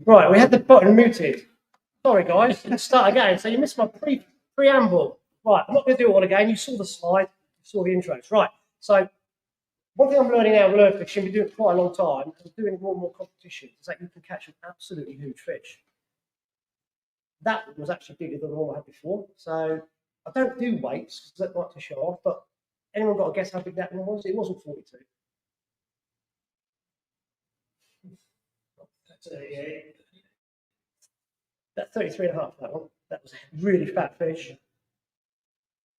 Right, we had the button muted. Sorry, guys, let's start again. So you missed my preamble. Right, I'm not going to do it all again. You saw the slide, you saw the intros. Right, so one thing I'm learning now, lure fishing, been doing it for quite a long time, and doing more and more competitions, is that you can catch an absolutely huge fish. That was actually bigger than the one I had before. So I don't do weights because I don't like to show off, but anyone got to guess how big that one was? It wasn't 42. 38. That's 33 and a half, that one. That was a really fat fish.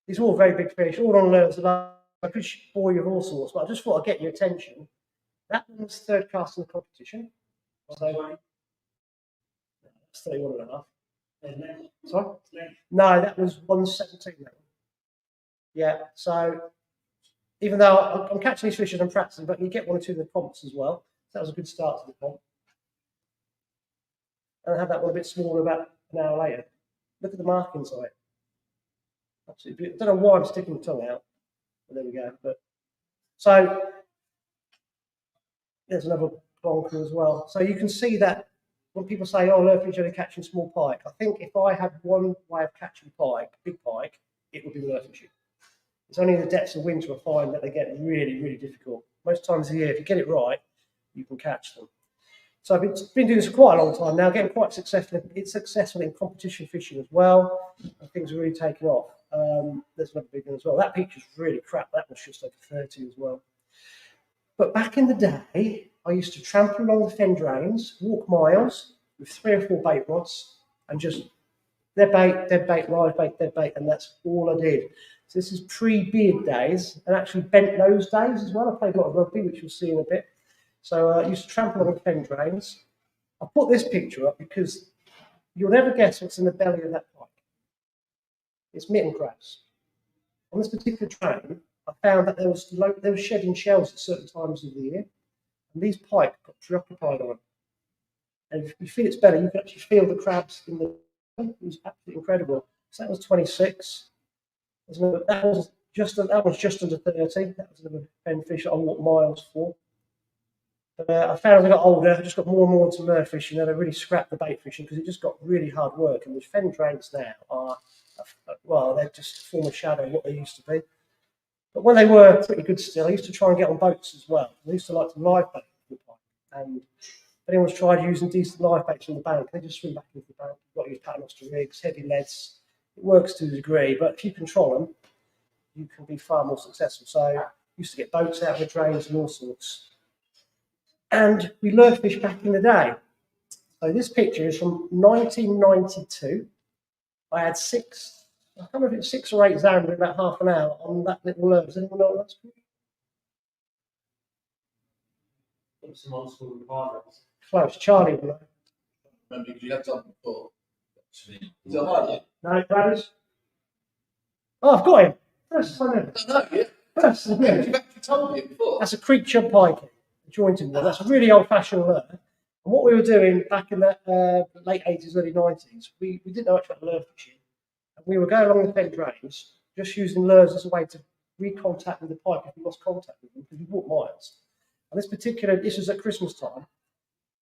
These are all very big fish, all on lures. I could bore you of all sorts, but I just thought I'd get your attention. That one's third cast in the competition. So that's 31 and a half. Sorry? No, that was 117. Yeah, so even though I'm catching these fish and I'm practicing, but you get one or two in the comps as well. So that was a good start to the comp. And I had that one a bit smaller about an hour later. Look at the markings on it. Absolutely beautiful. I don't know why I'm sticking my tongue out. But there we go. But so there's another bonker as well. So you can see that when people say, "Oh, lure fish only catching small pike," I think if I had one way of catching pike, big pike, it would be lure fishing. It's only in the depths of winter I find that they get really, really difficult. Most times of the year, if you get it right, you can catch them. So I've been doing this for quite a long time now, getting quite successful. It's successful in competition fishing as well, and things are really taking off. There's another big one as well. That picture's really crap. That was just over 30 as well. But back in the day, I used to tramp along the fen drains, walk miles with 3 or 4 bait rods, and just dead bait, live bait, dead bait, and that's all I did. So this is pre-beard days, and actually bent nose days as well. I played a lot of rugby, which you'll see in a bit. So I used to tramp along the fen drains. I put this picture up because you'll never guess what's in the belly of that pike. It's mitten crabs. On this particular drain, I found that there was shedding shells at certain times of the year, and these pike got preoccupied on them. And if you feel its belly, you can actually feel the crabs in the. It was absolutely incredible. So that was 26. That was just under 30. That was another fen fish that I walked miles for. But I found as I got older, I just got more and more into lure fishing, and I really scrapped the bait fishing because it just got really hard work. And the fen drains now are, well, they're just a form of shadow of what they used to be. But when they were pretty good still, I used to try and get on boats as well. I used to like to live bait with the pike. And if anyone's tried using decent live baits from the bank, they just swim back into the bank. You've got to use paternoster rigs, heavy leads. It works to a degree, but if you control them, you can be far more successful. So I used to get boats out of the drains and all sorts. And we lure fish back in the day. So this picture is from 1992. I had 6, I can't remember if it's 6 or 8 zander in about half an hour on that little lure. Does anyone know what that's called? Some old school requirements. Close, Charlie will know. Remember, because you had done before. Is it hard? No, Travis? Oh, I've got him. First time ever. No, yeah. First time ever. You've actually told me it before. That's a creature pike, a jointed one. That's a really old-fashioned lure. And what we were doing back in the late 80s, early 90s, we didn't know much about lure fishing. And we were going along the fen drains, just using lures as a way to recontact with the pike if we lost contact with them, because we walked miles. And this was at Christmas time,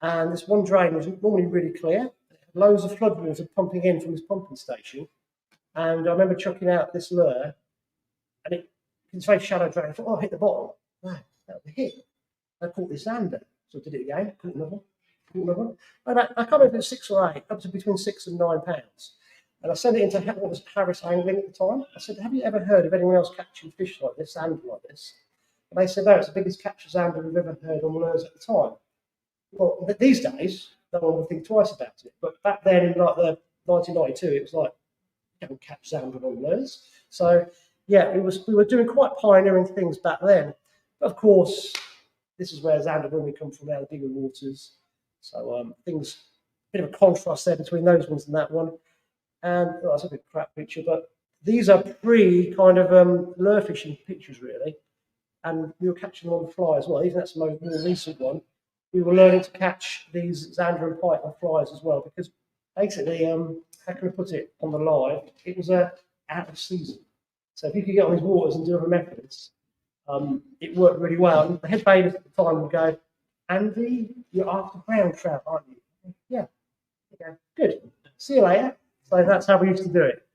and this one drain was normally really clear. It had loads of flood water pumping in from this pumping station. And I remember chucking out this lure, and it's very shallow drain. I thought, oh, I hit the bottom. Wow, that was a hit. I caught this zander, so I did it again. Caught another one. And I can't remember if it was 6 or 8, up to between 6 and 9 pounds. And I sent it into what was Harris Angling at the time. I said, have you ever heard of anyone else catching fish like this, zander like this? And they said, no, it's the biggest catch of zander we've ever heard on lures at the time. Well, these days, no one would think twice about it. But back then, in like the 1992, it was like, you don't catch zander on lures. So, yeah, we were doing quite pioneering things back then. But of course, this is where zander normally come from now, the bigger waters. So things, a bit of a contrast there between those ones and that one. And that's a bit crap picture, but these are kind of lure fishing pictures really. And we were catching them on the fly as well. Even that's a more recent one. We were learning to catch these zander and pike on flies as well, because basically, how can I put it on the live? It was out of season. So if you could get on these waters and do other methods, it worked really well. And the head bailiff at the time would go, Andy, you're after brown trout, aren't you? Yeah. Okay, good. See you later. So that's how we used to do it.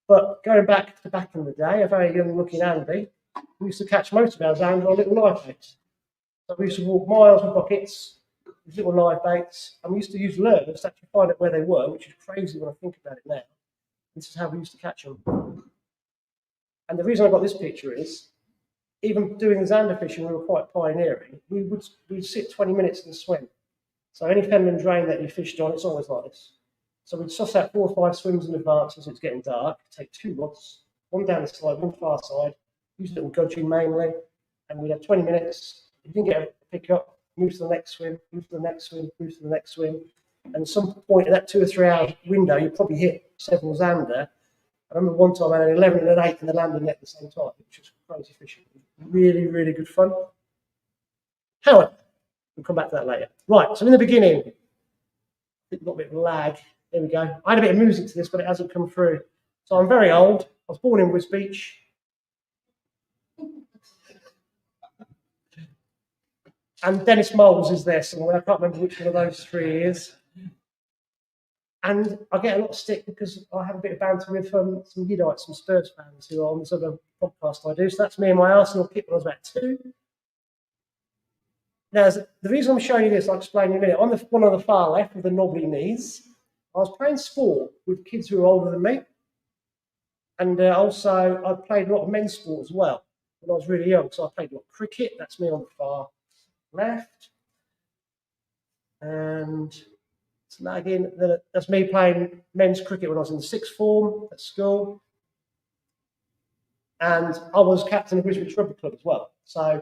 But going back in the day, a very young looking Andy, we used to catch most of our zounds on little live baits. So we used to walk miles with buckets, with little live baits, and we used to use lures to actually find out where they were, which is crazy when I think about it now. This is how we used to catch them. And the reason I got this picture is, even doing the zander fishing, we were quite pioneering. We'd sit 20 minutes in the swim. So any Fenland drain that you fished on, it's always like this. So we'd suss out 4 or 5 swims in advance as it's getting dark, take 2 rods, one down the side, one far side, use a little gudgeon mainly, and we'd have 20 minutes. If you didn't get a pick up, move to the next swim, move to the next swim, move to the next swim. And at some point in that 2 or 3 hour window, you probably hit several zander. I remember one time I had an 11 and an 8 in the landing net at the same time, which was crazy fishing. Really, really good fun. However, we'll come back to that later. Right, so in the beginning, I think we've got a bit of lag. There we go. I had a bit of music to this, but it hasn't come through. So I'm very old. I was born in Wisbech. And Dennis Moles is there somewhere. I can't remember which one of those 3 is. And I get a lot of stick because I have a bit of banter with some Uddites, some Spurs fans who are on this other podcast I do. So that's me and my Arsenal kit when I was about 2. Now, the reason I'm showing you this, I'll explain in a minute. On the one on the far left with the knobbly knees, I was playing sport with kids who were older than me. And also, I played a lot of men's sport as well when I was really young. So I played a lot of cricket. That's me on the far left. And again, that's me playing men's cricket when I was in the 6th form at school. And I was captain of Wisbech Rugby Club as well. So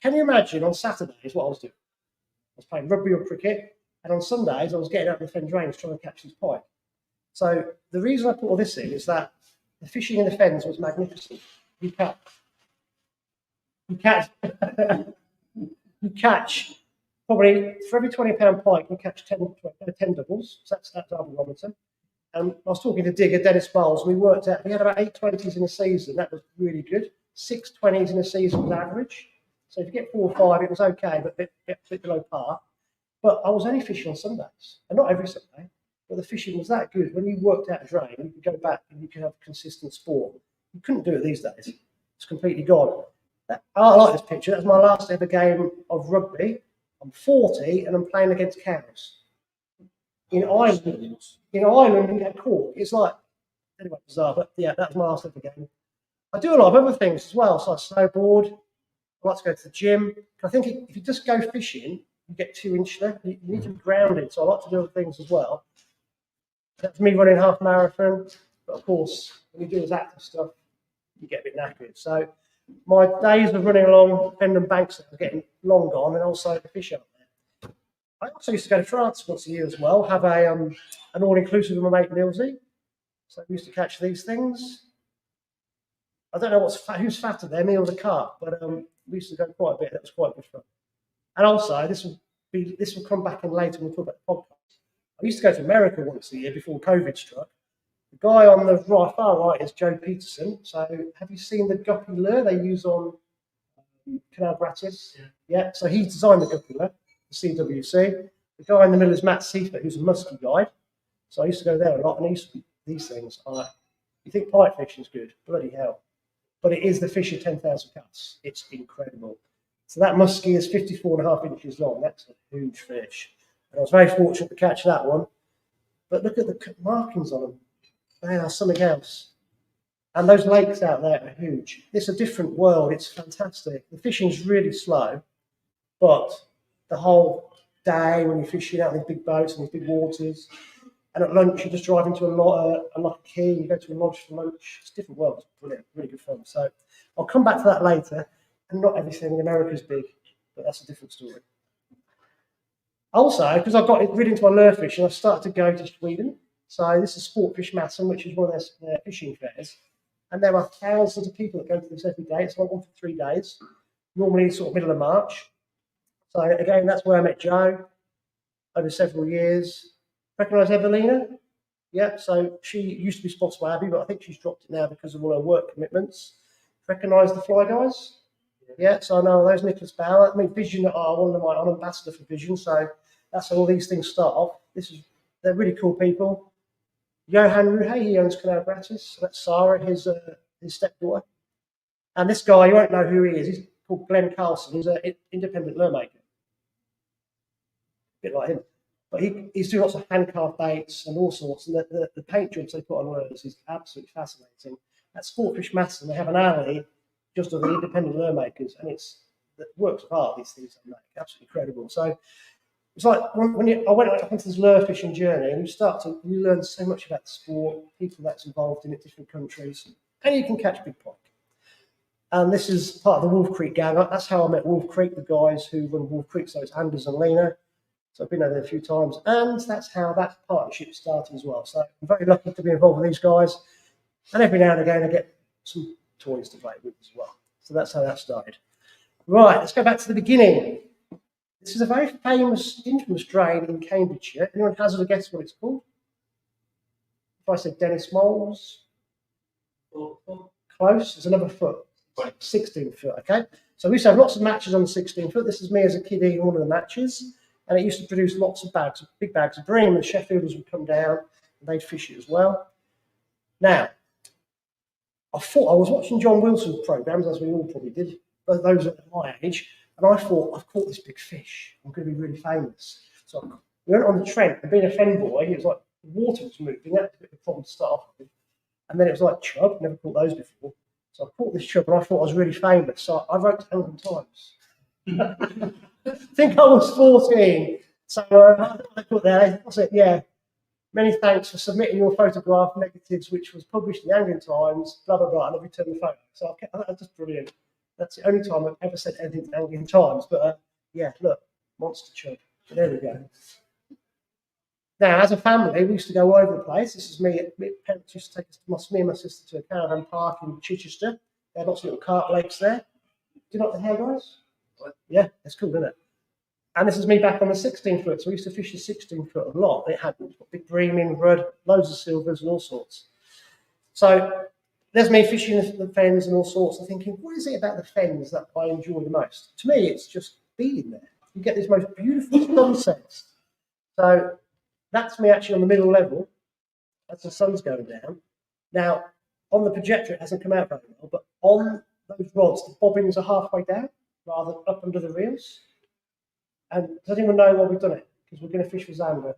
can you imagine on Saturdays what I was doing? I was playing rugby or cricket, and on Sundays I was getting out in the Fen drains trying to catch these pike. So the reason I put all this in is that the fishing in the Fens was magnificent. You catch probably for every £20 pike, you catch 10 doubles. So that's that barometer. And I was talking to Digger, Dennis Bowles, and we worked out, we had about 8 20s in a season. That was really good. 6 20s in a season was average. So if you get 4 or 5, it was okay, but a bit below par. But I was only fishing on Sundays, and not every Sunday, but the fishing was that good. When you worked out a drain, you could go back and you could have consistent sport. You couldn't do it these days. It's completely gone. I like this picture. That's my last ever game of rugby. I'm 40 and I'm playing against cows. In Ireland, you get caught. It's like, anyway, bizarre, but yeah, that's my last ever game. I do a lot of other things as well. So I snowboard. I like to go to the gym. I think if you just go fishing, you get too insular. You need to be grounded. So I like to do other things as well. That's me running half marathon. But of course, when you do this active stuff, you get a bit knackered. So my days of running along Fenland banks are getting long gone, and also the fish out there. I also used to go to France once a year as well, have an all-inclusive with my mate Nilsey. So we used to catch these things. I don't know who's fatter there, me or the carp, but we used to go quite a bit. That was quite good fun. And also, this will come back in later when we talk about the podcast. I used to go to America once a year before COVID struck. The guy on the far right is Joe Peterson. So have you seen the guppy lure they use on Canal Gratis? Yeah. So he designed the guppy lure, the CWC. The guy in the middle is Matt Seifert, who's a musky guide. So I used to go there a lot, and these things are, you think pike fishing is good, bloody hell. But it is the fish of 10,000 cuts. It's incredible. So that muskie is 54.5 inches long. That's a huge fish. And I was very fortunate to catch that one. But look at the markings on them. They are something else. And those lakes out there are huge. It's a different world. It's fantastic. The fishing's really slow, but the whole day when you're fishing out in these big boats and these big waters, and at lunch you just drive into a key, you go to a lodge for lunch. It's a different world. It's brilliant, really good fun. So I'll come back to that later. And not everything in America is big, but that's a different story. Also, because I got really into my lure fishing, I started to go to Sweden. So this is Sportfishmässan, which is one of their fishing fairs. And there are thousands of people that go to this every day. It's like one for 3 days, normally sort of middle of March. So again, that's where I met Joe over several years. Recognise Evelina? Yeah, so she used to be sponsored by Abby, but I think she's dropped it now because of all her work commitments. Recognise the Fly Guys? Yeah. Yeah, so I know those Nicholas Bauer. I mean, Vision are one of my I'm ambassador for Vision, so that's how all these things start off. They're really cool people. Johan Ruhe, he owns Canal Gratis. That's Sarah, his stepdaughter. And this guy, you won't know who he is. He's called Glenn Carlson. He's an independent lure maker, a bit like him. But he's doing lots of hand carved baits and all sorts. And the paint jobs they put on lures is absolutely fascinating. At Sportfish Maston, they have an alley just of the independent lure makers, and it's the works of art. These things they make, absolutely incredible. So it's like I went up into this lure fishing journey, and you learn so much about the sport, people that's involved in it, different countries, and you can catch big pike. And this is part of the Wolf Creek gang. That's how I met Wolf Creek, the guys who run Wolf Creek. So it's Anders and Lena. So I've been over there a few times, and that's how that partnership started as well. So I'm very lucky to be involved with these guys, and every now and again I get some toys to play with as well. So that's how that started. Right, let's go back to the beginning. This is a very famous, infamous drain in Cambridgeshire. Anyone hazard a guess what it's called? If I said Dennis Moles, close. There's another foot. 16 foot. Okay. So we used to have lots of matches on the 16 foot. This is me as a kiddie in one of the matches, and it used to produce lots of bags, big bags of bream. And the Sheffielders would come down and they'd fish it as well. Now, I was watching John Wilson's programs, as we all probably did, those at my age, and I thought, I've caught this big fish. I'm going to be really famous. So we went on the Trent, and being a fen boy, it was like the water was moving. That was a bit of a problem to start off with. And then it was like chub, never caught those before. So I caught this chub, and I thought I was really famous. So I wrote to Helen Times. I think I was 14. So I put there, I said, yeah, many thanks for submitting your photograph negatives, which was published in the Angling Times, blah, blah, blah, and I returned the photo. So that's just brilliant. That's the only time I've ever said anything to the Angling Times. But yeah, look, monster chub. There we go. Now, as a family, we used to go all over the place. This is me. Parents used to take me and my sister to a caravan park in Chichester. They had lots of little cart lakes there. Do you like the hair, guys? Yeah, it's cool, isn't it? And this is me back on the 16 foot. So we used to fish the 16 foot a lot. It had big bream in, rudd, loads of silvers and all sorts. So there's me fishing the fens and all sorts and thinking, what is it about the fens that I enjoy the most? To me, it's just being there. You get these most beautiful sunsets. So that's me actually on the middle level as the sun's going down. Now, on the projector, it hasn't come out very well, but on those rods, the bobbins are halfway down rather than up under the reels. And does anyone know why we've done it? Because we're going to fish for Zander. I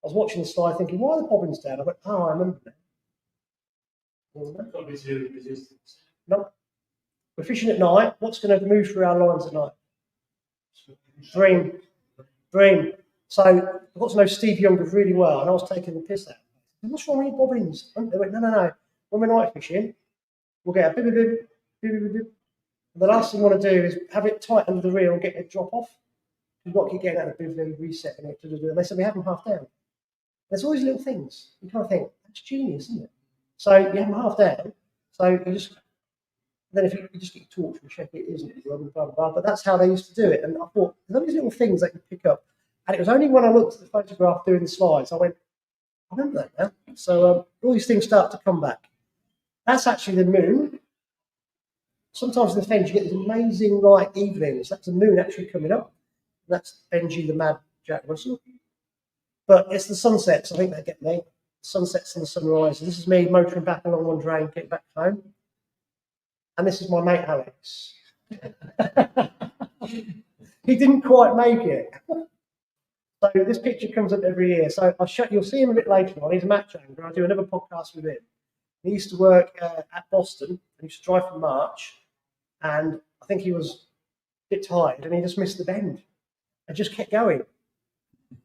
was watching the slide thinking, why are the bobbins down? I went, oh, I remember now. No. We're fishing at night. What's going to move through our lines at night? Bream. So I got to know Steve Younger really well, and I was taking the piss out. What's wrong with your bobbins? And they went, no. When we're night fishing, we'll get a bib, bib, bib, bib, bib. And the last thing we want to do is have it tight under the reel and get it drop off. You've got to keep getting out of the bib, resetting it. And they said we have them half down. There's all these little things. You kind of think, that's genius, isn't it? So you have them half down. So you just, then if you just get your torch and check it isn't, blah, blah, blah. But that's how they used to do it. And I thought, there's all these little things that you pick up. And it was only when I looked at the photograph doing the slides, I went, I remember that now. So all these things start to come back. That's actually the moon. Sometimes in the fens you get these amazing light evenings. That's the moon actually coming up. That's Benji the Mad Jack Russell. But it's the sunsets, I think, that get me. Sunsets and the sunrises. This is me motoring back along one drain, getting back home. And this is my mate Alex. He didn't quite make it. So this picture comes up every year. So you'll see him a bit later on. He's a match angler. I do another podcast with him. He used to work at Boston and he used to drive from March. And I think he was a bit tired and he just missed the bend and just kept going.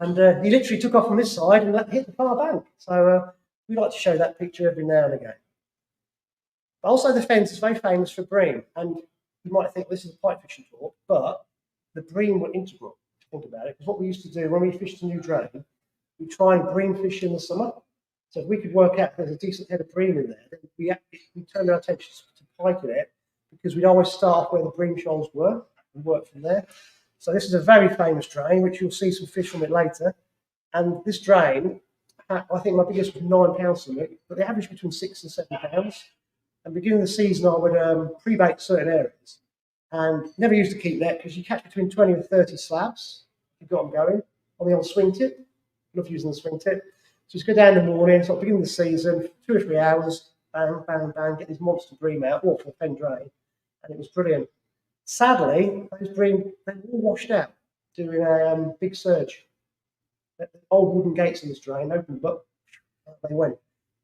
And he literally took off on this side and hit the far bank. So we like to show that picture every now and again. But also the fens is very famous for bream. And you might think this is a pike fishing talk, but the bream were integral. Think about it, because what we used to do when we fished a new drain, we try and bream fish in the summer. So if we could work out there's a decent head of bream in there, then we turned our attention to pike in it, because we'd always start where the bream shoals were and work from there. So this is a very famous drain, which you'll see some fish from it later. And this drain, I think my biggest was £9 from it, but they average between £6 and £7. And beginning of the season, I would pre-bait certain areas, and never used to keep net because you catch between 20 and 30 slabs. You've got them going on the old swing tip. Love using the swing tip. So just go down in the morning, sort of beginning of the season, 2 or 3 hours, bang, bang, bang, get these monster bream out, or for a pen drain, and it was brilliant. Sadly, those bream, they were all washed out during a big surge. The old wooden gates in this drain opened, but they went.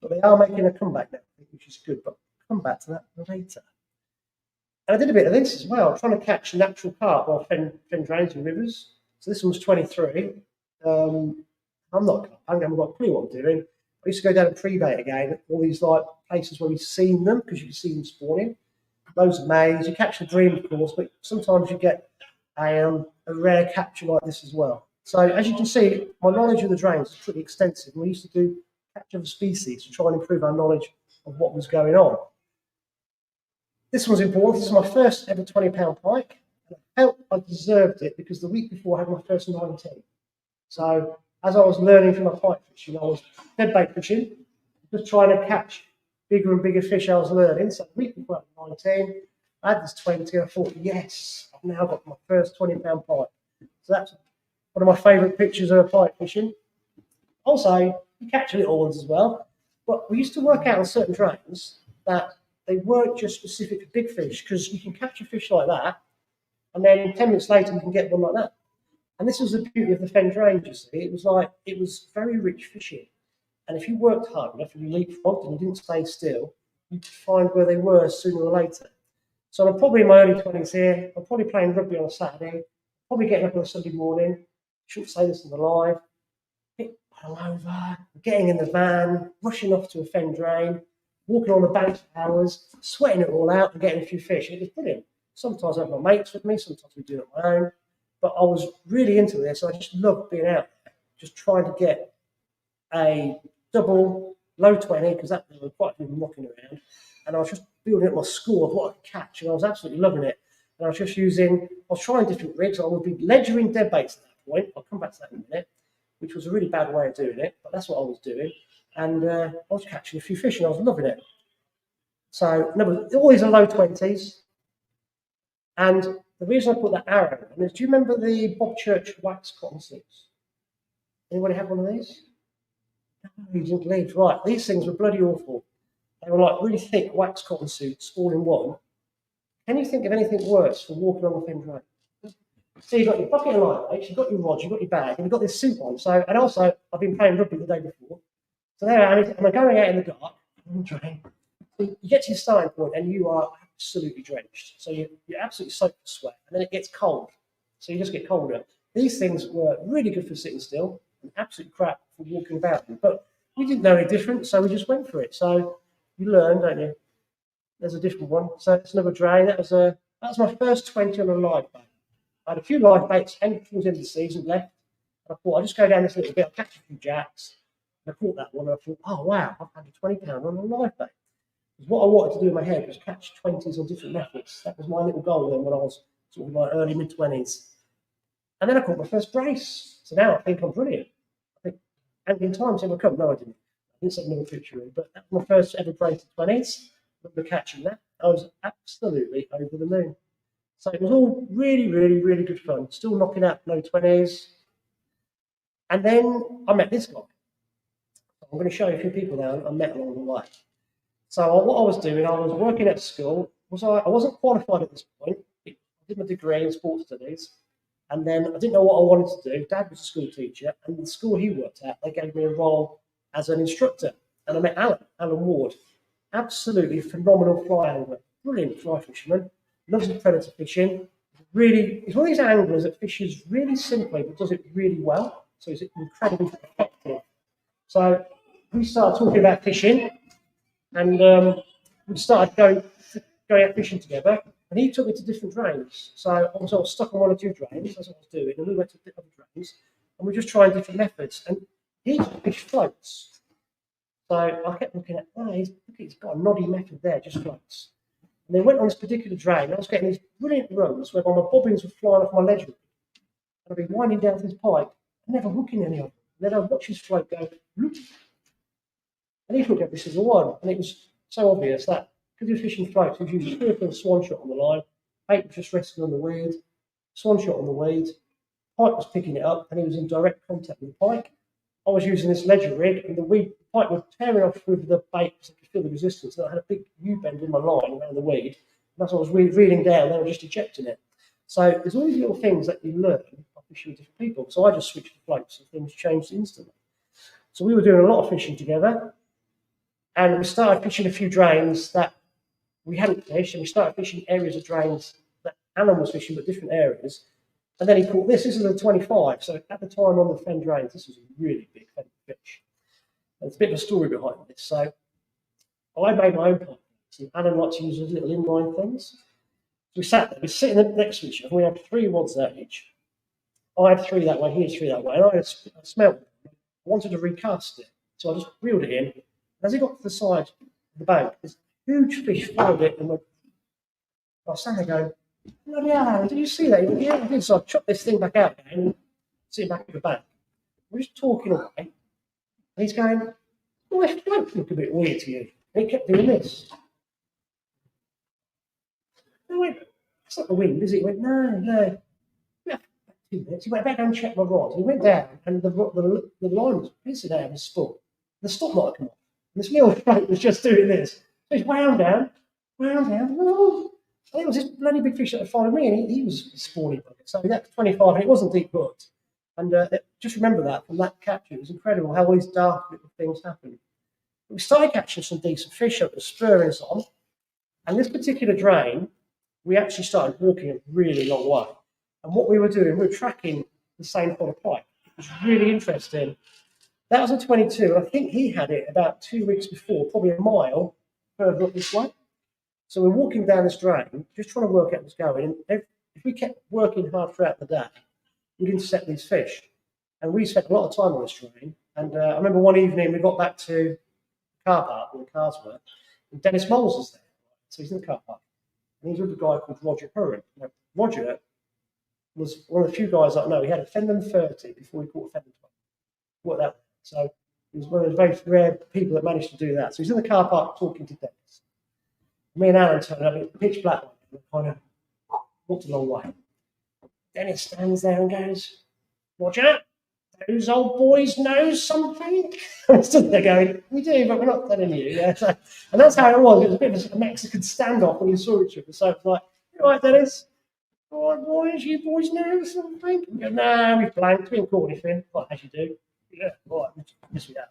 But they are making a comeback now, which is good, but I'll come back to that later. And I did a bit of this as well, trying to catch natural carp or fen drains and rivers. So this one was 23. I'm not, I haven't got a clue what I'm doing. I used to go down and pre-bait again, all these like places where we've seen them, because you can see them spawning. Loads of maize, you catch the dream, of course, but sometimes you get a rare capture like this as well. So as you can see, my knowledge of the drains is pretty extensive. We used to do capture of species to try and improve our knowledge of what was going on. This was important. This is my first ever 20-pound pike. And I felt I deserved it because the week before I had my first 19. So as I was learning from my pike fishing, I was dead bait fishing, just trying to catch bigger and bigger fish I was learning. So the week before I had 19, I had this 20, and I thought, yes, I've now got my first 20-pound pike. So that's one of my favourite pictures of pike fishing. Also, you catch little ones as well, but we used to work out on certain drains that they weren't just specific for big fish, because you can catch a fish like that, and then 10 minutes later you can get one like that. And this was the beauty of the fen drains, you see. It was very rich fishing. And if you worked hard enough and you leapfrogged and you didn't stay still, you could find where they were sooner or later. So I'm probably in my early 20s here. I'm probably playing rugby on a Saturday, probably getting up on a Sunday morning, shouldn't say this in the live, over, getting in the van, rushing off to a fen drain, walking on the bank for hours, sweating it all out and getting a few fish. It was brilliant. Sometimes I had my mates with me, sometimes we do it on my own. But I was really into this. I just loved being out there, just trying to get a double, low 20, because there were quite a few knocking around. And I was just building up my score of what I could catch, and I was absolutely loving it. And I was just I was trying different rigs. I would be ledgering dead baits at that point. I'll come back to that in a minute, which was a really bad way of doing it, but that's what I was doing. And I was catching a few fish, and I was loving it. So, always in low 20s. And the reason I put that arrow on is, do you remember the Bob Church wax cotton suits? Anybody have one of these? No, you didn't believe. Right, these things were bloody awful. They were like really thick wax cotton suits, all in one. Can you think of anything worse for walking on the thin drain? So you've got your bucket of light weights, you've got your rods, you've got your bag, and you've got this suit on. So, and also, I've been playing rugby the day before. So there I am, and I'm going out in the dark, on the drain. You get to your starting point, and you are absolutely drenched. So you're absolutely soaked with sweat, and then it gets cold. So you just get colder. These things were really good for sitting still, and absolute crap for walking about them. But we didn't know any different, so we just went for it. So you learn, don't you? There's a different one. So it's another drain. That was my first 20 on a live bait. I had a few live baits towards the end of the season left. And I thought, I'll just go down this little bit, I'll catch a few jacks. And I caught that one, and I thought, oh wow, I've had a £20 on a live bait. Because what I wanted to do in my head was catch 20s on different methods. That was my little goal then when I was sort of my early mid-20s. And then I caught my first brace. So now I think I'm brilliant. I think, and in time's ever come. No, I didn't set another picture in, but that was my first ever brace of 20s. I remember catching that. I was absolutely over the moon. So it was all really, really, really good fun. Still knocking out no 20s. And then I met this guy. I'm going to show you a few people now I met along the way. So what I was doing, I was working at school. I wasn't qualified at this point. I did my degree in sports studies. And then I didn't know what I wanted to do. Dad was a school teacher. And the school he worked at, they gave me a role as an instructor. And I met Alan Ward. Absolutely phenomenal fly angler. Brilliant fly fisherman. Loves the predator fishing. He's one of these anglers that fishes really simply but does it really well. So he's incredibly effective. So we started talking about fishing, and we started going out fishing together. And he took me to different drains. So I was sort of stuck on one or two drains. That's what I was doing. And we went to other drains, and we were just trying different methods. And he fished floats. So I kept looking at, he's got a noddy method there, just floats. And then went on this particular drain. I was getting these brilliant runs where my bobbins were flying off my ledge. And I'd be winding down to this pike, never hooking any of them. And then I'd watch his float go, loop. And he thought this is the one. And it was so obvious that because he was fishing floats, he was using 3 or 4 swan shot on the line, bait was just resting on the weed, swan shot on the weed, pike was picking it up, and he was in direct contact with the pike. I was using this ledger rig, and the pike was tearing off with the bait because I could feel the resistance. And I had a big U-bend in my line around the weed, and as I was reeling down, they were just ejecting it. So there's all these little things that you learn by fishing with different people. So I just switched to floats, and things changed instantly. So we were doing a lot of fishing together, and we started fishing a few drains that we hadn't fished, and we started fishing areas of drains that Alan was fishing, but different areas. And then he caught this. This is a 25. So at the time on the Fen drains, this was a really big fish. And there's a bit of a story behind this. So I made my own pike. And Alan liked to use those little inline things. So we sat there. We were sitting next to each other. We had 3 rods there each. I had 3 that way. He had 3 that way. And I smelt it. I wanted to recast it. So I just reeled it in. And as he got to the side of the bank, this huge fish followed it and went. I was standing there going, bloody hell, did you see that? He went, yeah, I did. So I chopped this thing back out and sit back at the back. We're just talking away. And he's going, well, this bloke look a bit weird to you. And he kept doing this. I went, that's not the wind, is it? He went, no. Yeah, 2 minutes. He went back down and checked my rod. He went down and the line was pissing out of his spool. The stop might come off. And this little float was just doing this. So he's wound down. Oh. I think it was this bloody big fish that had followed me, and he was spawning. So that's 25, and it wasn't deep hooked. And just remember that from that capture, it was incredible how all these dark little things happen. But we started catching some decent fish that was spurring us on. And this particular drain, we actually started walking a really long way. And what we were doing, we were tracking the same kind of pike. It was really interesting. That was a 22, and I think he had it about 2 weeks before, probably a mile further up this way. So we're walking down this drain, just trying to work out what's going. And if we kept working hard throughout the day, we'd intercept these fish. And we spent a lot of time on this drain. And I remember one evening we got back to the car park where the cars were, and Dennis Moles was there. So he's in the car park. And he's with a guy called Roger Curran. Now, Roger was one of the few guys I know. He had a Fenland 30 before he caught a Fenland 20. What that? So he was one of the very rare people that managed to do that. So he's in the car park talking to Dennis. Me and Alan turned up, it's pitch black, and kind of walked a long way. Dennis stands there and goes, Roger, those old boys know something? I stood there going, we do, but we're not telling you. Yeah, so, and that's how it was. It was a bit of a Mexican standoff when you saw each other. So it's like, you all right, Dennis? All right, boys, you boys know something? We go, no, we blanked, we didn't caught anything. Well, as you do. Yeah, all right, yes, we have.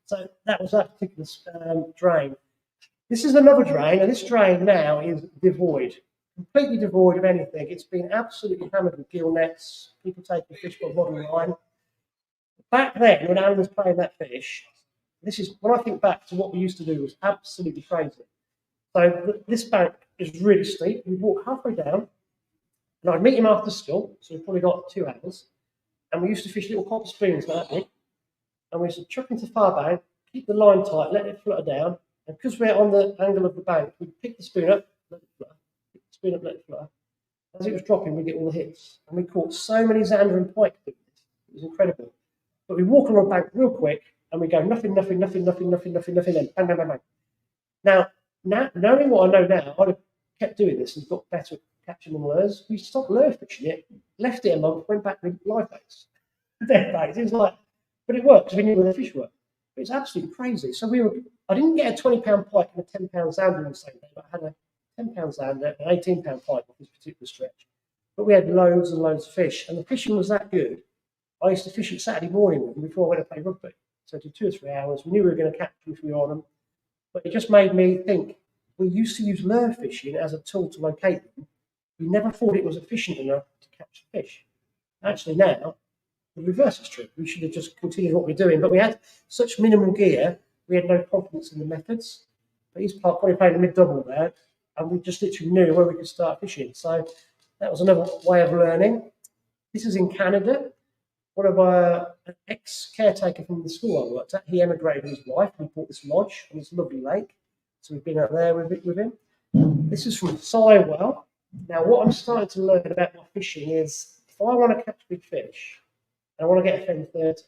So that was that particular drain. This is another drain, and this drain now is devoid, completely devoid of anything. It's been absolutely hammered with gill nets, people taking fish by rod and line. Back then, when Alan was playing that fish, this is, when I think back to what we used to do, was absolutely crazy. So this bank is really steep. We'd walk halfway down, and I'd meet him after school, so we probably got 2 hours, and we used to fish little copper spoons like that, and we used to chuck into the far bank, keep the line tight, let it flutter down. And because we're on the angle of the bank, we pick the spoon up, let it flutter, pick the spoon up, let it flutter. As it was dropping, we get all the hits. And we caught so many zander and pike doing this. It was incredible. But we walk along the bank real quick, and we go nothing, then bang, bang, bang, bang. Now, knowing what I know now, I'd have kept doing this and got better at catching the lures. We stopped lure fishing it, left it a month, went back with live baits. Dead baits. It was like, but it worked because we knew where the fish were. It's absolutely crazy. So I didn't get a 20-pound pike and a 10-pound zander in the same day, but I had a 10-pound zander and an 18-pound pike on this particular stretch. But we had loads and loads of fish, and the fishing was that good. I used to fish it Saturday morning with them before I went to play rugby. So I did 2 or 3 hours. We knew we were going to catch them if we were on them. But it just made me think, we used to use lure fishing as a tool to locate them. We never thought it was efficient enough to catch the fish. Actually now, the reverse is true. We should have just continued what we're doing, but we had such minimal gear, we had no confidence in the methods. But he's probably playing a mid-double there, and we just literally knew where we could start fishing. So that was another way of learning. This is in Canada. One of our ex-caretaker from the school I worked at, he emigrated with his wife, and we bought this lodge on this lovely lake. So we've been out there with him. This is from Sywell. Now, what I'm starting to learn about my fishing is, if I want to catch big fish, and I want to get a Fen 30,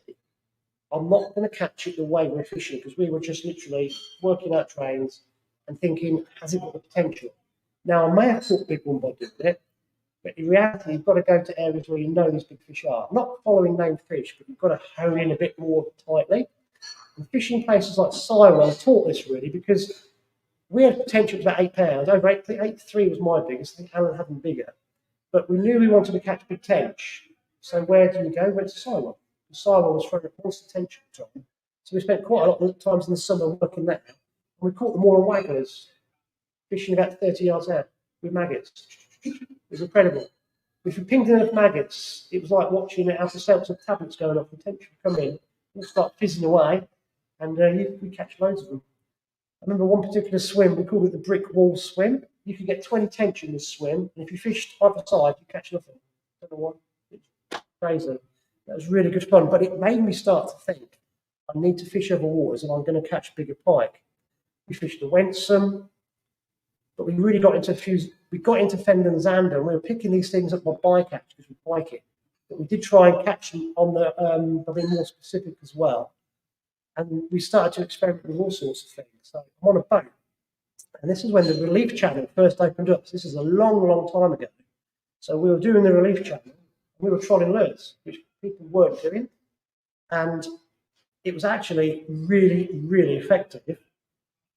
I'm not going to catch it the way we're fishing, because we were just literally working out drains and thinking, has it got the potential? Now, I may have caught big one by doing it, but in reality, you've got to go to areas where you know these big fish are. Not following named fish, but you've got to hone in a bit more tightly. And fishing places like Mountsorrel taught this really, because we had potential to about £8, over 8.3 was my biggest. I think Alan had them bigger. But we knew we wanted to catch big tench. So where do you go? We went to Mountsorrel. Mountsorrel was throwing a constant tench at the time. So we spent quite a lot of times in the summer working there. And we caught them all on wagglers, fishing about 30 yards out with maggots. It was incredible. If you pinged enough maggots, it was like watching Alpha Celts of tablets going off, and tench would come in, all start fizzing away, and we catch loads of them. I remember one particular swim, we called it the brick wall swim. You could get 20 tench in this swim, and if you fished either side, you catch nothing. I don't know what. It's crazy. That was really good fun, but it made me start to think, I need to fish over waters and I'm going to catch bigger pike. We fished the Wensum, but we really got into Fenland and Zander, and we were picking these things up by bycatch because we pike it. But we did try and catch them on the, by being more specific as well. And we started to experiment with all sorts of things. So I'm on a boat, and this is when the relief channel first opened up. So this is a long, long time ago. So we were doing the relief channel, and we were trolling lures, which people weren't doing. And it was actually really, really effective.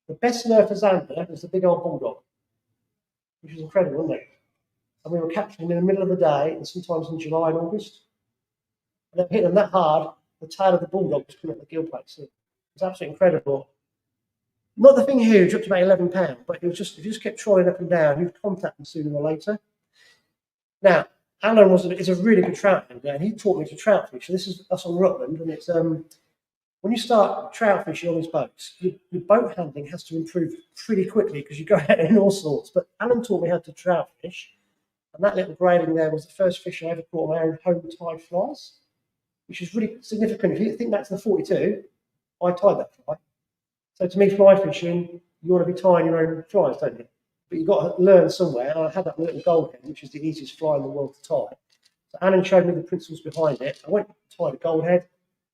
The best lure for Zander was the big old bulldog, which was incredible, wasn't it? And we were catching them in the middle of the day, and sometimes in July and August. And then hit them that hard, the tail of the bulldog was coming up the gill plates. It was absolutely incredible. Not the thing huge, up to about £11, but it was just, if you just kept trolling up and down, you'd contact them sooner or later. Now, Alan is a really good trout handler, and he taught me to trout fish. So this is us on Rutland, and it's when you start trout fishing on these boats, your boat handling has to improve pretty quickly because you go out in all sorts. But Alan taught me how to trout fish, and that little grayling there was the first fish I ever caught on my own home tide flies, which is really significant. If you think back to the 42, I tied that fly. So to me, fly fishing, you want to be tying your own flies, don't you? But you've got to learn somewhere. And I had that little goldhead, which is the easiest fly in the world to tie. So Alan showed me the principles behind it. I went to tie the goldhead,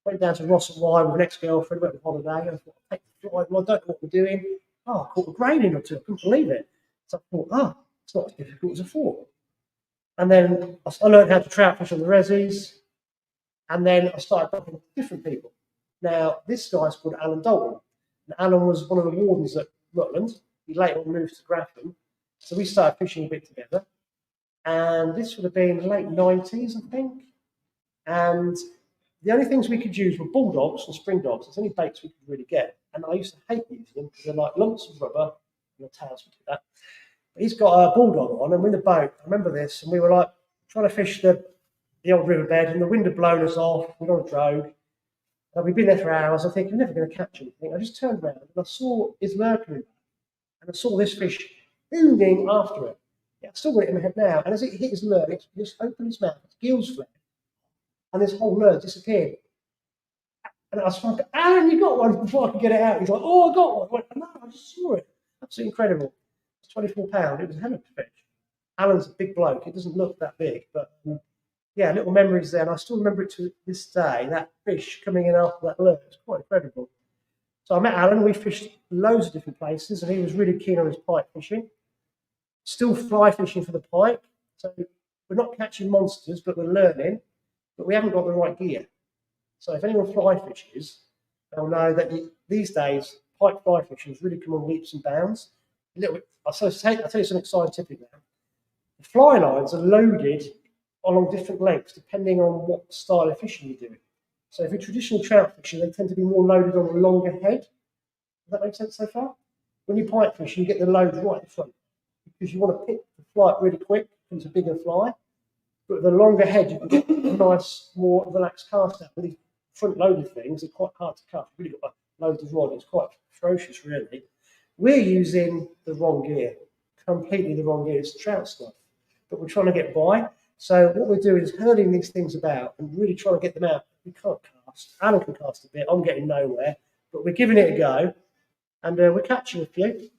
went down to Ross and Rye with an ex-girlfriend, went on holiday. I thought, I'll take the fly. Well, I don't know what we're doing. Oh, I caught a grayling or two. I couldn't believe it. So I thought, it's not as difficult as I thought. And then I learned how to trout fish on the resis. And then I started talking to different people. Now, this guy's called Alan Dalton. And Alan was one of the wardens at Rutland. He later on moved to Grafton. So we started fishing a bit together. And this would have been late 90s, I think. And the only things we could use were bulldogs and spring dogs. It's only baits we could really get. And I used to hate using them because they're like lumps of rubber. Your tails would do that. But he's got a bulldog on, and we're in the boat. I remember this, and we were like trying to fish the old riverbed, and the wind had blown us off. We're on a drogue. And we'd been there for hours. I think, I'm never going to catch anything. I just turned around, and I saw his lure coming back. And I saw this fish booming after it. Yeah, I've still got it in my head now. And as it hit his lure, it just opened its mouth, its gills flared, and this whole lure disappeared. And I was like, Alan, you got one, before I could get it out. He's like, oh, I got one. I went, no, I just saw it. Absolutely incredible. It's £24. It was a hell of a fish. Alan's a big bloke. It doesn't look that big, but yeah, little memories there. And I still remember it to this day, that fish coming in after that lure. It's quite incredible. So I met Alan. We fished loads of different places, and he was really keen on his pike fishing. Still fly fishing for the pike. So we're not catching monsters, but we're learning. But we haven't got the right gear. So if anyone fly fishes, they'll know that these days, pike fly fishing has really come on leaps and bounds. A little bit, I'll tell you something scientific now. The fly lines are loaded along different lengths depending on what style of fishing you're doing. So if you're traditional trout fishing, they tend to be more loaded on a longer head. Does that make sense so far? When you pike fishing, you get the load right in front because you want to pick the fly up really quick because it's a bigger fly. But with a longer head, you can get a nice, more relaxed cast out. With these front-loaded things, they're quite hard to cut. You've really got to load the rod. It's quite ferocious, really. We're using the wrong gear, completely the wrong gear. It's trout stuff, but we're trying to get by. So what we're doing is hurling these things about and really trying to get them out. We can't cast. Alan can cast a bit. I'm getting nowhere, but we're giving it a go, and we're catching a few.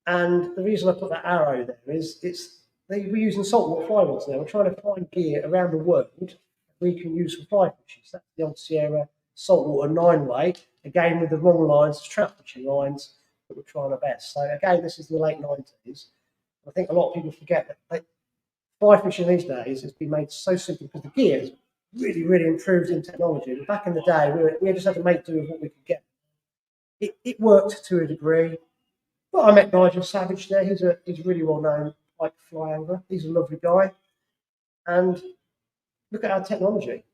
And the reason I put that arrow there is we're using saltwater fly rods now. We're trying to find gear around the world we can use for fly fishing. So that's the old Sierra saltwater 9-way. again with the wrong lines, trout fishing lines, but we're trying our best. So again, this is the late 90s. I think a lot of people forget that fly fishing these days has been made so simple because the gear has really improved in technology. But back in the day, we just had to make do with what we could get. It worked to a degree. But I met Nigel Savage there. He's a really well-known pike fly angler. He's a lovely guy. And look at our technology.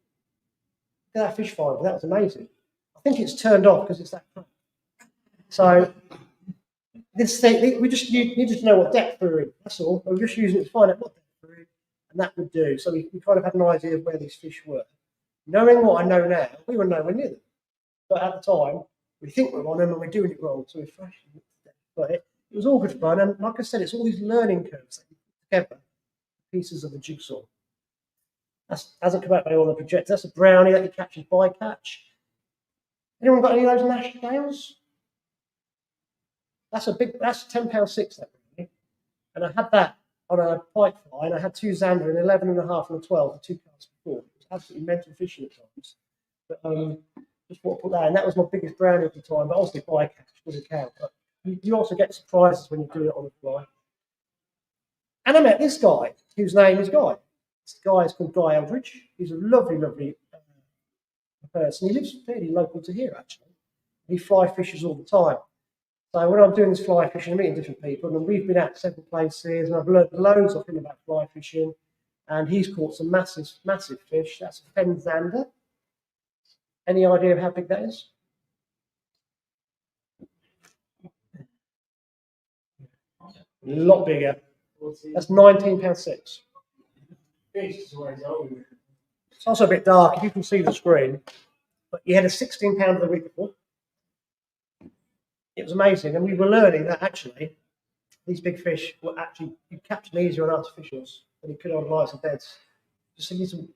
Look at that fish finder. That was amazing. I think it's turned off because it's that crap. So this thing, we just needed to know what depth we're in. That's all. We're just using it to find out what depth we're in, and that would do. So we kind of had an idea of where these fish were. Knowing what I know now, we were nowhere near them. But at the time, we think we're on them and we're doing it wrong. So we're flashing it. But it was all good fun. And like I said, it's all these learning curves that you put together, pieces of the jigsaw. That hasn't come out very well on the projector. That's a brownie that you catch as bycatch. Anyone got any of those lash scales? That's £10.6 that really. And I had that on a pike fly, and I had 2 Zander, an 11.5 and a 12, the 2 casts before. It was absolutely mental fishing at times. But just want to put that in. That was my biggest brownie at the time, but obviously bycatch doesn't count. But you also get surprises when you do it on the fly. And I met this guy, whose name is Guy. This guy is called Guy Eldridge. He's a lovely person. He lives fairly local to here, actually. He fly fishes all the time. So when I'm doing this fly fishing, I'm meeting different people, and we've been at several places, and I've learned loads of him about fly fishing. And he's caught some massive fish. That's a Fenland. Any idea of how big that is? A lot bigger. That's £19.6. It's also a bit dark if you can see the screen, but he had a £16 the week before. It was amazing, and we were learning that actually these big fish were actually, you catch them easier on artificials than you could on lights and beds. Just need to put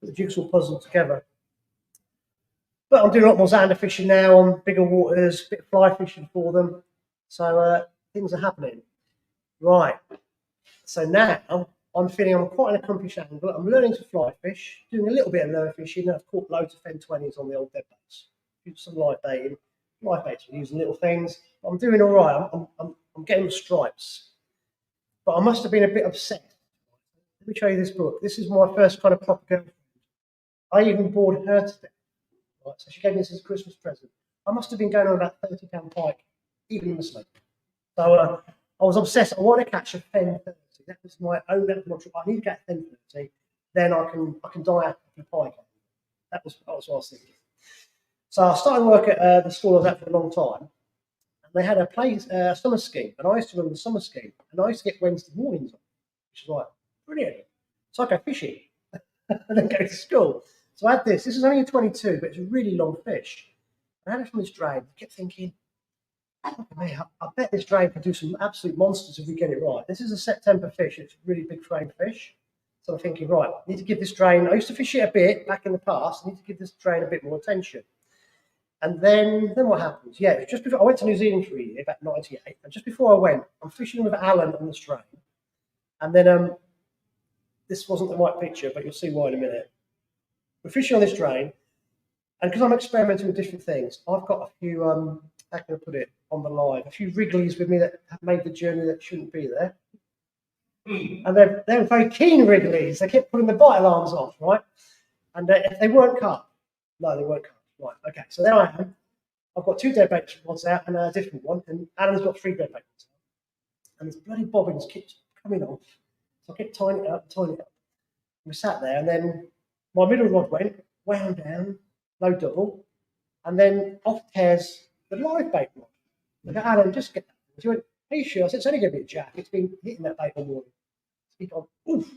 the jigsaw puzzle together. But I'm doing a lot more Zander fishing now on bigger waters, a bit of fly fishing for them. So things are happening. Right. So now I'm feeling I'm quite an accomplished angler. I'm learning to fly fish, doing a little bit of lure fishing. I've caught loads of Fen 20s on the old dead baits. Some live baiting. Live baits, we're using little things. I'm doing all right. I'm getting the stripes. But I must have been a bit upset. Let me show you this book. This is my first kind of proper girlfriend. I even bored her to death. Right, so she gave me this as a Christmas present. I must have been going on about £30 pike, even in the smoke. So I was obsessed. I want to catch a Fen 30. That was my own. That was my trip. I need to get a Fen 30. Then I can die out of pike. That was what I was thinking. So I started work at the school I was at for a long time, and they had a summer scheme, and I used to run the summer scheme, and I used to get Wednesday mornings on, which is like brilliant. So I go fishing and then go to school. So I had this. This is only a 22, but it's a really long fish. I had it from this drain. I kept thinking, I bet this drain could do some absolute monsters if we get it right. This is a September fish. It's a really big frame fish. So I'm thinking, right, I need to give this drain. I used to fish it a bit back in the past. I need to give this drain a bit more attention. And then what happens? Yeah, just before I went to New Zealand for a year, about 98, and just before I went, I'm fishing with Alan on the strain. And then this wasn't the right picture, but you'll see why in a minute. We're fishing on this drain, and because I'm experimenting with different things, I've got a few, how can I put it on the live, a few wrigglies with me that have made the journey that shouldn't be there. And they're very keen wrigglies. They kept putting the bite alarms off, right? And if they weren't cut, no, they weren't cut. Right, okay, so there I am. I've got 2 dead bait rods out and a different one, and Alan's got 3 dead bait rods out. And this bloody bobbins keeps coming off. So I kept tying it up. We sat there, and then my middle rod went, wound down, low double, and then off tears the live bait rod. I go, Alan, just get that. He went, are you sure? I said, it's only going to be a jack. It's been hitting that bait all morning. He gone, oof,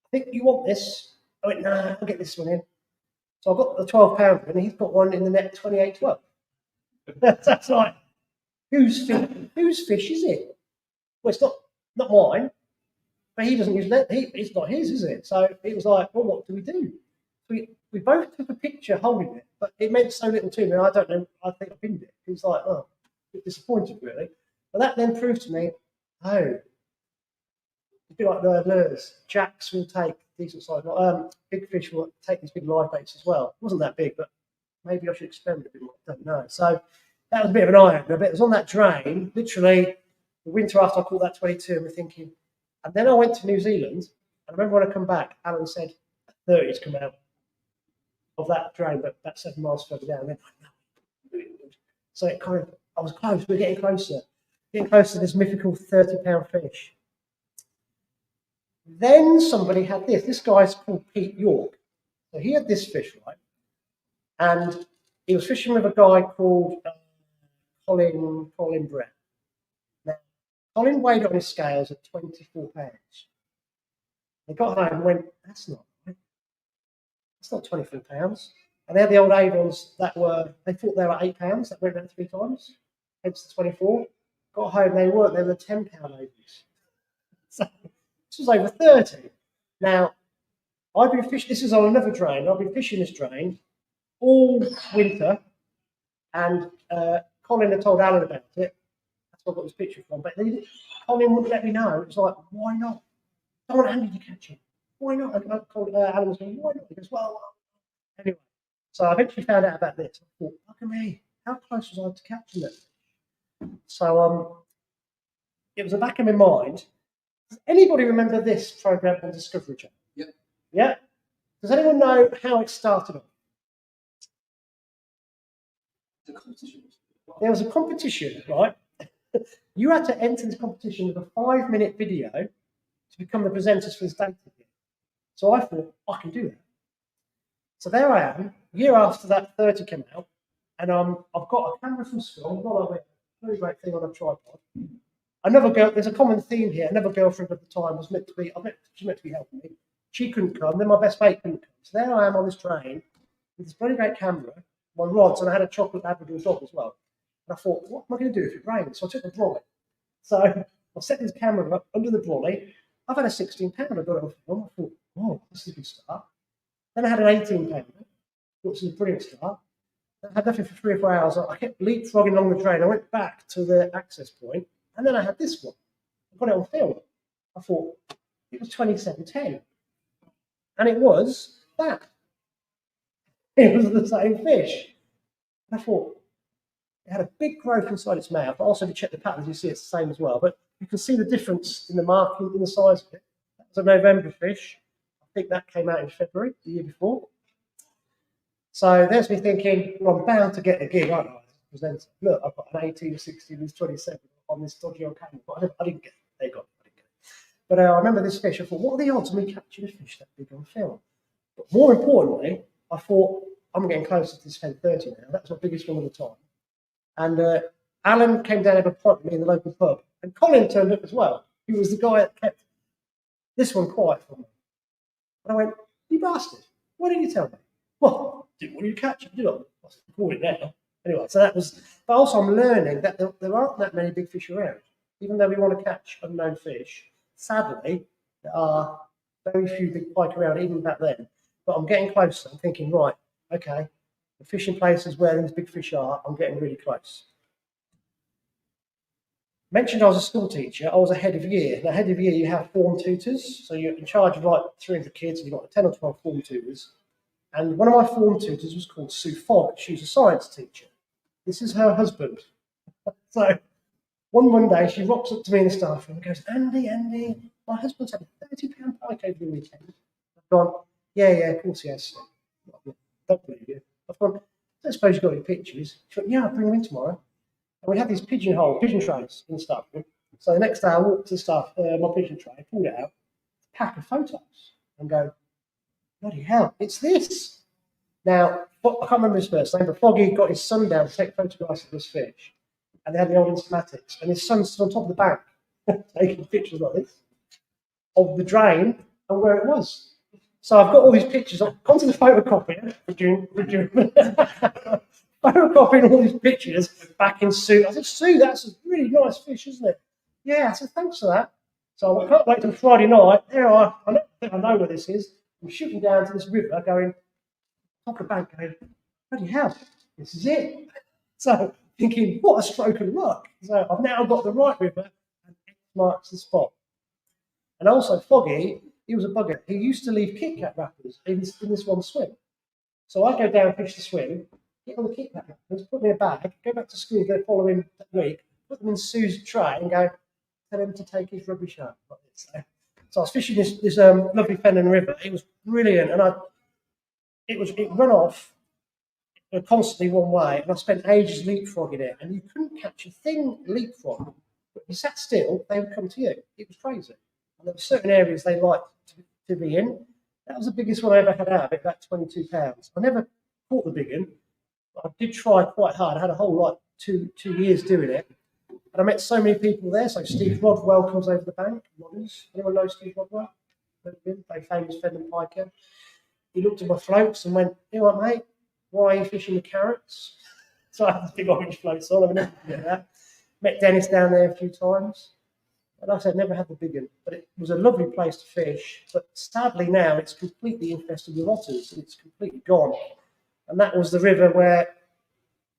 I think you want this. I went, nah, I'll get this one in. So I got the 12-pounder, and he's got one in the net 28-12. That's like, whose fish is it? Well, it's not mine, but he doesn't use net. It's not his, is it? So it was like, well, what do we do? We both took a picture holding it, but it meant so little to me. I don't know. I think I pinned it. It was like, oh, a bit disappointed, really. But that then proved to me, oh, a bit like the lures. Jacks will take decent size. Big fish will take these big live baits as well. It wasn't that big, but maybe I should experiment a bit more. I don't know. So that was a bit of an eye-opener. But it was on that drain, literally the winter after I caught that 22, and we're thinking. And then I went to New Zealand, and I remember when I come back, Alan said 30's come out of that drain, but about 7 miles further down. Then so it kind of, I was close. We're getting closer to this mythical 30-pound fish. Then somebody had this. This guy's called Pete York. So he had this fish, right? And he was fishing with a guy called Colin Brett. Now, Colin weighed on his scales at 24 pounds. They got home and went, that's not right. That's not 24 pounds. And they had the old Avons that were, they thought they were 8 pounds. That went around 3 times. Hence the 24. Got home, they weren't. They were 10-pound Avons. So this was over 30. Now, I've been fishing, this is on another drain. I've been fishing this drain all winter, and Colin had told Alan about it. That's where I got this picture from. But Colin wouldn't let me know. It was like, why not? I want Andy to catch him. Why not? And Alan was going, why not? He goes, well, anyway. So I eventually found out about this. I thought, look at me. How close was I to catching it? So it was the back of my mind. Does anybody remember this program on Discovery Channel? Yep. Yeah. Does anyone know how it started off? The competition. There was a competition, right? You had to enter this competition with a 5-minute video to become the presenters for this data. So I thought, I can do that. So there I am, a year after that 30 came out, and I've got a camera from school, I've got a very great thing on a tripod. Another girl, there's a common theme here. Another girlfriend at the time was meant to be, she meant to be helping me. She couldn't come. Then my best mate couldn't come. So there I am on this train with this very great camera, my rods, and I had a chocolate Labrador dog as well. And I thought, what am I going to do if it rains? So I took the brolly. So I set this camera up under the brolly. I've had a 16-pounder. I got it on film. I thought, oh, this is a good start. Then I had an 18-pounder, which was a brilliant start. I had nothing for 3 or 4 hours. I kept leapfrogging along the train. I went back to the access point. And then I had this one. I got it on film. I thought, it was 27.10. And it was that. It was the same fish. And I thought, it had a big growth inside its mouth. I also, if you check the patterns, you see it's the same as well. But you can see the difference in the marking, in the size of it. That was a November fish. I think that came out in February, the year before. So there's me thinking, well, I'm bound to get a gig, aren't I? Presenter. Look, I've got an 18, 16, and 27 on this dodgy old camera, but I didn't get it. There you go. I didn't get it. But I remember this fish. I thought, what are the odds of me catching a fish that big on film? But more importantly, I thought, I'm getting closer to this 10:30 now. That was my biggest one of the time. And Alan came down and had a pint with me in the local pub. And Colin turned up as well. He was the guy that kept this one quiet for me. And I went, you bastard, why didn't you tell me? Well, didn't want you to catch it, did I? I call it now. Anyway, so that was, but also I'm learning that there aren't that many big fish around. Even though we want to catch unknown fish, sadly, there are very few big pike around, even back then. But I'm getting closer. I'm thinking, right, okay, the fishing places where these big fish are, I'm getting really close. Mentioned I was a school teacher, I was a head of year. Now, head of year, you have form tutors. So you're in charge of like 300 kids, and you've got 10 or 12 form tutors. And one of my form tutors was called Sue Fogg. She was a science teacher. This is her husband. So one Monday, she rocks up to me in the staff room and goes, Andy, my husband's had a 30-pound pike over the weekend. I've gone, yeah, of course he has. Don't believe you. I've gone, I don't suppose you've got any pictures. She went, yeah, I'll bring them in tomorrow. And we had these pigeon trays in the staff room. So the next day, I walked to the staff, my pigeon tray, pulled it out, a pack of photos, and go, bloody hell, it's this. Now, I can't remember his first name, but Foggy got his son down to take photographs of this fish. And they had the old informatics. And his son stood on top of the bank, taking pictures like this, of the drain and where it was. So I've got all these pictures. I've gone to the photocopier, photocopying all these pictures back in Sue. I said, Sue, that's a really nice fish, isn't it? Yeah, I said, thanks for that. So I can't wait till Friday night. There I know where this is. I'm shooting down to this river, going, top of the bank, going, bloody hell, this is it. So thinking, what a stroke of luck. So I've now got the right river, and X marks the spot. And also Foggy, he was a bugger. He used to leave Kit Kat wrappers in this one swim. So I go down, fish the swim, get on the kickback lines, put them in a bag, go back to school, go follow him that week, put them in Sue's tray and go, tell him to take his rubbish out. So I was fishing this lovely Fenland River. It was brilliant, and it run off constantly one way, and I spent ages leapfrogging it, and you couldn't catch a thing leapfrog. But you sat still, they would come to you. It was crazy. And there were certain areas they liked to be in. That was the biggest one I ever had out of it, about 22 pounds. I never caught the big one. I did try quite hard. I had a whole like two years doing it. And I met so many people there. So Steve Rodwell comes over the bank. Anyone know Steve Rodwell? Very famous Fenland Piker. He looked at my floats and went, "You know what, mate? Why are you fishing with carrots?" So I had this big orange floats on. I never forget that. Met Dennis down there a few times. And like I said, never had the big one. But it was a lovely place to fish. But sadly now it's completely infested with otters. And it's completely gone. And that was the river where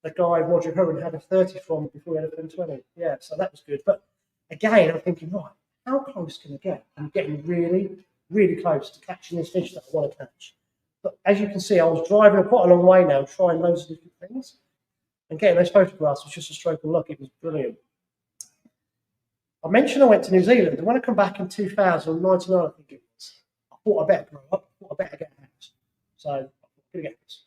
the guy, Roger Hurren, had a 30 from before he had a 1020. Yeah, so that was good. But again, I'm thinking, right, how close can I get? I'm getting really, really close to catching this fish that I want to catch. But as you can see, I was driving quite a long way now, trying loads of different things. And getting those photographs was just a stroke of luck. It was brilliant. I mentioned I went to New Zealand, and when I come back in 2099, I think it was, I thought I better grow up, I thought I better get a house. So I'm going to get this.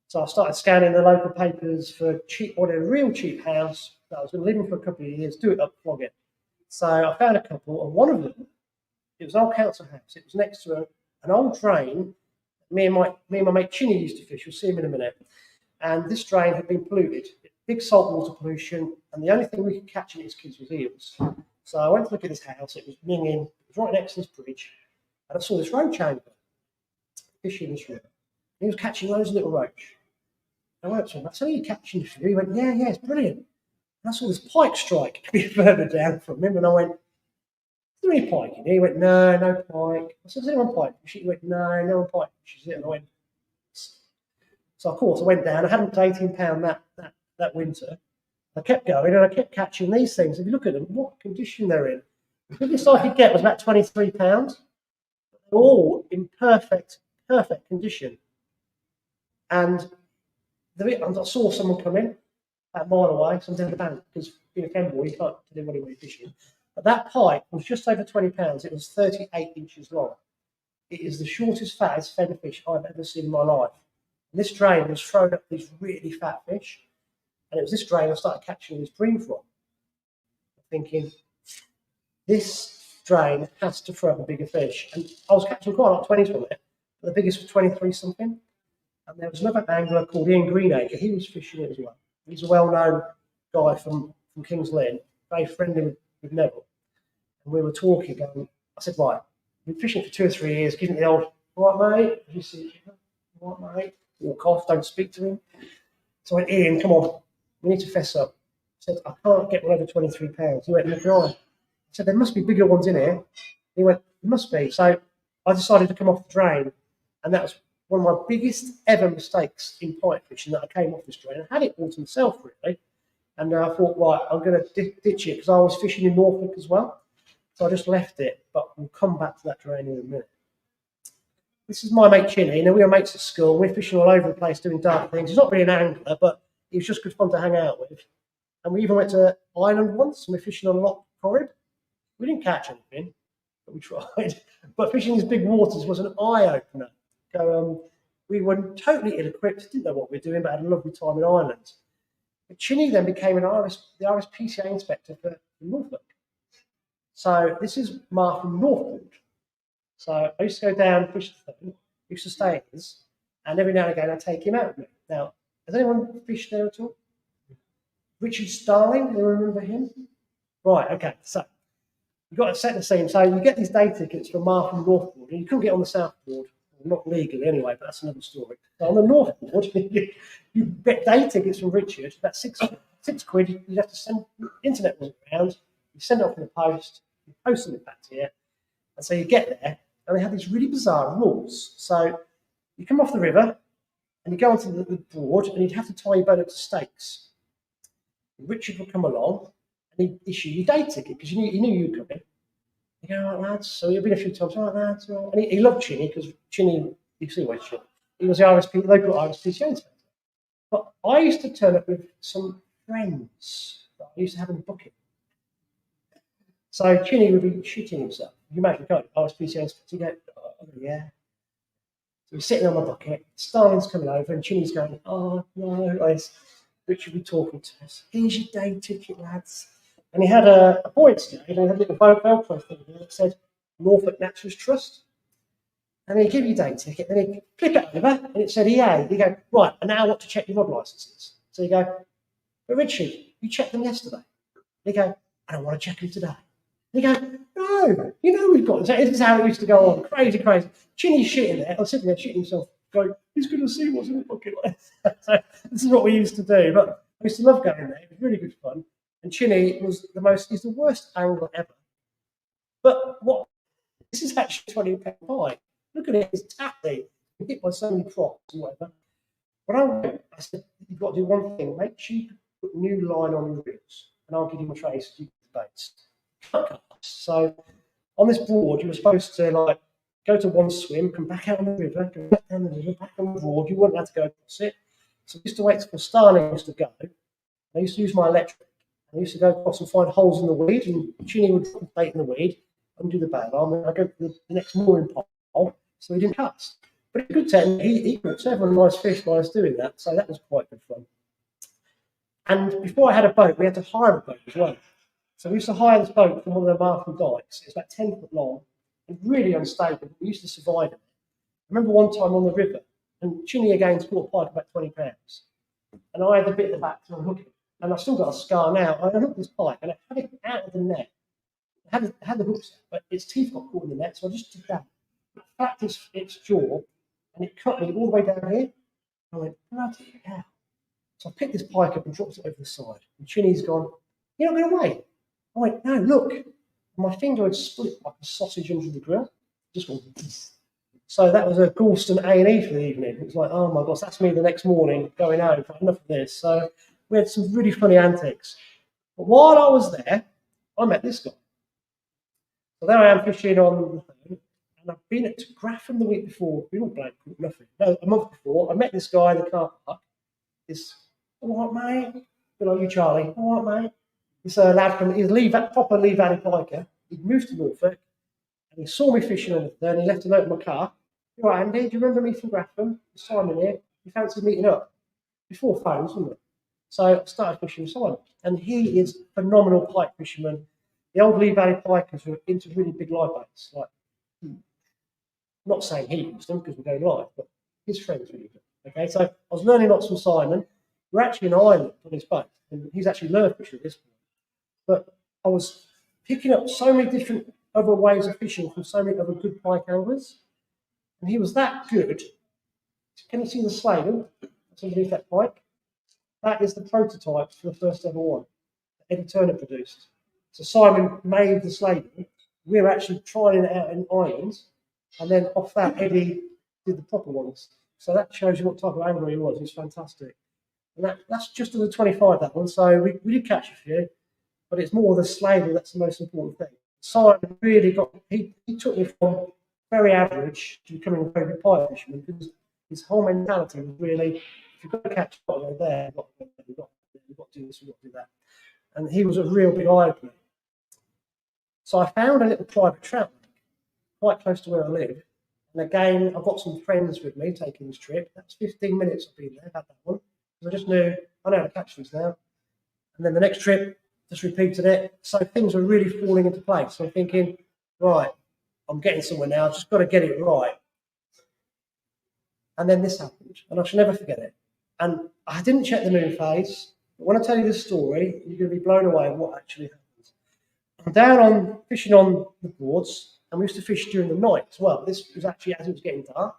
So I started scanning the local papers for cheap, or a real cheap house that I was going to live in for a couple of years, do it up, flog it. So I found a couple, and one of them, it was an old council house. It was next to an old drain. Me and my mate Chinny used to fish. You'll see him in a minute. And this drain had been polluted, big saltwater pollution, and the only thing we could catch in it as kids was eels. So I went to look at this house. It was minging. It was right next to this bridge, and I saw this roach angler fishing this river. He was catching loads of little roach. I went up to him. I said, "Are you catching this?" He went, "Yeah, it's brilliant." And I saw this pike strike a bit further down from him, and I went, "Is there any pike in here?" He went, No pike." I said, "Is anyone pike fishing?" He went, No one pike fishes it." And I went, so of course I went down. I hadn't paid £18 that winter. I kept going, and I kept catching these things. If you look at them, what condition they're in. The biggest I could get was about £23. They're all in perfect condition. And I saw someone come in about a mile away, so I'm down the bank, because being a Ken boy, you can't do anybody when you're fishing. But that pike was just over £20. It was 38 inches long. It is the shortest, fattest fender fish I've ever seen in my life. And this drain was throwing up these really fat fish. And it was this drain I started catching this bream from. Thinking, this drain has to throw up a bigger fish. And I was catching quite a lot of 20s from it. But the biggest was 23 something. And there was another angler called Ian Greenacre. He was fishing it as well. He's a well-known guy from King's Lynn, very friendly with Neville. And we were talking, and I said, "Right, we've been fishing for 2 or 3 years, giving it the old, right, mate, you see, right, mate, walk off, don't speak to him." So I went, "Ian, come on, we need to fess up." I said, "I can't get one over £23. He went, "Look, I said, "There must be bigger ones in here." He went, "There must be." So I decided to come off the drain, and that was one of my biggest ever mistakes in pike fishing, that I came off this drain. I had it all to myself, really. And I thought, right, I'm going to ditch it, because I was fishing in Norfolk as well. So I just left it, but we'll come back to that drain in a minute. This is my mate Chinny. We were mates at school. We're fishing all over the place doing dark things. He's not really an angler, but he was just good fun to hang out with. And we even went to Ireland once, and we're fishing on Loch Corrib. We didn't catch anything, but we tried. But fishing these big waters was an eye-opener. So we were totally ill-equipped, didn't know what we were doing, but had a lovely time in Ireland. But Chinny then became the RSPCA inspector for Norfolk. So this is Mark from Norfolk. So I used to go down and fish the thing, used to stay at his, and every now and again I'd take him out with me. Now, has anyone fished there at all? Richard Starling, do you remember him? Right, okay, so you've got to set the scene. So you get these day tickets from Mark from Northboard, and you couldn't get on the Southboard. Not legally anyway, but that's another story. So on the Northboard, you get day tickets from Richard, about six quid. You have to send, the internet wasn't around, you send it off in the post, you post them back to you. And so you get there, and they have these really bizarre rules. So you come off the river, and you go onto the board, and you'd have to tie your boat up to stakes. Richard would come along, and he'd issue you day ticket, because he knew you'd come in. You go, "All right, lads." So he'd been a few times, "All right, lads." And he loved Chinny, because Chinny, you see why Chinny, he was the local RSPCA inspector. But I used to turn up with some friends that I used to have in the bucket. So Chinny would be shitting himself. You imagine, can't you? I was PCS to go, oh, yeah. So he's sitting on my bucket, Starling's coming over, and Chinny's going, oh, no. Richard would be talking to us. Here's your day ticket, lads. And he had a points day, and he had a little Velcro thing there that said Norfolk Naturalist Trust. And he'd give you your day ticket, then he'd flip it over, and it said EA. You go, right, and now I want to check your rod licenses. So you go, but Richard, you checked them yesterday. You go, I don't want to check them today. You go, no, you know we've got this. This is how it used to go on. Crazy, crazy. Chinny's shitting there. I was sitting there shitting himself, going, he's going to see what's in the bucket. So this is what we used to do. But I used to love going there. It was really good fun. And Chinny was he's the worst angler ever. But this is actually 20-pound pike. Look at it, it's tappy. Hit by so many props and whatever. When I went, I said, you've got to do one thing. Make sure you put new line on your reels. And I'll give you my trace to the baits. So on this board, you were supposed to like go to one swim, come back out on the river, go back down the river, back on the board. You wouldn't have to go across it. So I used to wait till Starling used to go. I used to use my electric. I used to go across and find holes in the weed, and Chinny would drop the bait in the weed, undo the bag arm, and I go to the next mooring pole, so he didn't cast. But it's a good technique. He caught several nice fish while I was doing that, so that was quite good fun. And before I had a boat, we had to hire a boat as well. So we used to hire this boat from one of the Markham dikes. It's about 10 foot long and really unstable. But we used to survive it. I remember one time on the river, and Chinny again caught a pike about 20 pounds. And I had the bit at the back to unhook it. And I've still got a scar now. I unhooked this pike and I had it out of the net. I had the hooks, but its teeth got caught in the net, so I just did that. It flapped its jaw, and it cut me all the way down here. I went, bloody hell. So I picked this pike up and dropped it over the side. And Chinny's gone, you're not going to wait? I went, no, look. And my finger had split like a sausage under the grill. Just went, so that was a Galston A&E for the evening. It was like, oh my gosh, that's me the next morning going home. I've had enough of this. So we had some really funny antics. But while I was there, I met this guy. So there I am fishing on the phone, and I've been at Grafham the week before. We all blank, nothing. No, a month before, I met this guy in the car park. This, all right, mate. Good on you, Charlie. All right, mate. This lad from, he's a proper Lee Valley piker. He'd moved to Norfolk, and he saw me fishing on the third, and he left a note in my car. You all right, Andy? Do you remember me from Grafham? Simon here. You fancy meeting up? Before phones, wasn't it? So I started fishing with Simon, and he is a phenomenal pike fisherman. The old Lee Valley pikers were into really big live baits. Like, not saying he used them because we're going live, but his friends really good. Okay, so I was learning lots from Simon. We're actually in Ireland on his boat, and he's actually lure fishing at this point. But I was picking up so many different other ways of fishing from so many other good pike anglers, and he was that good. Can you see the sladle that's underneath that pike? That is the prototype for the first ever one that Eddie Turner produced. So Simon made the sladle. We were actually trying it out in Ireland, and then off that Eddie did the proper ones. So that shows you what type of angler he was. He's fantastic. And that's just under 25, that one. So we did catch a few, but it's more the sladle that's the most important thing. Simon really he took me from very average to becoming a very good pike fisherman, because his whole mentality was really, if you've got to catch a pike there, you've got to do this, you've got to do that. And he was a real big eye opener. So I found a little private trout lake quite close to where I live. And again, I've got some friends with me taking this trip. That's 15 minutes I've been there, about that one. Because I just knew, I know how to catch these now. And then the next trip, just repeated it. So things were really falling into place. So I'm thinking, right, I'm getting somewhere now. I've just got to get it right. And then this happened, and I shall never forget it. And I didn't check the moon phase. But when I tell you this story, you're going to be blown away at what actually happened. I'm down on fishing on the boards, and we used to fish during the night as well. This was actually as it was getting dark.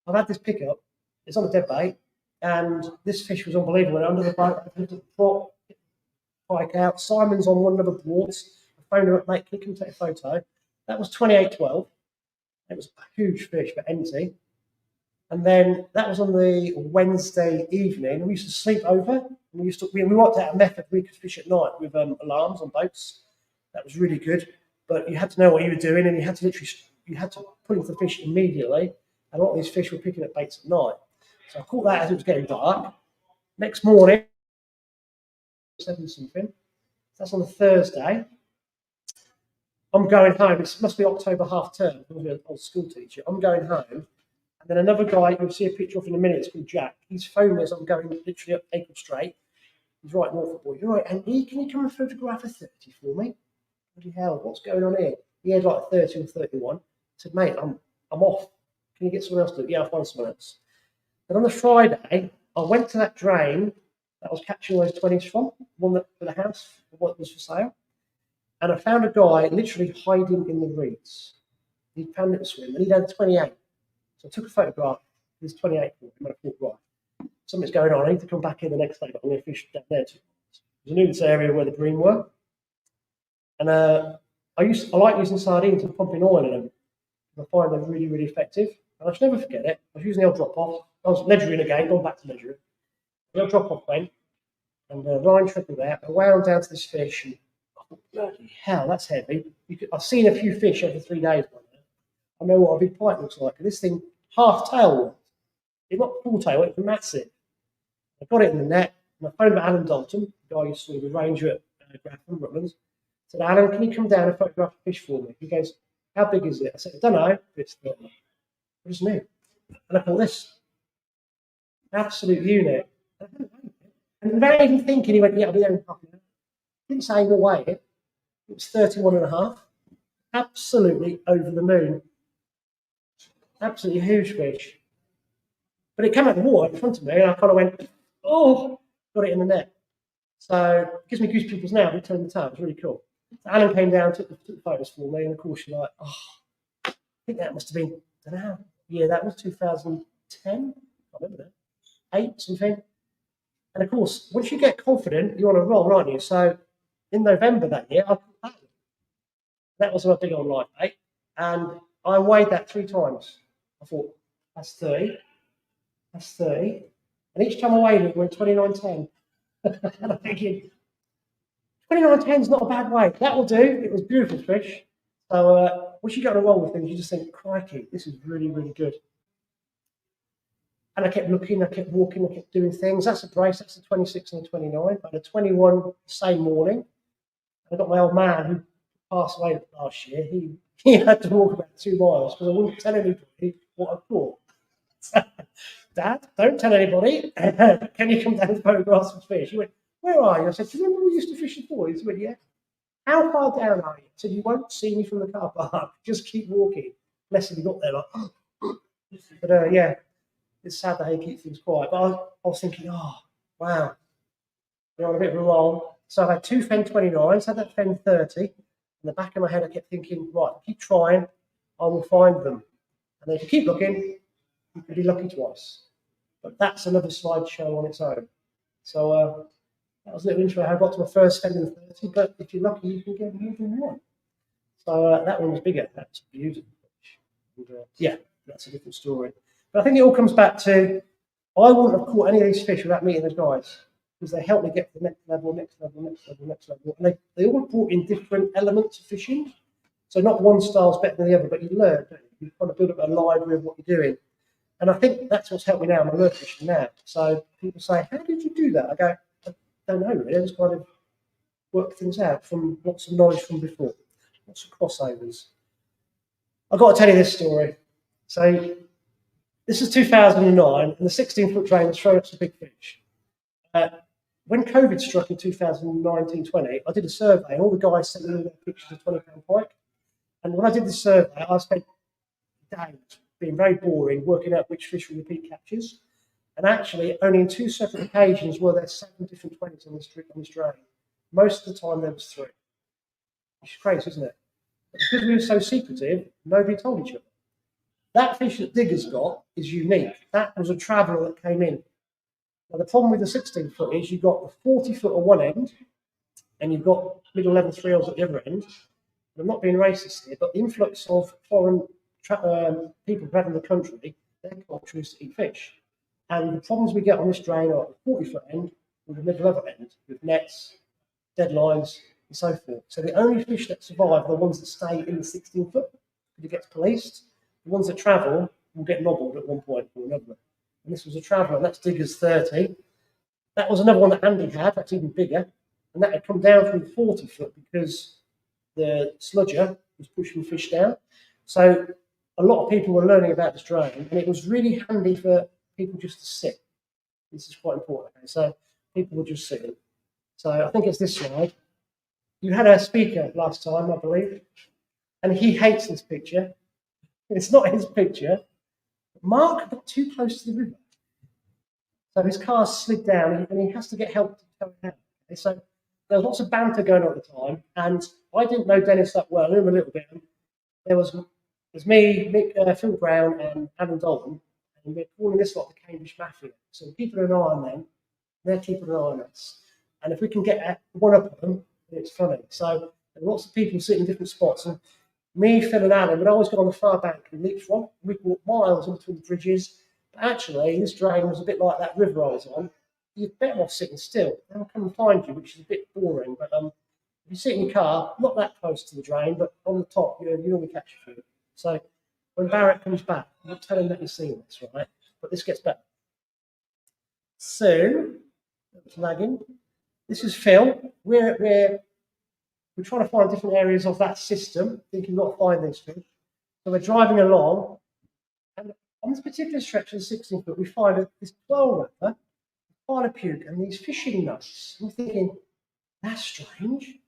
I've had this pickup. It's on a dead bait, and this fish was unbelievable. Under the boat, I put the foot, pike out. Simon's on one of the boards. I phoned her up, mate, can you come take a photo? That was 28-12. It was a huge fish, but empty. And then that was on the Wednesday evening. We used to sleep over. And we worked out a method we could fish at night with alarms on boats. That was really good. But you had to know what you were doing, and you had to put into the fish immediately. And a lot of these fish were picking up baits at night. So I caught that as it was getting dark. Next morning, 7 something. That's on a Thursday. I'm going home. It must be October half term. I'm an old school teacher. I'm going home. And then another guy, you'll see a picture of in a minute, it's called Jack. He's phoned me as I'm going literally up Acre Straight. He's right Norfolk boy. You're right, Andy, can you come and photograph a 30 for me? Bloody hell, what's going on here? He had like 30 or 31. I said, mate, I'm off. Can you get someone else to do it? Yeah, I'll find someone else. Then on the Friday, I went to that drain that I was catching those 20s from, one that for the house, what was for sale. And I found a guy literally hiding in the reeds. He'd found it to swim and he'd had 28. So I took a photograph. There's 28 for him. And I thought, right, something's going on. I need to come back in the next day, but I'm going to fish down there too. I knew this area where the bream were. And I like using sardines and pumping oil in them. I find them really, really effective. And I should never forget it. I was using the old drop off. I was ledgering again, going back to ledgering. The old drop off went, and the line trickled out. I wound down to this fish, and I thought, bloody hell, that's heavy. I've seen a few fish over 3 days by now. I know what a big pike looks like. And this thing, half tail, it's not full tail, it's massive. I got it in the net, and I phoned Alan Dalton, the guy who used to be the ranger at Grafton, Rutland. I said, Alan, can you come down and photograph a fish for me? He goes, how big is it? I said, I don't know. It's 30. What does it mean? And I call this absolute unit. And without even thinking, he went, yeah, I'll be there in half an hour. Didn't say he'll weigh it. It was 31 and a half. Absolutely over the moon. Absolutely huge fish. But it came out of the water in front of me, and I kind of went, oh, got it in the net. So it gives me goosebumps now. We turned the tail. It was really cool. So Alan came down, took the photos for me, and of course you're like, oh, I think that must have been, I don't know, yeah, that was 2010. I remember that. 8 something. And of course, once you get confident, you're on a roll, aren't you? So in November that year, that was my big old life bait, and I weighed that 3 times. I thought, that's 30, that's 30, and each time I weighed it, it went 29.10. And I'm thinking, 29.10 is not a bad weight. That will do. It was beautiful fish. So once you get on a roll with things, you just think, crikey, this is really, really good. And I kept looking, I kept walking, I kept doing things. That's a brace, that's a 26 and a 29. I had a 21 the same morning. I got my old man who passed away last year. He had to walk about 2 miles because I wouldn't tell anybody what I caught. Dad, don't tell anybody. Can you come down and photograph some fish? He went, where are you? I said, do you remember we used to fish before? He went, yeah. How far down are you? I said, you won't see me from the car park. Just keep walking. Bless him, he got there like, but yeah, it's sad that he keeps things quiet. But I was thinking, oh, wow, you're on a bit of a roll. So I had 2 Fen 29s, had that Fen 30. In the back of my head, I kept thinking, right, keep trying, I will find them. And then if you keep looking, you could be lucky twice. But that's another slideshow on its own. So that was a little intro how I got to my first Fen in 30, but if you're lucky, you can get more than one. So that one was bigger. That's beautiful. And, yeah, that's a different story. But I think it all comes back to, I wouldn't have caught any of these fish without meeting those guys, because they helped me get to the next level, next level, next level, next level. And they all brought in different elements of fishing. So not one style's better than the other, but you learn, don't you? You kind of build up a library of what you're doing. And I think that's what's helped me now in my lure fishing now. So people say, how did you do that? I go, I don't know really. I just kind of work things out from lots of knowledge from before, lots of crossovers. I've got to tell you this story. So this is 2009, and the 16-foot drain was throwing up some big fish. When COVID struck in 2019-20, I did a survey, and all the guys sent me their pictures of 20-pound pike. And when I did the survey, I spent days being very boring, working out which fish were repeat catches. And actually, only in 2 separate occasions were there 7 different 20s on this drain. Most of the time, there was 3. Which is crazy, isn't it? But because we were so secretive, nobody told each other. That fish that Digger's got is unique. That was a traveller that came in. Now, the problem with the 16-foot is you've got the 40-foot at one end, and you've got middle level 3Ls at the other end. And I'm not being racist here, but the influx of foreign people from the country, their culture is to eat fish. And the problems we get on this drain are at the 40-foot end and the middle level end, with nets, deadlines, and so forth. So the only fish that survive are the ones that stay in the 16-foot, because it gets policed. The ones that travel will get nobbled at one point or another. And this was a traveller, and that's Digger's 30. That was another one that Andy had, that's even bigger. And that had come down from 40 foot because the sludger was pushing fish down. So a lot of people were learning about this drain, and it was really handy for people just to sit. This is quite important. Okay? So people were just sitting. So I think it's this slide. You had a speaker last time, I believe, and he hates this picture. It's not his picture. Mark got too close to the river. So his car slid down and he has to get help to tow it out. Okay? So there was lots of banter going on at the time, and I didn't know Dennis that well, I knew him a little bit. There's me, Mick, Phil Brown, and Adam Dalton, and we're calling this lot the Cambridge Mafia. So we're keeping an eye on them, they're keeping an eye on us. And if we can get one up of them, it's funny. So there were lots of people sitting in different spots, and me, Phil, and Adam would always go on the far bank and leapfrog. We'd walk miles in between the bridges. But actually, this drain was a bit like that river I was on. You're better off sitting still. They'll come and find you, which is a bit boring. But if you sit in your car, not that close to the drain, but on the top, you normally catch a few. So when Barrett comes back, you'll tell him that you've seen this, right? But this gets better. So, it's lagging. This is Phil. We're trying to find different areas of that system, thinking we've got to find these fish. So we're driving along, and on this particular stretch of the 16 foot, we find this 12 wrapper, find a puke, and these fishing nuts. I'm thinking, that's strange.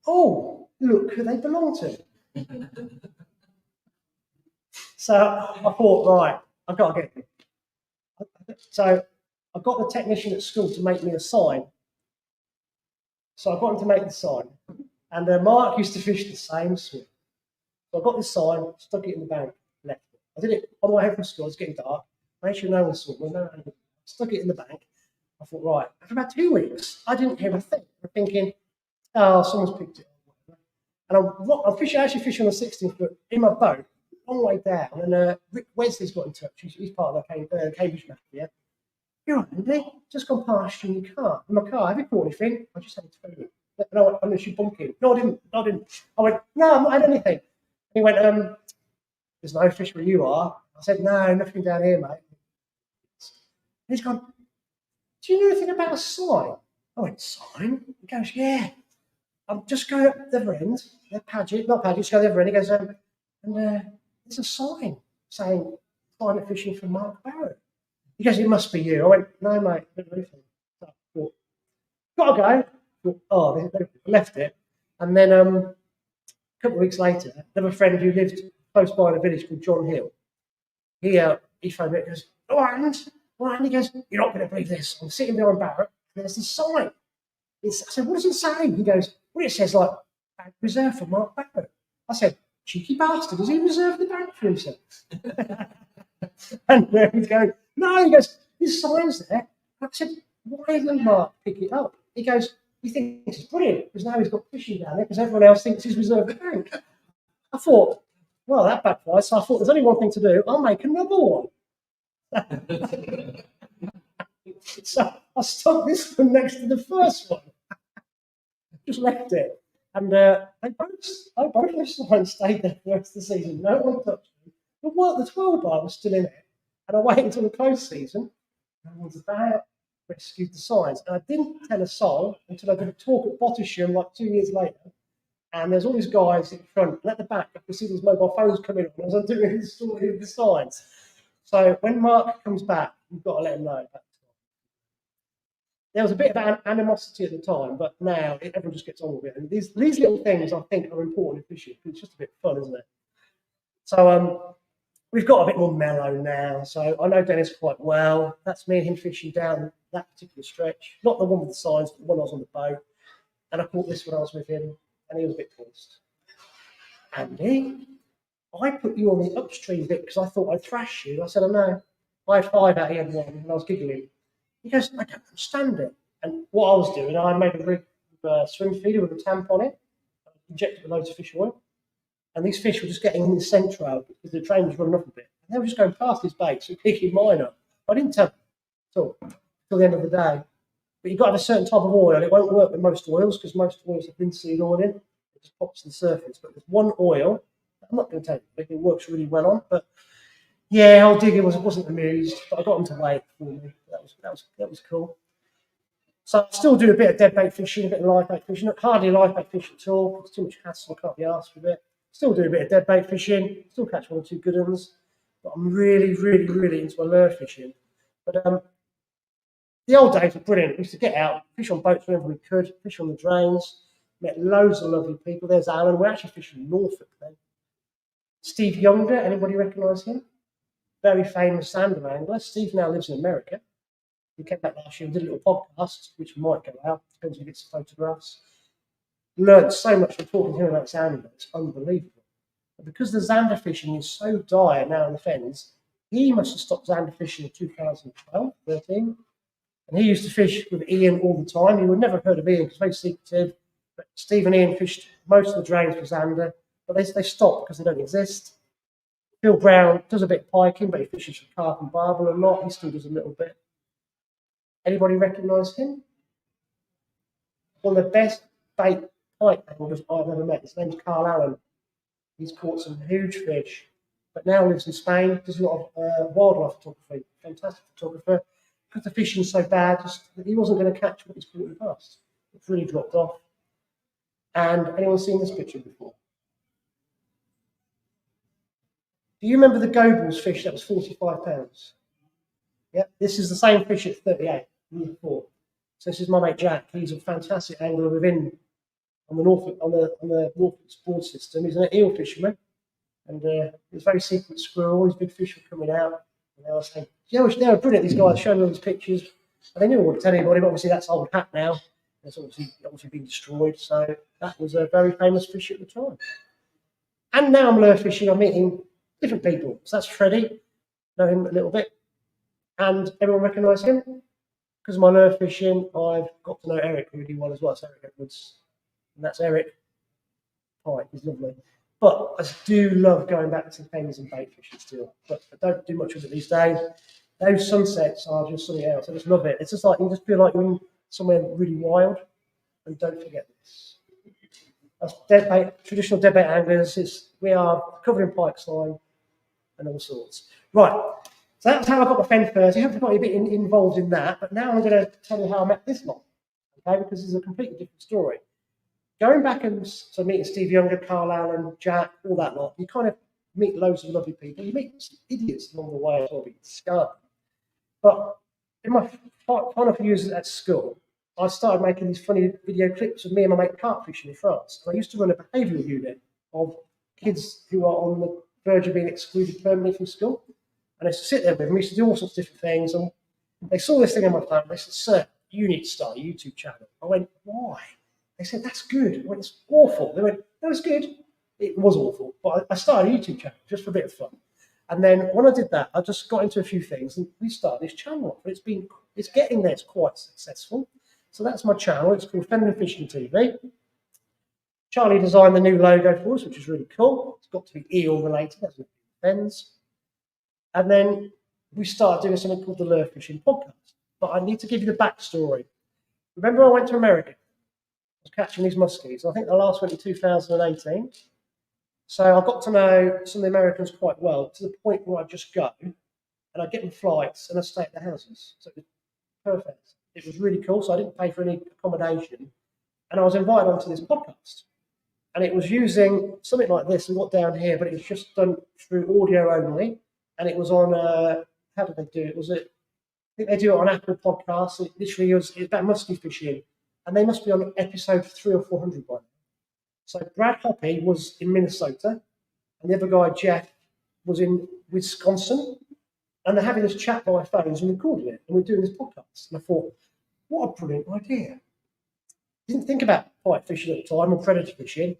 Oh, look who they belong to. So I thought, right, I've got to get them. So I got the technician at school to make me a sign. So I got him to make the sign. And Mark used to fish the same swim. So I got this sign, stuck it in the bank, left it. I did it on the way home from school, it's getting dark. Made sure no one saw me, stuck it in the bank. I thought, right, after about 2 weeks, I didn't hear a thing. I'm thinking, oh, someone's picked it up. And I'm actually fishing on the 16 foot in my boat, long way down. And Rick Wesley's got in touch. He's part of the Cambridge Mafia. You're right, Andy. Just gone past you in your car. In my car, have you caught anything? I just had to phone you. And I went, unless you bunking. No, I didn't. I went, no, I've not had anything. He went, there's no fish where you are. I said, no, nothing down here, mate. And he's gone, do you know anything about a sign? I went, sign? He goes, yeah. I'm just going up the other end, not Paget, just go the other end. He goes, and there's a sign saying climate fishing for Mark Barrett. He goes, it must be you. I went, no, mate, I don't know anything. So I thought, gotta go. Oh, they left it. And then a couple of weeks later, another friend who lived close by in a village called John Hill, he phoned me and goes, and he goes, you're not going to believe this. I'm sitting behind Barrett, and there's this sign. I said, what does it say? He goes, well, it says, like, bank reserved for Mark Barrett. I said, cheeky bastard, does he reserve the bank for himself? And he's going, no, he goes, this sign's there. I said, why doesn't Mark pick it up? He goes, he thinks it's brilliant, because now he's got fishing down there, because everyone else thinks he's reserved the bank. I thought, well, that backfired. So I thought, there's only one thing to do. I'll make another one. So I stuck this one next to the first one. Just left it. And both those signs stayed there for the rest of the season. No one touched them. The 12 bar was still in it. And I waited until the close season. No one's about rescued the signs. And I didn't tell a soul until I did a talk at Bottersham like 2 years later. And there's all these guys in front. And at the back, I could see these mobile phones coming on as I'm doing the story of the signs. So when Mark comes back, you've got to let him know. There was a bit of animosity at the time, but now everyone just gets on with it. And these little things, I think, are important in fishing. It's just a bit fun, isn't it? So we've got a bit more mellow now. So I know Dennis quite well. That's me and him fishing down that particular stretch. Not the one with the signs, but the one I was on the boat. And I caught this when I was with him, and he was a bit pissed. Andy, I put you on the upstream bit because I thought I'd thrash you. I said, I know. I had 5 out, he had 1, and I was giggling. He goes, I don't understand it. And what I was doing, I made a rig swim feeder with a tamp on it, injected with loads of fish oil, and these fish were just getting in the central because the train was running off a bit. And they were just going past his baits and picking mine up. I didn't tell them at all till the end of the day. But you've got to have a certain type of oil. It won't work with most oils because most oils have linseed oil in. just pops to the surface. But there's one oil, I'm not going to tell you, it works really well on, but Yeah, old Digger wasn't amused, but I got him to wait for me. That was cool. So I still do a bit of dead bait fishing, a bit of live bait fishing. Hardly live bait fish at all. It's too much hassle. I can't be arsed with it. Still do a bit of dead bait fishing. Still catch one or two good ones. But I'm really into my lure fishing. But the old days were brilliant. We used to get out, fish on boats whenever we could, fish on the drains. Met loads of lovely people. There's Alan. We're actually fishing in Norfolk then. Steve Younger, anybody recognise him? Very famous sander angler. Steve now lives in America. We came back last year and did a little podcast, which might go out, depends if he gets photographs. Learned so much from talking to him about sounding. It's unbelievable. But because the zander fishing is so dire now in the Fens, he must have stopped zander fishing in 2012, 13. And he used to fish with Ian all the time. You would never have heard of Ian because very secretive. But Steve and Ian fished most of the drains for zander, but they stopped because they don't exist. Phil Brown does a bit of piking, but he fishes for carp and barbel a lot. He still does a little bit. Anybody recognise him? One of the best bait pike anglers I've ever met. His name's Carl Allen. He's caught some huge fish, but now lives in Spain. Does a lot of wildlife photography. Fantastic photographer. Because the fishing's so bad, he wasn't going to catch what he's caught in the past. It's really dropped off. And anyone seen this picture before? Do you remember the Goebels fish that was 45 pounds? Yeah, this is the same fish at 38 years before. So this is my mate Jack. He's a fantastic angler within on the Norfolk board system. He's an eel fisherman, and he's very secret squirrel. All these big fish were coming out, and they were saying, "Yeah, they were brilliant." These guys showing me all these pictures, and they knew I wouldn't tell anybody. But obviously, that's old hat now. It's obviously been destroyed. So that was a very famous fish at the time. And now I'm lure fishing. I'm meeting different people. So that's Freddie. Know him a little bit. And everyone recognise him. Because of my lure fishing, I've got to know Eric really well as well. It's Eric Edwards. And that's Eric Pike. He's lovely. But I do love going back to Fens and bait fishing still. But I don't do much with it these days. Those sunsets are just something else. I just love it. It's just like you just feel like you're in somewhere really wild. And don't forget this. That's dead bait, traditional dead bait anglers. We are covered in pike's line and all sorts. Right. So that's how I got my Fen 30. Hopefully, got a bit involved in that. But now I'm going to tell you how I met this lot. Okay, because it's a completely different story. Going back and so meeting Steve Younger, Carl Allen, Jack, all that lot, you kind of meet loads of lovely people. You meet some idiots along the way as well, but scarred. But in my final few years at school, I started making these funny video clips of me and my mate carp fishing in France. And I used to run a behavioural unit of kids who are on the verge of being excluded permanently from school. And I used to sit there with them. We used to do all sorts of different things. And they saw this thing on my phone. They said, "Sir, you need to start a YouTube channel." I went, "Why?" They said, "That's good." I went, "It's awful." They went, "No, it's good." It was awful. But I started a YouTube channel just for a bit of fun. And then when I did that, I just got into a few things and we started this channel. But it's getting there. It's quite successful. So that's my channel. It's called Fenland Fishing TV. Charlie designed the new logo for us, which is really cool. It's got to be eel related. That's what Fens. And then we started doing something called the Lure Fishing Podcast. But I need to give you the backstory. Remember, I went to America. I was catching these muskies. I think the last went in 2018. So I got to know some of the Americans quite well, to the point where I'd just go and I'd get them flights and I'd stay at their houses. So it was perfect. It was really cool. So I didn't pay for any accommodation. And I was invited onto this podcast. And it was using something like this, and what down here, but it was just done through audio only. And it was on, how did they do it? I think they do it on Apple Podcasts. It literally was about musky fishing. And they must be on episode 300 or 400 by now. So Brad Hoppy was in Minnesota, and the other guy, Jeff, was in Wisconsin. And they're having this chat by phones and recording it. And we're doing this podcast. And I thought, what a brilliant idea. Didn't think about pike fishing at the time or predator fishing.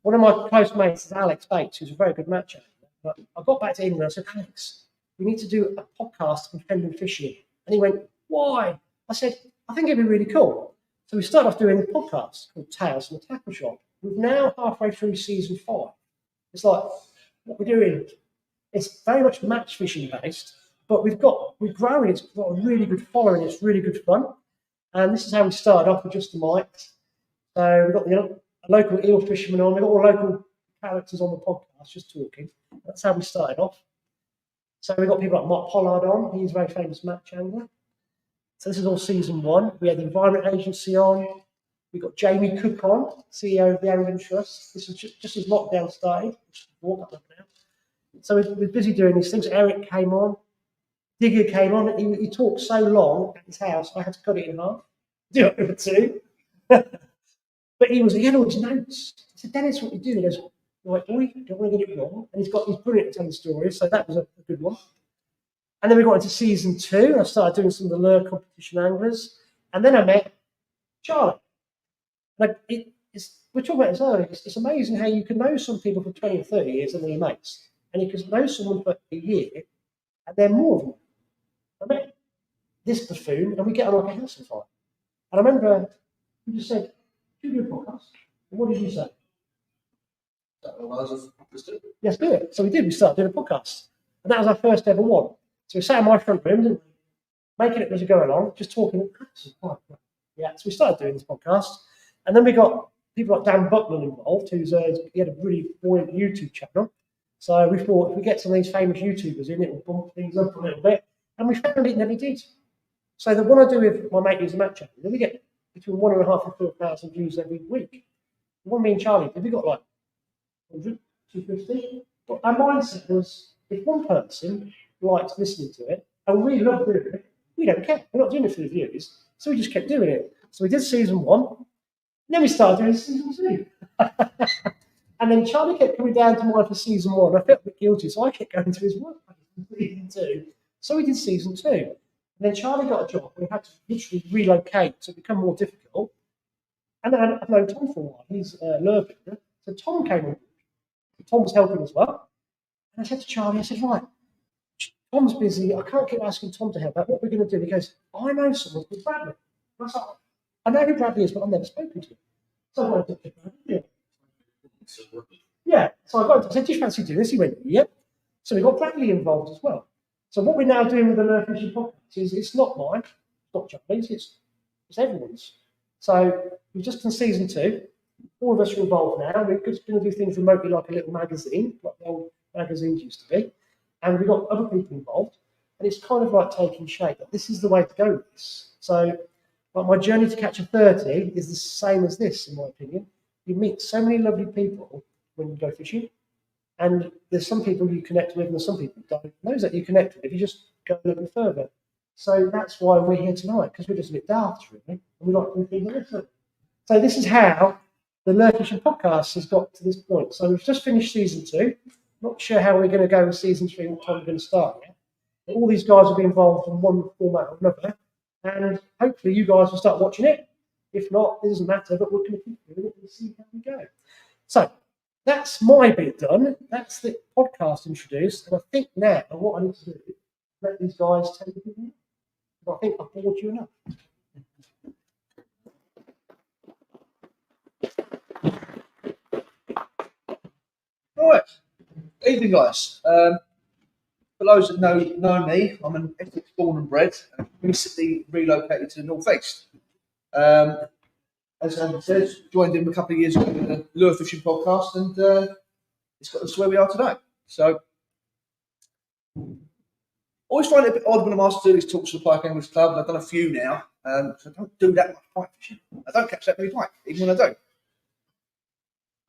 One of my close mates is Alex Bates, who's a very good match angler. But I got back to England and I said, "Alex, we need to do a podcast on Fenland fishing." And he went, "Why?" I said, "I think it'd be really cool." So we started off doing a podcast called Tales from the Tackle Shop. We're now halfway through season 5. It's like, what we're doing, it's very much match fishing based, but we're growing. It's got a really good following. It's really good fun. And this is how we started off with just the mics. So we've got the local eel fishermen on. We've got all local characters on the podcast just talking. That's how we started off. So we've got people like Mark Pollard on. He's a very famous match angler. So this is all season 1. We had the Environment Agency on. We got Jamie Cook on, CEO of the Angling Trust. This was just as lockdown started. So we're busy doing these things. Eric came on. Digger came on. He talked so long at his house, I had to cut it in half. Do it over 2. But he had all his notes. I said, Dennis, what you do? He goes, right, boy, don't want to get it wrong. And he's brilliant at telling stories, so that was a good one. And then we got into season 2. I started doing some of the lure competition anglers. And then I met Charlie. Like we're talking about this earlier. It's amazing how you can know some people for 20 or 30 years and they're your mates. And you can know someone for a year and they're more than I met this buffoon and we get on like a house on fire. And I remember he just said, "Do you do a podcast?" And what did you say? Yes, do it. So we did. We started doing a podcast. And that was our first ever one. So we sat in my front room, didn't we? Making it as we go along, just talking. Yeah, so we started doing this podcast. And then we got people like Dan Buckland involved, he had a really buoyant YouTube channel. So we thought if we get some of these famous YouTubers in, it will bump things up a little bit. And we found it never did. So the one I do with my mate who's a match angler, we get between 1,500 and 4,000 views every week. The one me and Charlie did, we got like 100, 250. But our mindset was if one person likes listening to it and we love doing it, we don't care. We're not doing it for the views. So we just kept doing it. So we did season 1. And then we started doing season 2. And then Charlie kept coming down to mine for season 1. I felt a bit guilty, so I kept going to his work for season 2. So we did season 2. And then Charlie got a job. We had to literally relocate, so it became more difficult. And then I've known Tom for a while. He's a lure builder. So Tom came on. Tom was helping as well. And I said to Charlie, I said, right, Tom's busy. I can't keep asking Tom to help out. What we're going to do? He goes, I know someone called Bradley. And I was like, I know who Bradley is, but I've never spoken to him. So I went to Bradley. Yeah. So I said, do you fancy doing this? He went, yep. So we got Bradley involved as well. So what we're now doing with the Lure Fishing podcast is it's not mine, it's not Charlie's, it's everyone's. So we've just done season 2. All of us are involved now. We're just going to do things remotely like a little magazine, like the old magazines used to be. And we've got other people involved. And it's kind of like taking shape. But this is the way to go with this. So like my journey to catch a 30 is the same as this, in my opinion. You meet so many lovely people when you go fishing. And there's some people you connect with and there's some people you don't. Those that you connect with, if you just go a little bit further. So that's why we're here tonight, because we're just a bit daft, really. And we like to do things different. So this is how the Lure Fishing podcast has got to this point. So we've just finished season 2. Not sure how we're going to go with season 3 and what time we're going to start yet. But all these guys will be involved in one format or another. And hopefully you guys will start watching it. If not, it doesn't matter, but we're going to keep doing it and see how we go. So that's my bit done. That's the podcast introduced. And I think now what I need to do is let these guys tell you something. I think I've bored you enough. Right. Evening, guys. For those that know me, I'm an Essex born and bred and recently relocated to the North East. As Andy says, joined him a couple of years ago with the Lure Fishing podcast, and it's got us where we are today. So, always find it a bit odd when I'm asked to do these talks for the Pike Mens Club. I've done a few now, so I don't do that much pike fishing. I don't catch that many pike, even when I do.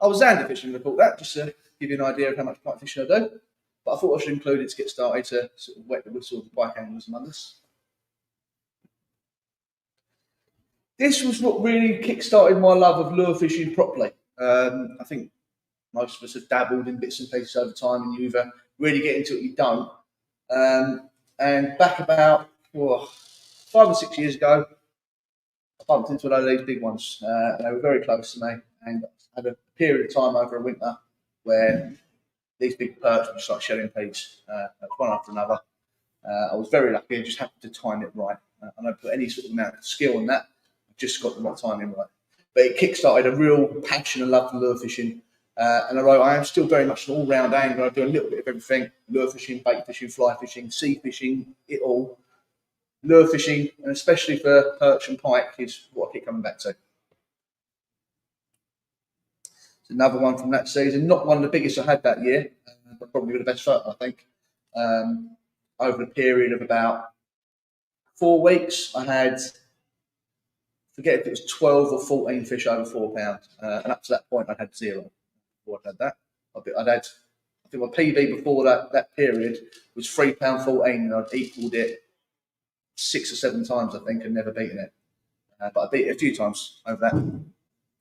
I was zander fishing, I thought that, just to give you an idea of how much pike fishing I do. But I thought I should include it to get started to sort of wet the whistle of the pike anglers among us. This was what really kick-started my love of lure fishing properly. I think most of us have dabbled in bits and pieces over time, and you either really get into it or you don't. And back about 5 or 6 years ago, I bumped into a load of these big ones. And they were very close to me, and I had a period of time over a winter where these big perch would just like shedding peas, one after another. I was very lucky, I just happened to time it right. I don't put any sort of amount of skill in that, I just got the right timing right. But it kick-started a real passion and love for lure fishing. And although I am still very much an all-round angler, I do a little bit of everything: lure fishing, bait fishing, fly fishing, sea fishing, it all. Lure fishing, and especially for perch and pike, is what I keep coming back to. It's another one from that season, not one of the biggest I had that year, but probably the best photo, I think. over a period of about 4 weeks, I had, forget if it was 12 or 14 fish over £4, and up to that point, I'd had 0. Before I'd had that, I think my PB before that period was £3.14, and I'd equalled it 6 or 7 times, I think, and never beaten it. But I beat it a few times over that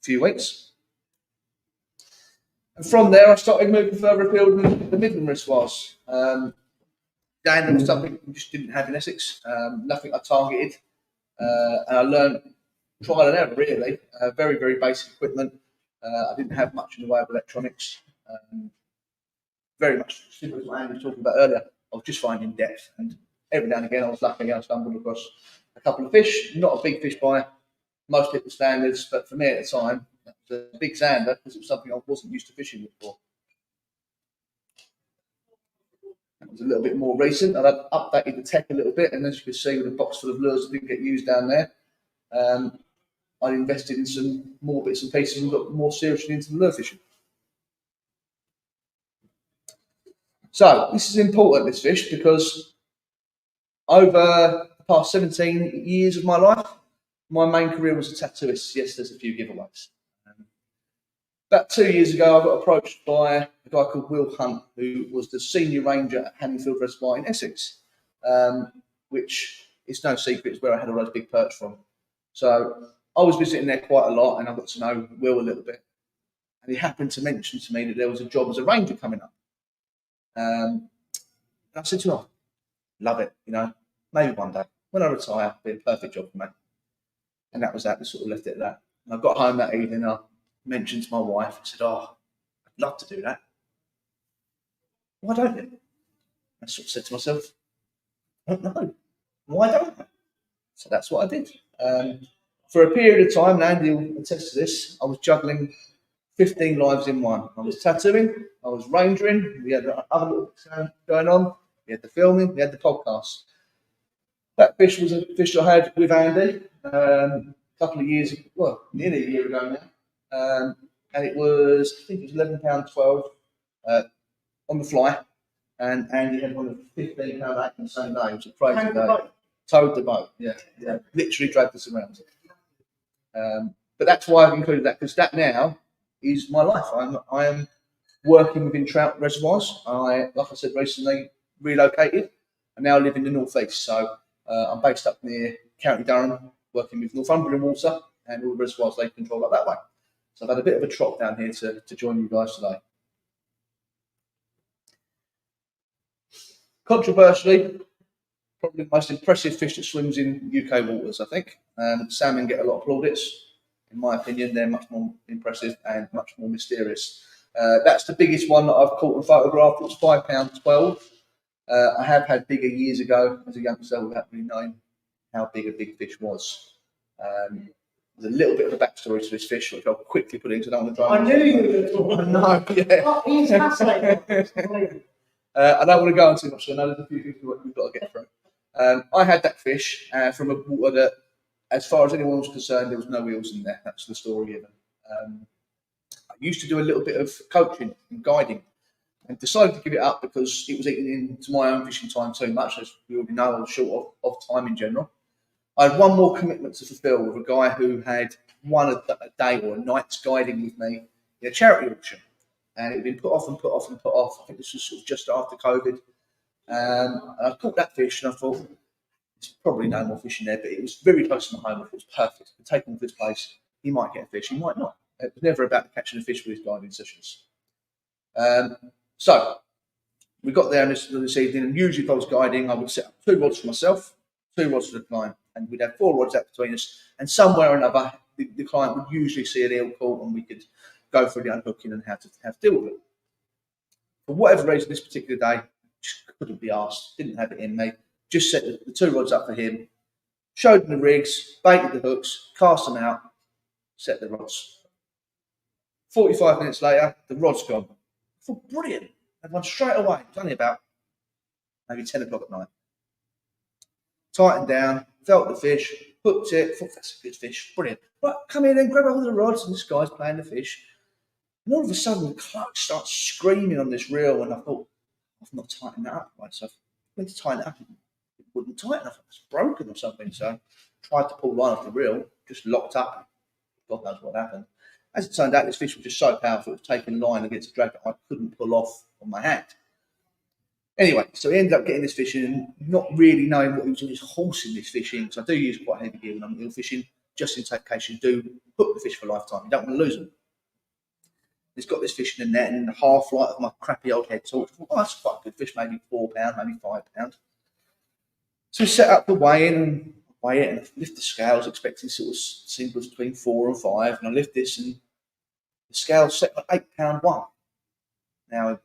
few weeks. And from there, I started moving further afield in the Midland reservoirs. Gander was something we just didn't have in Essex, nothing I targeted. And I learned trial and error, really. Very, very basic equipment. I didn't have much in the way of electronics. Very much similar to what Andy was talking about earlier. I was just finding depth, and every now and again I was lucky I stumbled across a couple of fish. Not a big fish by most people's standards, but for me at the time, it was a big zander because it was something I wasn't used to fishing with before. It was a little bit more recent. I'd updated the tech a little bit, and as you can see with a box full of lures that didn't get used down there, I invested in some more bits and pieces and got more seriously into the lure fishing. So this is important, this fish, because over the past 17 years of my life, my main career was a tattooist. Yes, there's a few giveaways. About 2 years ago, I got approached by a guy called Will Hunt, who was the senior ranger at Hanningfield Reservoir in Essex, which is no secret, is where I had all those big perch from. So I was visiting there quite a lot, and I got to know Will a little bit. And he happened to mention to me that there was a job as a ranger coming up. And I said to him, love it, maybe one day. When I retire, it'll be a perfect job for me. And that was that. We sort of left it at that. And I got home that evening, I mentioned to my wife, I said, I'd love to do that. Why don't you? I sort of said to myself, I don't know. Why don't I? So that's what I did. For a period of time, and Andy will attest to this, I was juggling 15 lives in one. I was tattooing, I was rangering, we had other little things going on, we had the filming, we had the podcast. That fish was a fish I had with Andy a couple of years, well, nearly a year ago now. And it was, I think it was £11.12 on the fly. And Andy had one of 15 pound act on the same day. It was a crazy day. Towed the boat, yeah. Literally dragged us around. But that's why I've included that, because that now is my life. I am working within trout reservoirs. Like I said, recently relocated and now live in the North East. So I'm based up near County Durham, working with Northumbrian Water and all the reservoirs they control up that way. So I've had a bit of a trot down here to join you guys today. Controversially, probably the most impressive fish that swims in UK waters, I think. Salmon get a lot of plaudits. In my opinion, they're much more impressive and much more mysterious. That's the biggest one that I've caught and photographed. It was £5.12. I have had bigger years ago as a youngster without really knowing how big a big fish was. There's a little bit of a backstory to this fish, which I'll quickly put into. I don't want to drive. I knew you were going to talk about that. Yeah. Oh, he's fascinating. I don't want to go on too much, so I know there's a few things we've got to get through. I had that fish from a water that, as far as anyone was concerned, there was no eels in there. That's the story given. I used to do a little bit of coaching and guiding, and decided to give it up because it was eating into my own fishing time too much. As we already know, I was short of time in general. I had one more commitment to fulfil with a guy who had one a day or a night's guiding with me in a charity auction. And it had been put off and put off and put off. I think this was sort of just after COVID. And I caught that fish and I thought, there's probably no more fish in there, but it was very close to my home. It was perfect. I could take him to this place. He might get a fish, he might not. It was never about catching a fish for his guiding sessions. So we got there this evening, and usually if I was guiding, I would set up 2 rods for myself, 2 rods for the client, and we'd have 4 rods out between us. And somewhere or another, the client would usually see an eel caught, and we could go through the unhooking and how to deal with it. For whatever reason, this particular day, just couldn't be asked, didn't have it in me. Just set the 2 rods up for him, showed him the rigs, baited the hooks, cast them out, set the rods. 45 minutes later, the rod's gone. I thought, brilliant. I'd run straight away. It was only about maybe 10 o'clock at night. Tightened down, felt the fish, hooked it, thought, that's a good fish, brilliant. Right, come in and grab hold of the rods, and this guy's playing the fish. And all of a sudden, the clutch starts screaming on this reel, and I thought, I've not tightened that up right. So I went to tighten it up, it wouldn't tighten up. It's broken or something. So tried to pull line off the reel, just locked up. God knows what happened. As it turned out, this fish was just so powerful, it was taking line against a drag that I couldn't pull off on my hand. Anyway, so he ended up getting this fish in, not really knowing what he was doing, just horsing this fish in. So I do use quite heavy gear when I'm eel fishing, just in case you do hook the fish for a lifetime. You don't want to lose them. He's got this fish in the net, and in the half light of my crappy old head torch, I thought, oh, that's quite a good fish, maybe £4, maybe £5. So we set up the weigh-in and weigh it, and I lift the scales, expecting sort of singles between 4 and 5, and I lift this, and the scale's set at £8 Now,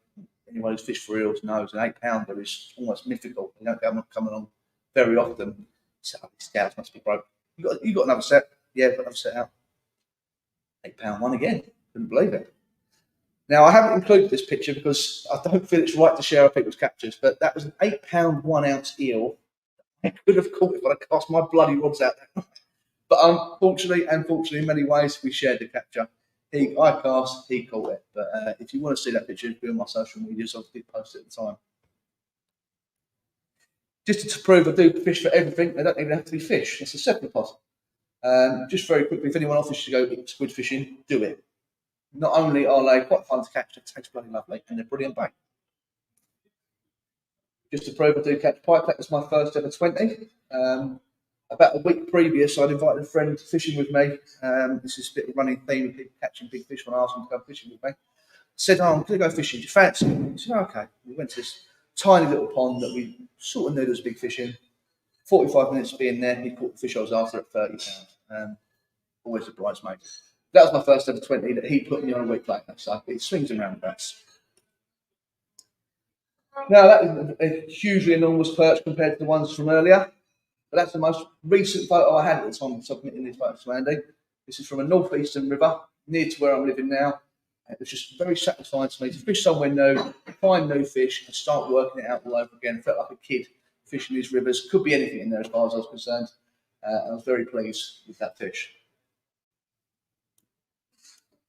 anyone who's fished for eels knows an £8 is almost mythical. You don't get them coming along very often. So these scales must be broken. You got another set? Yeah, I've got another set out. £8 again. Couldn't believe it. Now, I haven't included this picture because I don't feel it's right to share our people's captures, but that was an £8 1 ounce eel. I could have caught it, but I cast my bloody rods out there. But unfortunately, and fortunately, in many ways, we shared the capture. I cast, he caught it. But if you want to see that picture, it'll be on my social media, so I did post it at the time. Just to prove I do fish for everything, they don't even have to be fish. It's a cephalopod. Just very quickly, if anyone offers to go squid fishing, do it. Not only are they quite fun to catch, they taste bloody lovely, and they're brilliant bait. Just to prove I do catch pike, that was my first ever 20. About a week previous, I'd invited a friend fishing with me. This is a bit of a running theme of people catching big fish when I asked them to go fishing with me. Said, oh, I'm going to go fishing. Do you fancy it? I said, okay. We went to this tiny little pond that we sort of knew there was big fish in. 45 minutes of being there, he caught the fish I was after at £30. Always a bridesmaid. That was my first ever 20 that he put me on a week later. So it swings and roundabouts. Now, that is a hugely enormous perch compared to the ones from earlier. But that's the most recent photo I had at the time of submitting these photos to Andy. This is from a northeastern river near to where I'm living now. It was just very satisfying to me to fish somewhere new, find new fish, and start working it out all over again. I felt like a kid fishing these rivers. Could be anything in there as far as I was concerned. I was very pleased with that fish.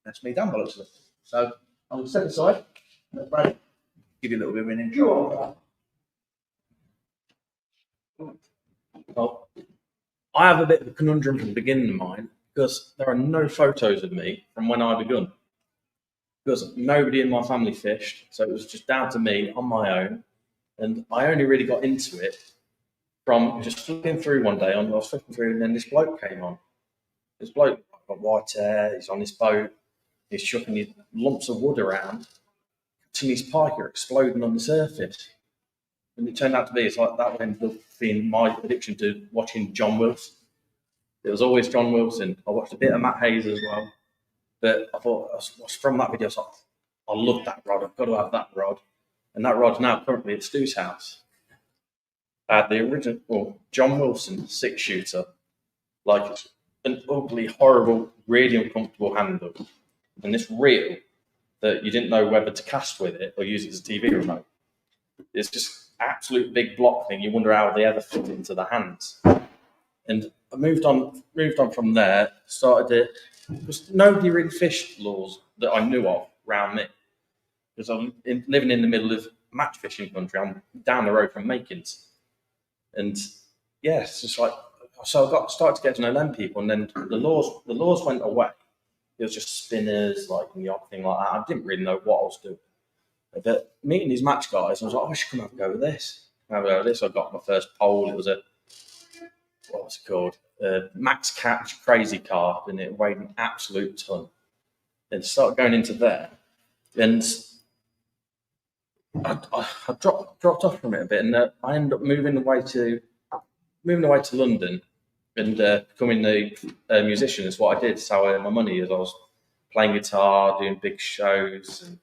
That's me done by the looks of it. So I'm going to set aside. Brad, give you a little bit of an intro. Well, I have a bit of a conundrum from the beginning of mine because there are no photos of me from when I begun. Because nobody in my family fished, so it was just down to me on my own. And I only really got into it from just flipping through one day. I was flipping through, and then this bloke came on. This bloke got white hair, he's on his boat, he's chucking his lumps of wood around, catching his pike are exploding on the surface. And it turned out to be, it's like that ended up being my addiction to watching John Wilson. It was always John Wilson. I watched a bit of Matt Hayes as well. But I thought, from that video, I thought, I love that rod. I've got to have that rod. And that rod's now currently at Stu's house. I had the original John Wilson 6-shooter, like an ugly, horrible, really uncomfortable handle. And this reel that you didn't know whether to cast with it or use it as a TV remote. It's just absolute big block thing. You wonder how they ever fit into the hands. And I moved on from there, started it. Because nobody really fished lures that I knew of around me. Because I'm living in the middle of match fishing country. I'm down the road from Makins. And yeah, it's just like, so I started to get to know them people, and then the lures went away. It was just spinners, like the odd thing like that. I didn't really know what I was doing. But meeting these match guys, I was like, oh, I should come have a go with this. I got my first pole. It was what was it called? Max Catch Crazy Carp, and it weighed an absolute ton. And started going into there, and I dropped off from it a bit, and I ended up moving away to London and becoming a musician. Is what I did. So I earned my money as I was playing guitar, doing big shows, and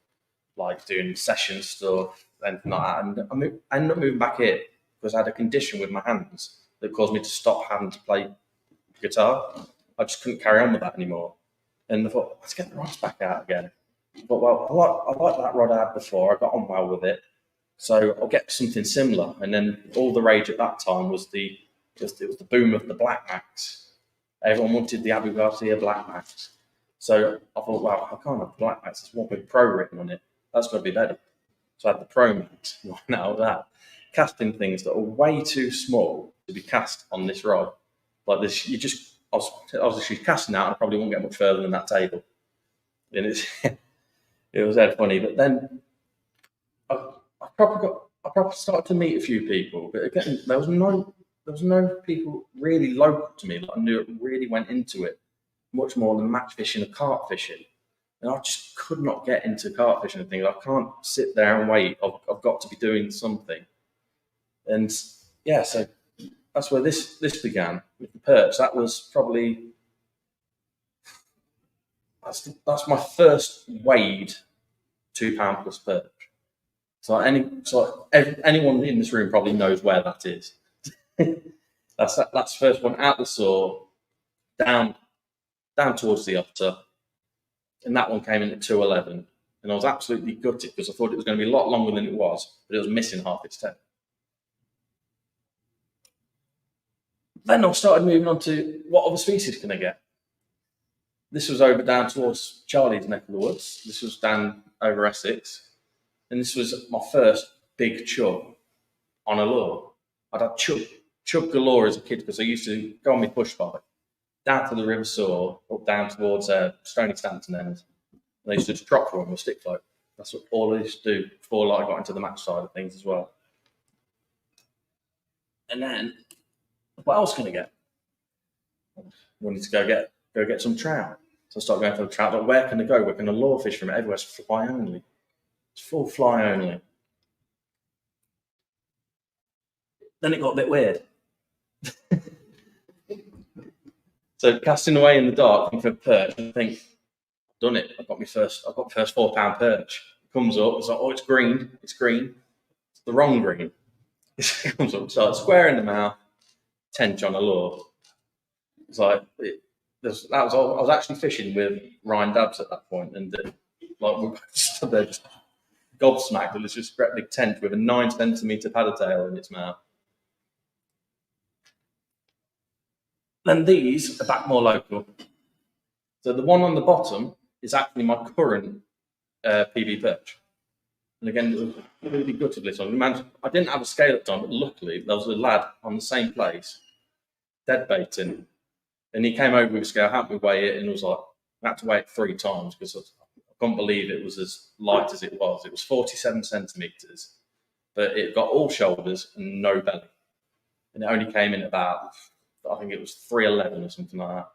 like doing session stuff, anything like that. And I ended up moving back here because I had a condition with my hands that caused me to stop having to play guitar. I just couldn't carry on with that anymore. And I thought, let's get the rods back out again. But well, I like that rod I had before. I got on well with it, so I'll get something similar. And then all the rage at that time was the boom of the Black Max. Everyone wanted the Abu Garcia Black Max. So I thought, well, I can't have Black Max. There's one with Pro written on it. That's got to be better. So I had the Pro Max. Now that, casting things that are way too small to be cast on this rod. Like this, I was obviously casting out, and I probably won't get much further than that table. And it was dead funny. But then I proper started to meet a few people. But again, there was no people really local to me that I knew it really went into it much more than match fishing or carp fishing. And I just could not get into carp fishing and things. I can't sit there and wait. I've got to be doing something. And yeah, so that's where this began with the perch. That was probably that's my first weighed £2 plus perch. So anyone in this room probably knows where that is. That's the first one out the saw, down towards the otter, and that one came in at 211. And I was absolutely gutted because I thought it was going to be a lot longer than it was, but it was missing half its tail. Then I started moving on to what other species can I get. This was over down towards Charlie's neck of the woods. This was down over Essex. And this was my first big chub on a lure. I'd had chub galore as a kid because I used to go on my push bike down to the River Soar, up down towards Stony Stanton end. And I used to just drop for them with stick float. That's all I used to do before I got into the match side of things as well. And then, what else can I get? I wanted to go get some trout. So I started going for the trout. Like, where can I go? Where can I lure fish from? Everywhere's fly only. It's full fly only. Then it got a bit weird. So casting away in the dark for perch, I think I've done it. I've got my first £4 perch. It comes up. It's like, oh, it's green. It's green. It's the wrong green. It comes up, so it's square in the mouth, tench on a lure. It's like I was actually fishing with Ryan Dabbs at that point, and like we stood there just gobsmacked. It was just a great big tench with a 9 centimetre paddle tail in its mouth. Then these are back more local. So the one on the bottom is actually my current PB perch. And again, it was really gutted this one. I didn't have a scale at the time, but luckily there was a lad on the same place, dead baiting. And he came over with a scale, helped me weigh it, and it was like, I had to weigh it 3 times because I couldn't believe it was as light as it was. It was 47 centimetres, but it got all shoulders and no belly. And it only came in about, I think it was 311 or something like that.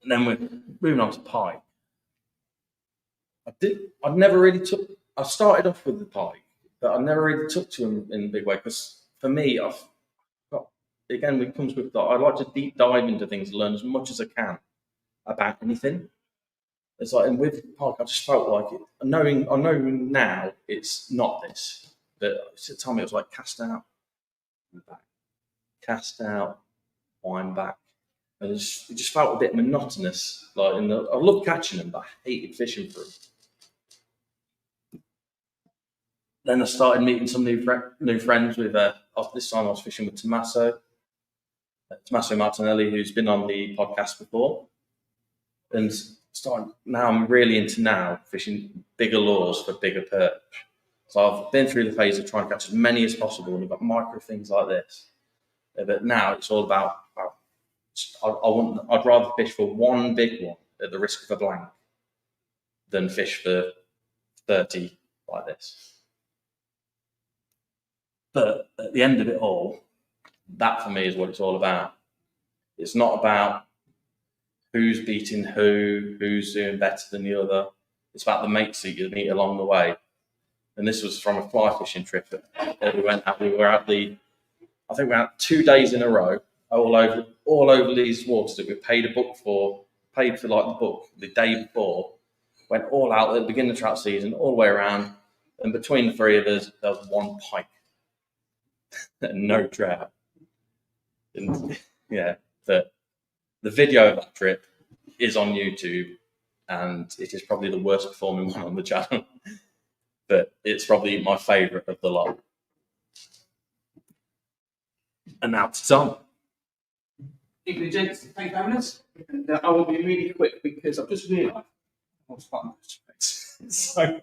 And then we're moving on to Pike. I started off with the Pike, but I never really took to him in a big way because for me, it comes with that. I like to deep dive into things, learn as much as I can about anything. It's like, and with Pike, I just felt like it. I know now it's not this, but at the time it was like cast out, back, cast out, wind back. And it just felt a bit monotonous. Like, I loved catching them, but I hated fishing for them. Then I started meeting some new friends with. This time I was fishing with Tommaso Martinelli, who's been on the podcast before, and now I'm really into fishing bigger lures for bigger perch. So I've been through the phase of trying to catch as many as possible, and we've got micro things like this. But now it's all about. I'd rather fish for one big one at the risk of a blank than fish for 30 like this. But at the end of it all, that for me is what it's all about. It's not about who's beating who's doing better than the other. It's about the mates that you meet along the way. And this was from a fly fishing trip that we went out. We were at I think we had 2 days in a row, all over these waters that we paid for like the book the day before. Went all out at the beginning of the trout season, all the way around. And between the 3 of us, there was 1 pike. And no trout. And yeah, the video of that trip is on YouTube, and it is probably the worst performing one on the channel. But it's probably my favourite of the lot. And now to Tom. Evening, gents. Thank you for having us. And I will be really quick because I've just realised I was quite much. So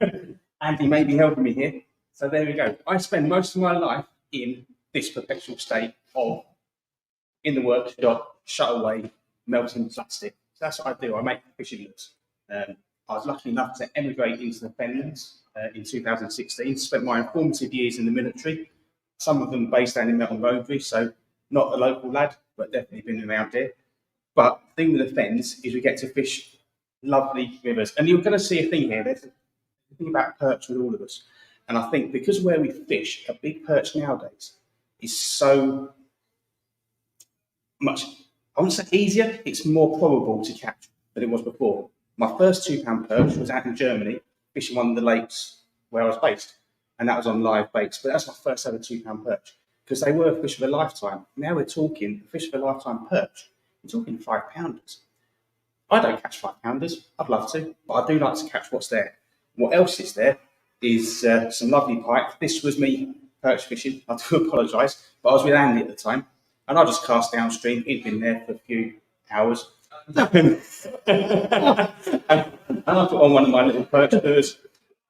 Andy may be helping me here. So there we go. I spend most of my life in this perpetual state of in the workshop, shut away, melting plastic. So that's what I do. I make fishing lures. I was lucky enough to emigrate into the Fenland in 2016. Spent my formative years in the military. Some of them based down in Melton Mowbray, so not a local lad, but definitely been around there. But the thing with the Fens is we get to fish lovely rivers. And you're going to see a thing here. There's a thing about perch with all of us. And I think because where we fish, a big perch nowadays is so much, I wouldn't say easier, it's more probable to catch than it was before. My first £2 perch was out in Germany, fishing one of the lakes where I was based. And that was on live baits. But that's my first ever £2 perch. Because they were a fish of a lifetime. Now we're talking a fish of a lifetime perch. We're talking 5-pounders. I don't catch 5-pounders. I'd love to, but I do like to catch what's there. What else is there is some lovely pike. This was me perch fishing. I do apologise, but I was with Andy at the time, and I just cast downstream. He'd been there for a few hours. And I put on one of my little perch lures,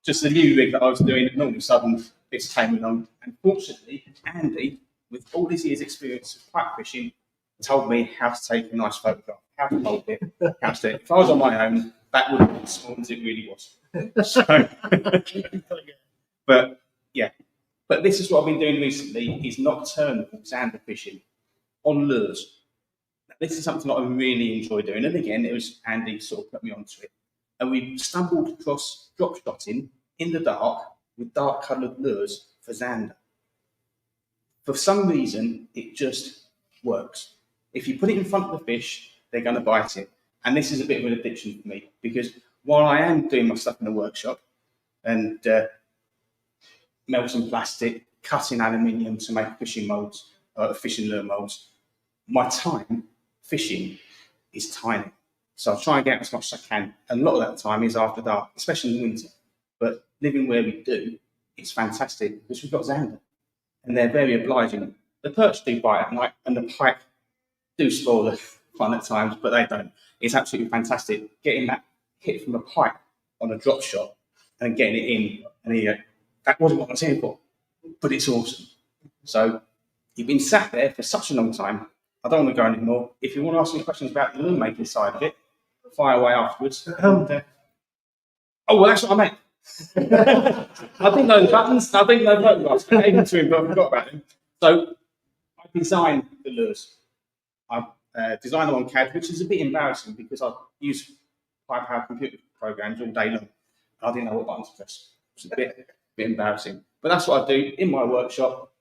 just a new rig that I was doing, and all of a sudden this came along. And fortunately, Andy, with all his years' experience of pike fishing, told me how to take a nice photograph, how to hold it, how to do it. If I was on my own, that wouldn't be as small as it really was. So, but yeah, but this is what I've been doing recently: is nocturnal zander fishing on lures. Now, this is something that I really enjoy doing, and again, it was Andy sort of put me onto it, and we stumbled across drop shotting in the dark with dark-coloured lures for zander. For some reason, it just works. If you put it in front of the fish, they're going to bite it. And this is a bit of an addiction for me, because while I am doing my stuff in the workshop and melting plastic, cutting aluminium to make fishing molds, fishing lure molds, my time fishing is tiny. So I try and get out as much as I can. And a lot of that time is after dark, especially in the winter. But living where we do, it's fantastic because we've got zander and they're very obliging. The perch do bite at night and the pike do spoil the fun at times, but they don't. It's absolutely fantastic getting that hit from a pike on a drop shot and getting it in. And that wasn't what I was here for, but it's awesome. So you've been sat there for such a long time. I don't want to go anymore. If you want to ask me questions about the lure making side of it, fire away afterwards. And, oh, well, that's what I meant. I didn't know the buttons. I didn't know the photographs. I came into him, but I forgot about him. So I designed the lures. I designed them on CAD, which is a bit embarrassing because I use high-power computer programs all day long. I didn't know what buttons to press. It's a bit embarrassing. But that's what I do in my workshop,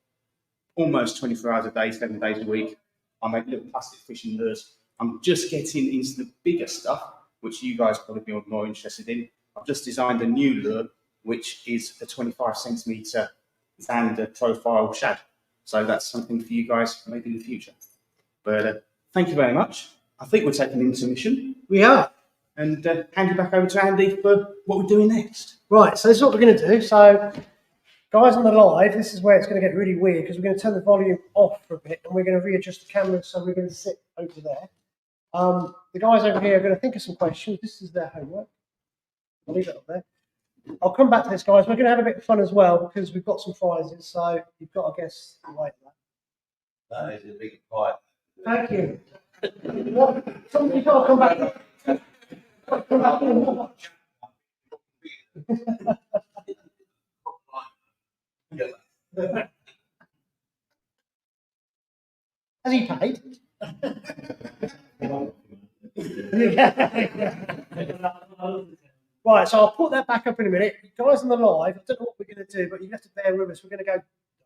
almost 24 hours a day, 7 days a week. I make little plastic fishing lures. I'm just getting into the bigger stuff, which you guys probably be more interested in. I've just designed a new lure, which is a 25-centimetre zander profile shad. So that's something for you guys maybe in the future. But thank you very much. I think we're taking an intermission. We are. And hand you back over to Andy for what we're doing next. Right, so this is what we're going to do. So, guys on the live, this is where it's going to get really weird because we're going to turn the volume off for a bit and we're going to readjust the camera, so we're going to sit over there. The guys over here are going to think of some questions. This is their homework. I'll leave it up there. I'll come back to this, guys. We're going to have a bit of fun as well because we've got some prizes, so you've got to guess the weight of that. That is a big pie. Thank you. Somebody's got to come back. Come back and watch. Has he paid? Right, so I'll put that back up in a minute. You guys on the live, I don't know what we're going to do, but you have to bear with us. We're going to go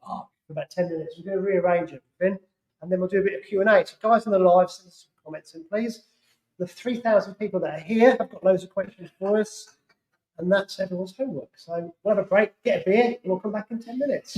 dark for about 10 minutes. We're going to rearrange everything, and then we'll do a bit of Q&A. So guys on the live, send some comments in, please. The 3,000 people that are here have got loads of questions for us, and that's everyone's homework. So we'll have a break, get a beer, and we'll come back in 10 minutes.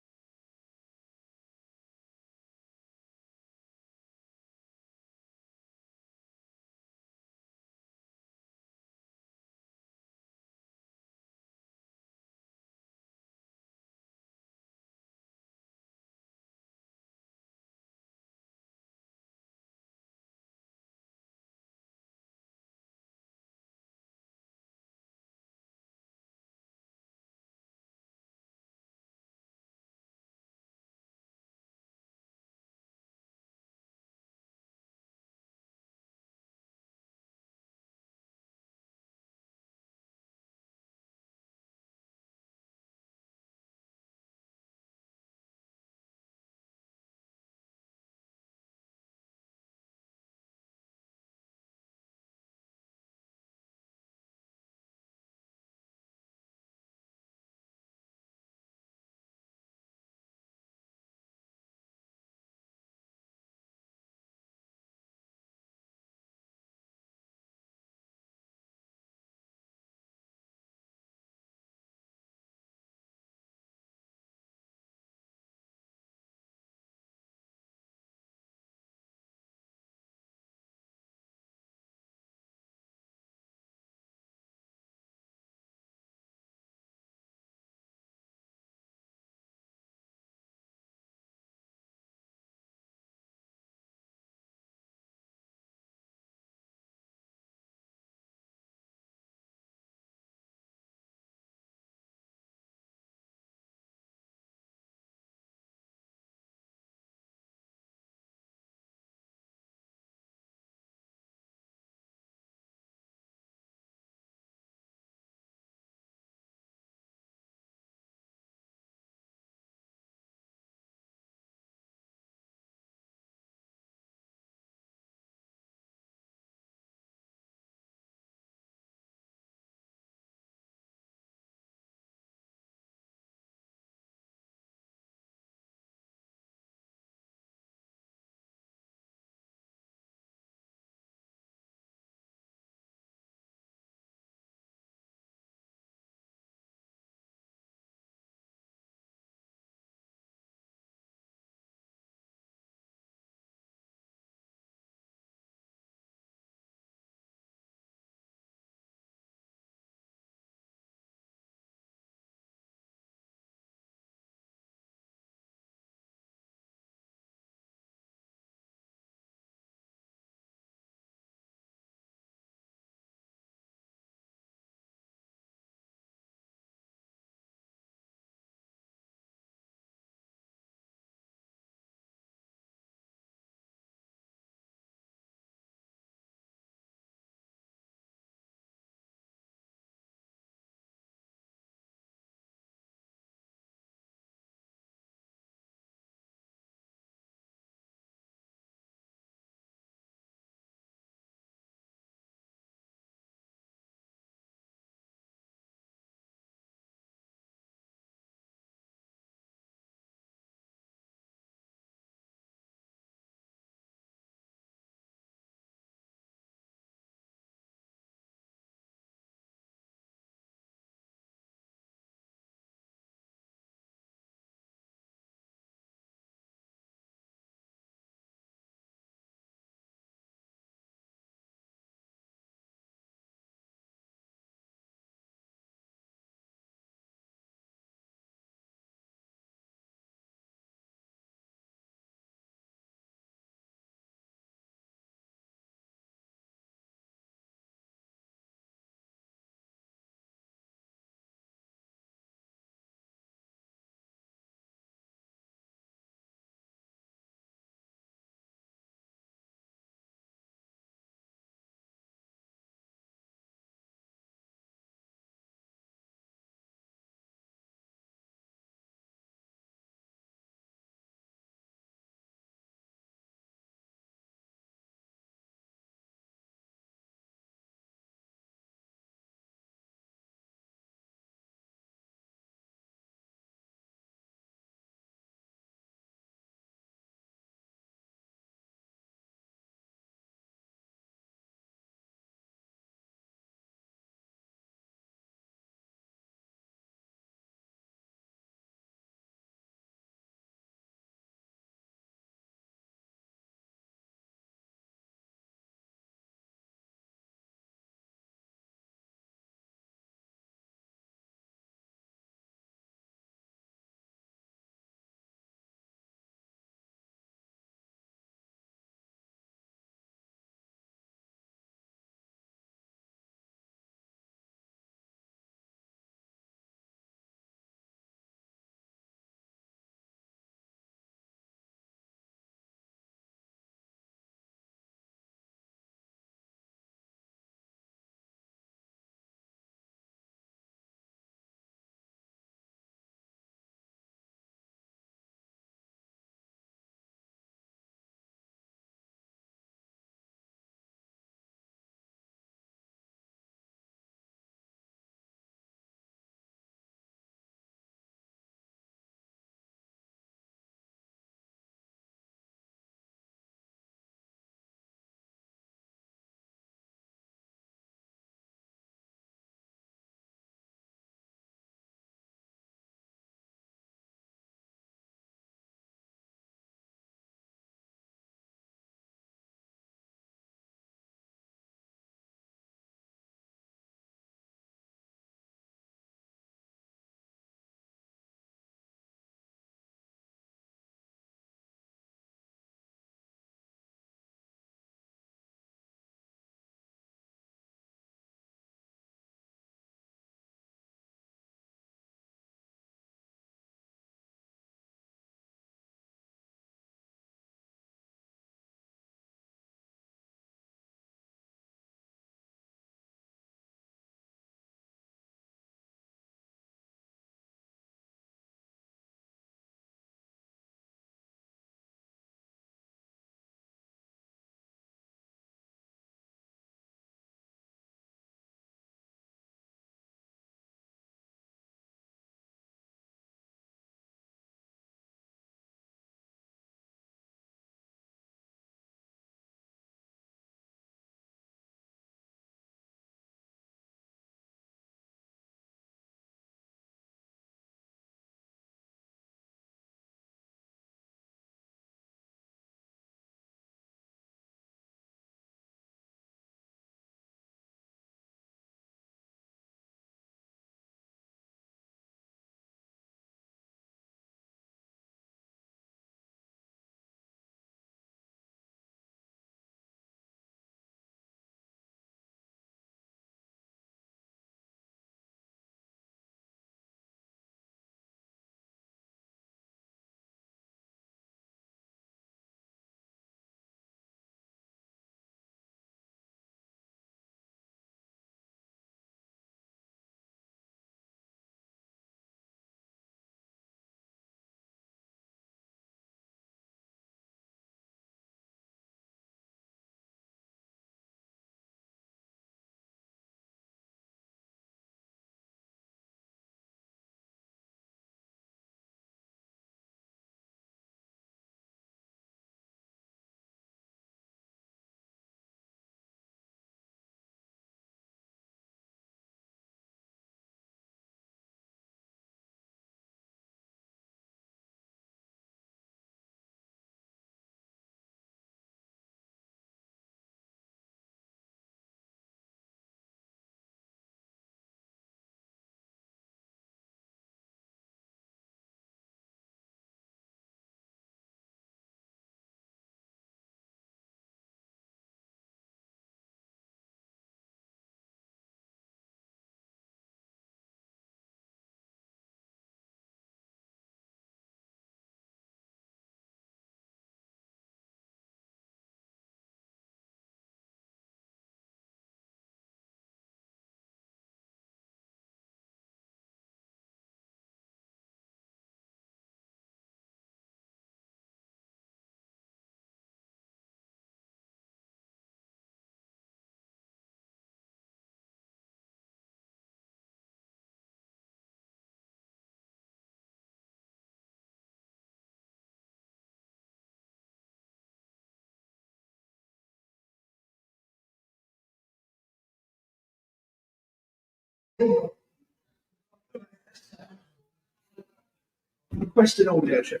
Requesting audio check.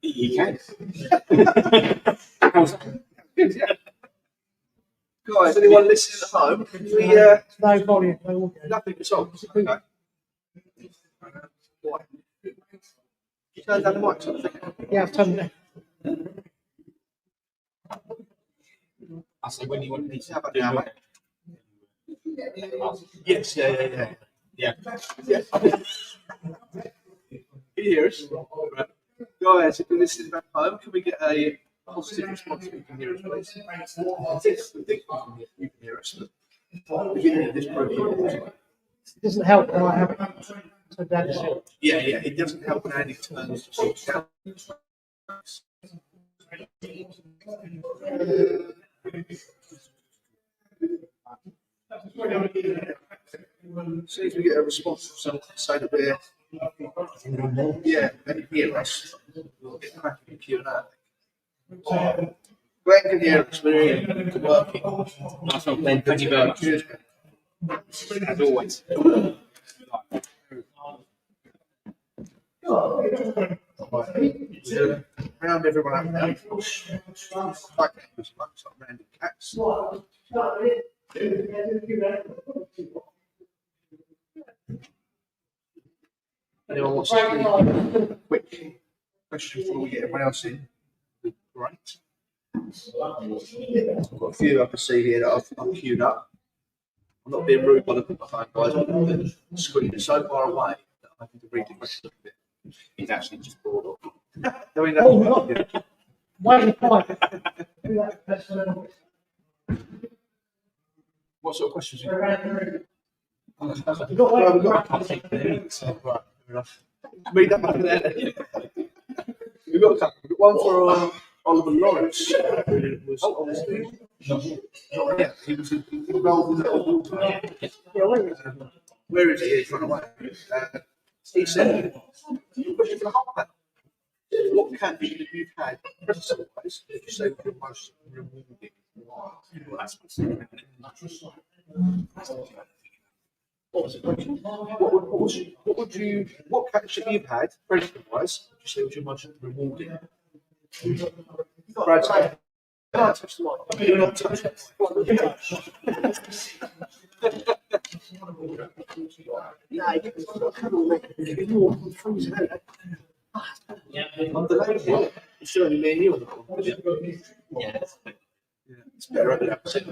You can. Good, yeah. Guys, anyone listening at home? Can we, No volume, no audio. nothing at all. Okay. Why? You turn down the mic, sort of thing. Yeah, I've turned it. I say when you want me to How about do now, your- mate? Yes, yeah. Yeah. Yeah. Can you hear us? Right. Guys, if you're listening back home, can we get a positive response if you can hear us, please? I think you can hear us. But the beginning of this program. It doesn't help when I have it turned down to zero. Yeah, it doesn't help when Andy turns to down. See if we get a response from someone to say that we're, they can hear us. We'll get cracking in Q&A. Glenn can hear us, we're working. Nice one, Glenn. Thank you very much. Cheers, As always. round everyone up now. Like random cats. Anyone wants to do a quick question before we get everyone else in? Great. I've got a few I can see here that I've queued up. I'm not being rude by looking at my phone, guys. The screen is so far away that I have to read the question a bit. He's actually just bored of. I mean, Oh, no. Waiting point. what sort of questions have you got? You've got one. Well, we've got I'll take the links. right, fair enough. Read that over there. We've got a couple. We've got one for Oliver Lawrence. Who was obviously not here. He was involved in the where is he? He's run away. He said, question for the whole panel. What camping have you had present-wise that you say was your most rewarding? Well, that's what was the question? What capture you've had, present-wise, would you say was your most rewarding? Brad, can't touch the mic. You're not touching the I'm delayed here. It's only me and you on the call. Yeah. It's better at the opposite.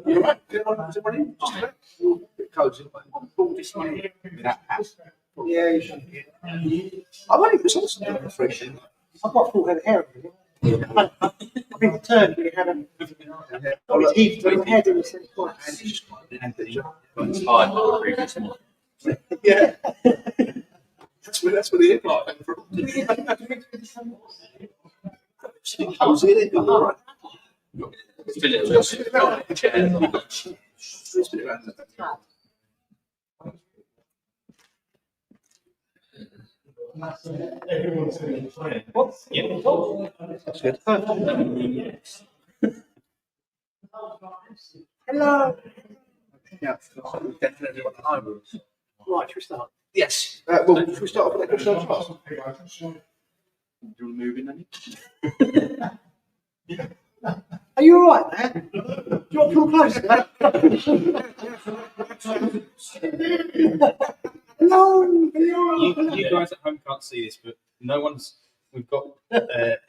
You're right. Is everyone in? Just a bit. Bit cozy. Pull this one in. That hat. Yeah, you should. I've only just listened to the fresh. I've got full head of hair. I've been determined when he had a teeth with a head in the same place. And it's hard for the previous one. Yeah. That's where the implant came from. Cozy, isn't it? All right. Spin it a little Spin bit. it around. Spin it around. That's good. Hello. Yeah, definitely what the home rules. Right, should we start? Yes. Well, should we start off with that question first? Do you want to move in then? Are you all right there? Do you want to come closer? Hello. You guys at home can't see this, but we've got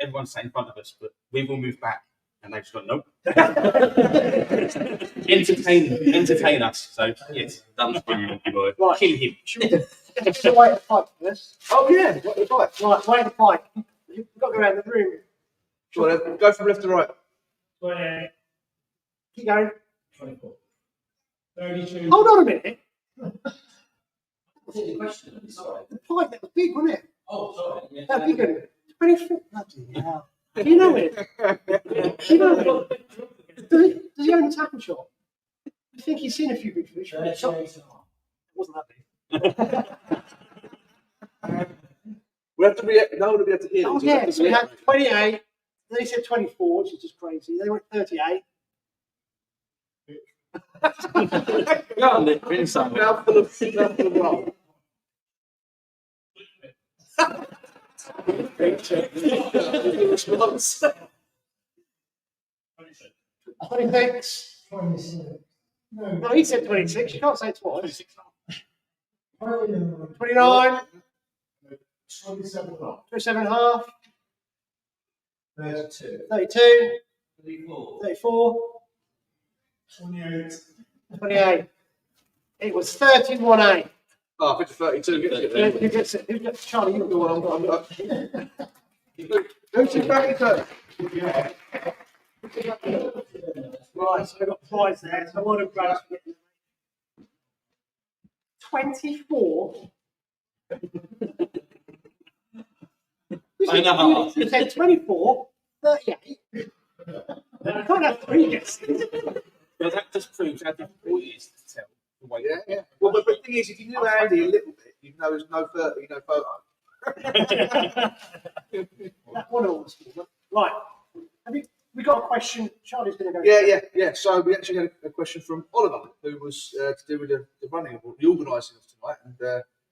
everyone sat in front of us, but we've all moved back and they've just gone, nope. entertain us. So, yes, done for you, monkey boy. Right. Kill him. Should we wait the Pike first? Oh, yeah. What the fight? Right, wait the Pike. You've got to go around the room. Sure, go from left to right. Keep going. 24. 32. Hold on a minute. What's the question? Sorry. The Pike, that was big, wasn't it? Oh, sorry. Yeah. That big, wasn't it? 24. Bloody hell. Do you know it? Do you know it? Does he own a tackle shop? I think he's seen a few big fish. It wasn't that big. We have to react. No one will be able to hear Oh, this. We'll have yeah. to So we had react. 28. Then he said 24, which is just crazy. They went 38. Mouthful of roll. Response. 26. 26. No, he said 26. You can't say twice. 29. 27 o'clock. 27 and a half. 32. 32. 34. 34. 28. 28. It was 31A. Oh, I picked a 32. Who gets it? Who gets Charlie? You go on. Who's your back to? Right, so I got prize there. So I want to grab 24. I know. You said 24, 38. I can't have three guesses. Well, that just proves how difficult it is to tell the way. Yeah. Well, but the thing is, if you knew Andy a little bit, you'd know there's no 30, no photo. That one always. Right. We got a question. Charlie's going to go. Yeah. So we actually had a question from Oliver, who was to do with the running of the organising of tonight, and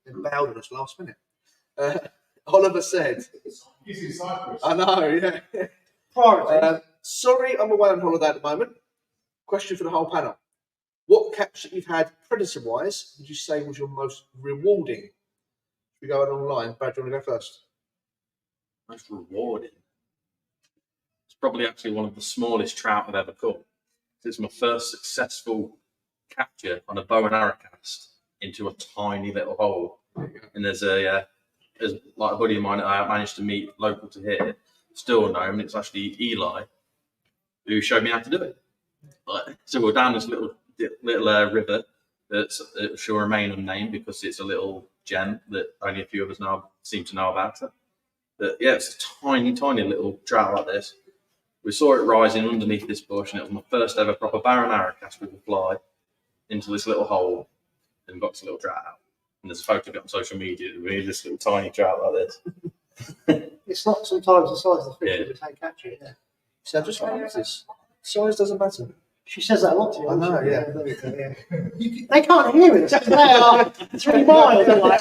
then bailed on us last minute. Oliver said, He's in Cyprus. I know, yeah. Priority. Sorry, I'm away on holiday at the moment. Question for the whole panel. What catch that you've had predator-wise would you say was your most rewarding? We go along the line. Brad, do you want to go first? Most rewarding. It's probably actually one of the smallest trout I've ever caught. It's my first successful capture on a bow and arrow cast into a tiny little hole. And there's like a buddy of mine that I managed to meet local to here, still know him, and it's actually Eli who showed me how to do it. So we're down this little river that shall remain unnamed because it's a little gem that only a few of us now seem to know about it. But yeah, it's a tiny, tiny little trout like this. We saw it rising underneath this bush, and it was my first ever proper bow and arrow cast with a fly into this little hole and got this little trout out. And there's a photo of it on social media of me, this little tiny trout like this. It's not sometimes the size of the fish Yeah. that we take catching. Yeah. So just like this. Size doesn't matter. She says that a lot to you. I know, doesn't she? yeah. There we go, yeah. They can't hear it. They are 3 miles away.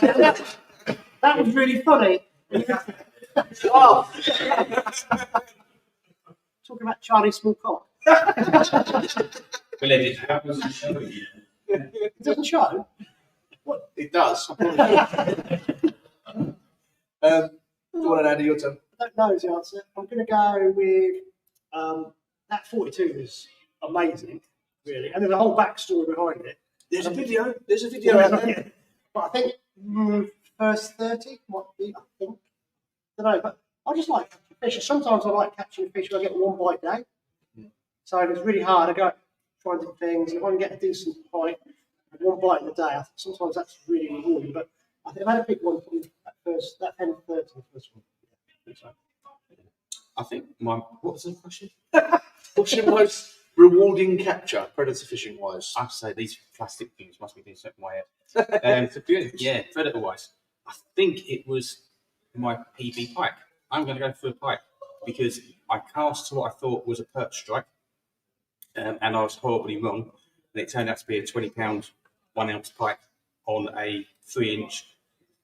That was really funny. Oh. Talking about Charlie's small cock. Well, it doesn't show you. It doesn't show. It does. Go on, Andy, your turn. I don't know is the answer. I'm going to go with that 42 was amazing, really, and there's a whole backstory behind it. There's a video. There's a video out there. But I think first 30 might be. I think. I don't know, but I just like catching fish. Sometimes I like catching fish when I get one bite a day. So if it's really hard, I go try and do things. If I can get a decent bite, one bite in a day, I think sometimes that's really rewarding. But I think I've had a big one from that 10 30 the first one. I think what was the question? What's your most rewarding capture, predator fishing wise? I have to say these plastic things must be doing something in my head. Yeah, predator wise, I think it was my PB pike. I'm going to go for a pike because I cast to what I thought was a perch strike, and I was horribly wrong. And it turned out to be a 20-pound, 1 ounce pike on a 3-inch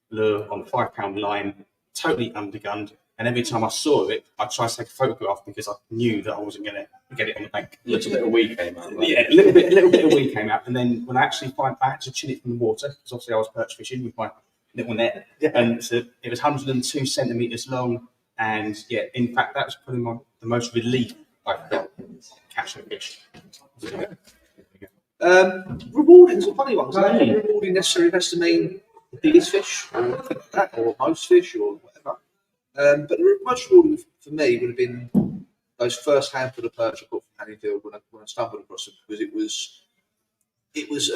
lure on a 5-pound line, totally undergunned. And every time I saw it, I tried to take a photograph because I knew that I wasn't going to get it on the bank. A little bit of weed came out. Right? Yeah, a little bit of weed came out. And then when I actually I had to chin it from the water because obviously I was perch fishing with my little net. Yeah. And so it was 102 centimeters long. And yeah, in fact, that was probably the most relief I felt catching a fish. Rewarding is a funny one. I don't think rewarding necessarily has to mean the biggest fish or most fish or whatever. But the most rewarding for me would have been those first handful of perch I caught from Hanningfield when I stumbled across them, because it was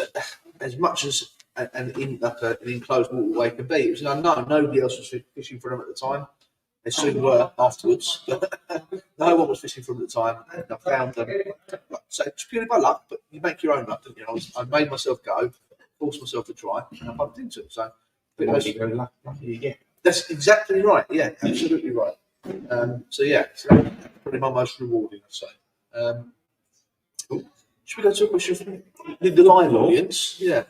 as much as an enclosed waterway can be. It was an unknown. Nobody else was fishing for them at the time. They soon were afterwards. No one was fishing for them at the time, and I found them. So it's purely by luck, but you make your own luck. You know, I made myself go, forced myself to try, and I bumped into them. So that's exactly right. Yeah, absolutely right. So yeah, so that's probably my most rewarding, I'd say. Should we go to a question from the live audience? Yeah.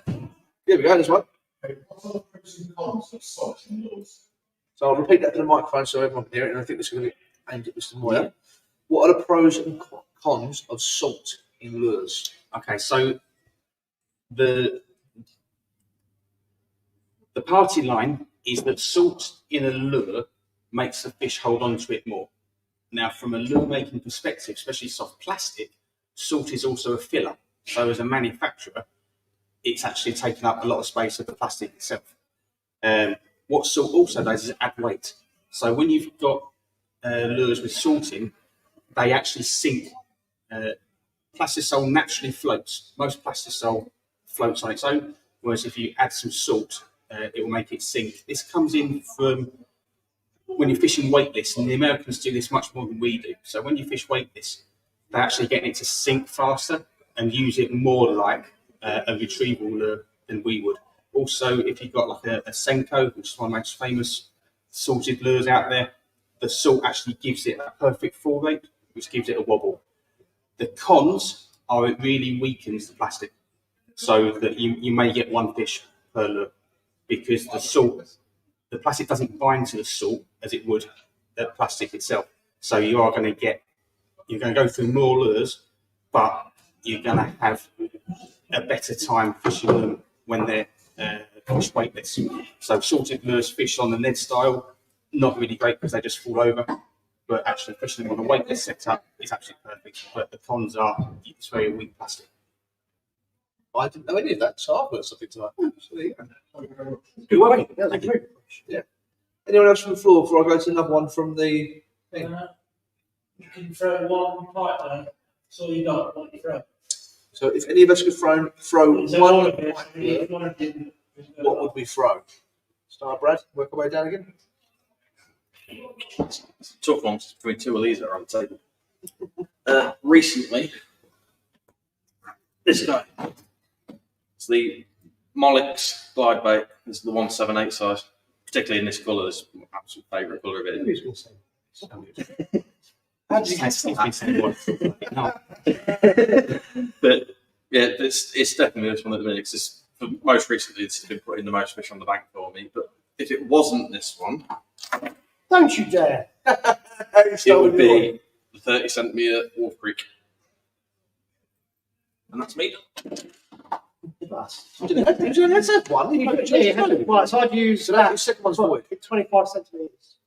Here we go, there's one. What are the pros and cons of salt in lures? So I'll repeat that to the microphone so everyone can hear it, and I think this is going to be aimed at Mr. Moyer. What are the pros and cons of salt in lures? Okay, so the party line is that salt in a lure makes the fish hold on to it more. Now, from a lure making perspective, especially soft plastic, salt is also a filler. So as a manufacturer, it's actually taking up a lot of space of the plastic itself. What salt also does is add weight. So when you've got lures with salt in, they actually sink. Plastisol naturally floats. Most plastisol floats on its own, whereas if you add some salt, it will make it sink. This comes in from when you're fishing weightless, and the Americans do this much more than we do. So when you fish weightless, they're actually getting it to sink faster and use it more like a retrieval lure than we would. Also, if you've got like a Senko, which is one of the most famous salted lures out there, the salt actually gives it a perfect fall rate, which gives it a wobble. The cons are it really weakens the plastic, so that you may get one fish per lure because the plastic doesn't bind to the salt as it would the plastic itself. So you're going to go through more lures, but you're going to have a better time fishing them when they're fish weightless. So salted lures fish on the Ned style, not really great because they just fall over. But actually fishing them on a weightless setup is absolutely perfect. But the cons are it's very weak plastic. I didn't know any of that, so I've learned something tonight. So there you go. Good work. That was a great question. Yeah. Anyone else from the floor before I go to another one from the thing? You can throw one pipe down. That's all you got. What you throw. So if any of us could throw So one, all of it, each one of them, what would we throw? Start, Brad. Work our way down again. Tough ones between two of these that are on the table. Recently, this guy. It's the Leics glide bait. This is the 178 size, particularly in this colour. This is my absolute favourite colour of it. Who's going to say? How do you But yeah, it's definitely this one at the minute. It's most recently it's been putting the most fish on the bank for me. But if it wasn't this one, Don't you dare. it would be the 30 centimetre Wolf Creek. And that's me. You didn't have one. You Yeah, you had to. Right, so I'd use So that that. was second one's void. 25 centimetres.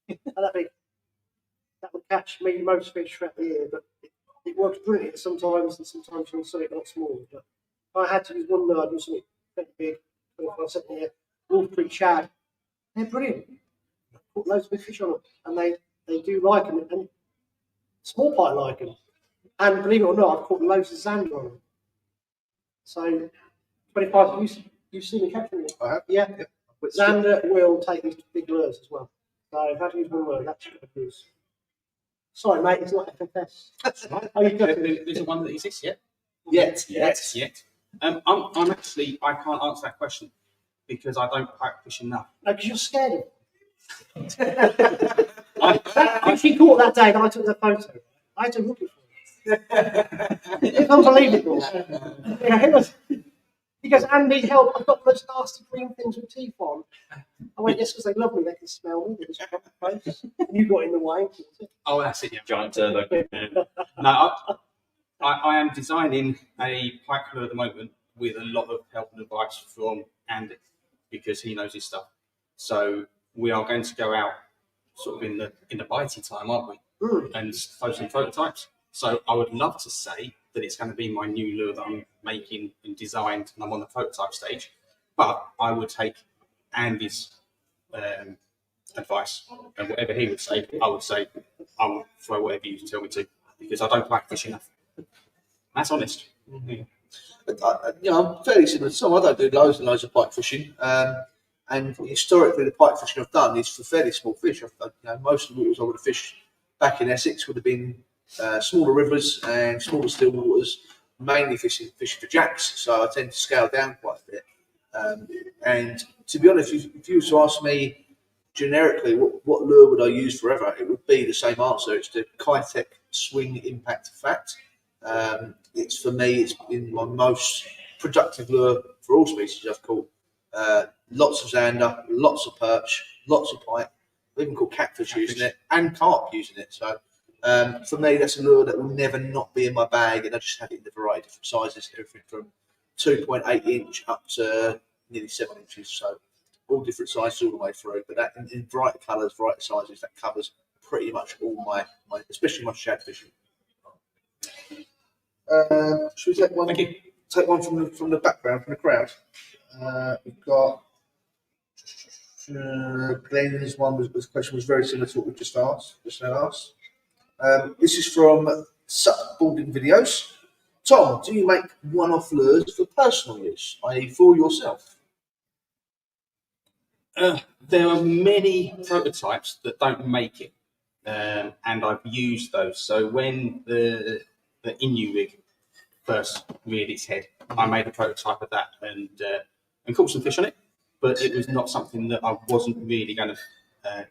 And that would catch me most fish throughout the year, but it works brilliant sometimes, and sometimes you'll see it a lot smaller. But if I had to use one lure, I'd use something pretty big, 25 centimetre Wolf Creek shad. They're brilliant. Put loads of big fish on them, and they do like them, and small pike like them. And believe it or not, I've caught loads of zander on them. So 25, you've seen me catching it. I have. Yeah. Zander will take these big lures as well. So if I had to use one lure, that's what I'd use. Sorry, mate, it's not FFS. That's right. Oh, you've got it. Is it one that exists yet? Yet. I'm actually, I can't answer that question because I don't pike fish enough. No, because you're scared of it. That fish he caught that day that I took the photo, I had to look it for it. It's unbelievable. Yeah, he goes, Andy, help, I've got those nasty green things with teeth on. I went, yes, because they love me, they can smell me, they just come close. You got in the way. Oh, that's it. Yeah. Giant turbo. No, I am designing a pike lure at the moment with a lot of help and advice from Andy because he knows his stuff. So we are going to go out sort of in the bitey time, aren't we? And throw some prototypes. So I would love to say that it's going to be my new lure that I'm making and designed, and I'm on the prototype stage. But I would take Andy's advice, and whatever he would say, I would say I will throw whatever you tell me to because I don't like fish enough. That's honest. I'm fairly similar to Tom. I don't do loads and loads of pike fishing. And historically, the pike fishing I've done is for fairly small fish. Most of the waters I would have fished back in Essex would have been smaller rivers and smaller still waters, mainly fishing for jacks. So I tend to scale down quite a bit. And to be honest, if you were to ask me generically what lure would I use forever, it would be the same answer. It's the Kitech Swing Impact Fat. It's for me, it's been my most productive lure for all species I've caught. Lots of zander, lots of perch, lots of pike. I've even caught catfish using it and carp using it. So for me, that's a lure that will never not be in my bag, and I just have it in a variety of different sizes, everything from 2.8 inch up to nearly 7 inches. So all different sizes all the way through. But that in variety colours, variety sizes, that covers pretty much all my especially my shad fishing. Should we take one? Take one from the background, from the crowd. We've got Glenn's one. The question was very similar to what we just asked. This is from Suck Boarding Videos. Tom, do you make one-off lures for personal use, i.e., for yourself? There are many prototypes that don't make it, and I've used those. So when the Inu rig first reared its head, I made a prototype of that and caught some fish on it, but it was not something that I wasn't really going to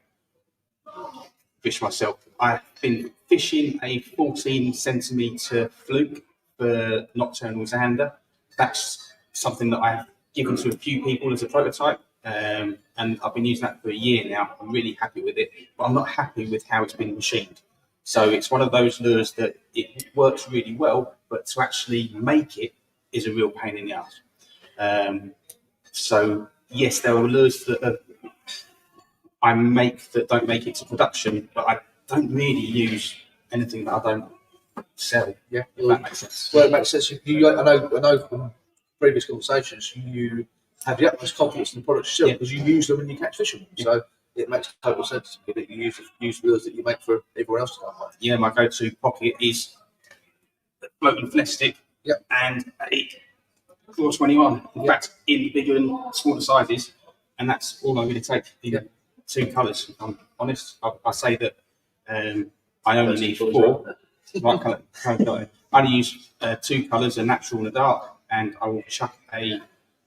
fish myself. I've been fishing a 14 centimetre fluke for nocturnal zander. That's something that I've given to a few people as a prototype, and I've been using that for a year now. I'm really happy with it, but I'm not happy with how it's been machined. So it's one of those lures that it works really well, but to actually make it is a real pain in the ass. So yes, there are lures that I make that don't make it to production, but I don't really use anything that I don't sell. Yeah, if that makes sense. Well, it makes sense. I know from previous conversations, you have the utmost confidence in the products yourself because you use them when you catch fish. So it makes total sense to me that you use lures that you make for everyone else to buy. Yeah, my go-to pocket is a floating flesh stick and a Claw 21. In fact, in bigger and smaller sizes, and that's all I really take in two colours. If I'm honest, I say that I only need four. Right colour. I only use two colours, a natural and a dark, and I will chuck a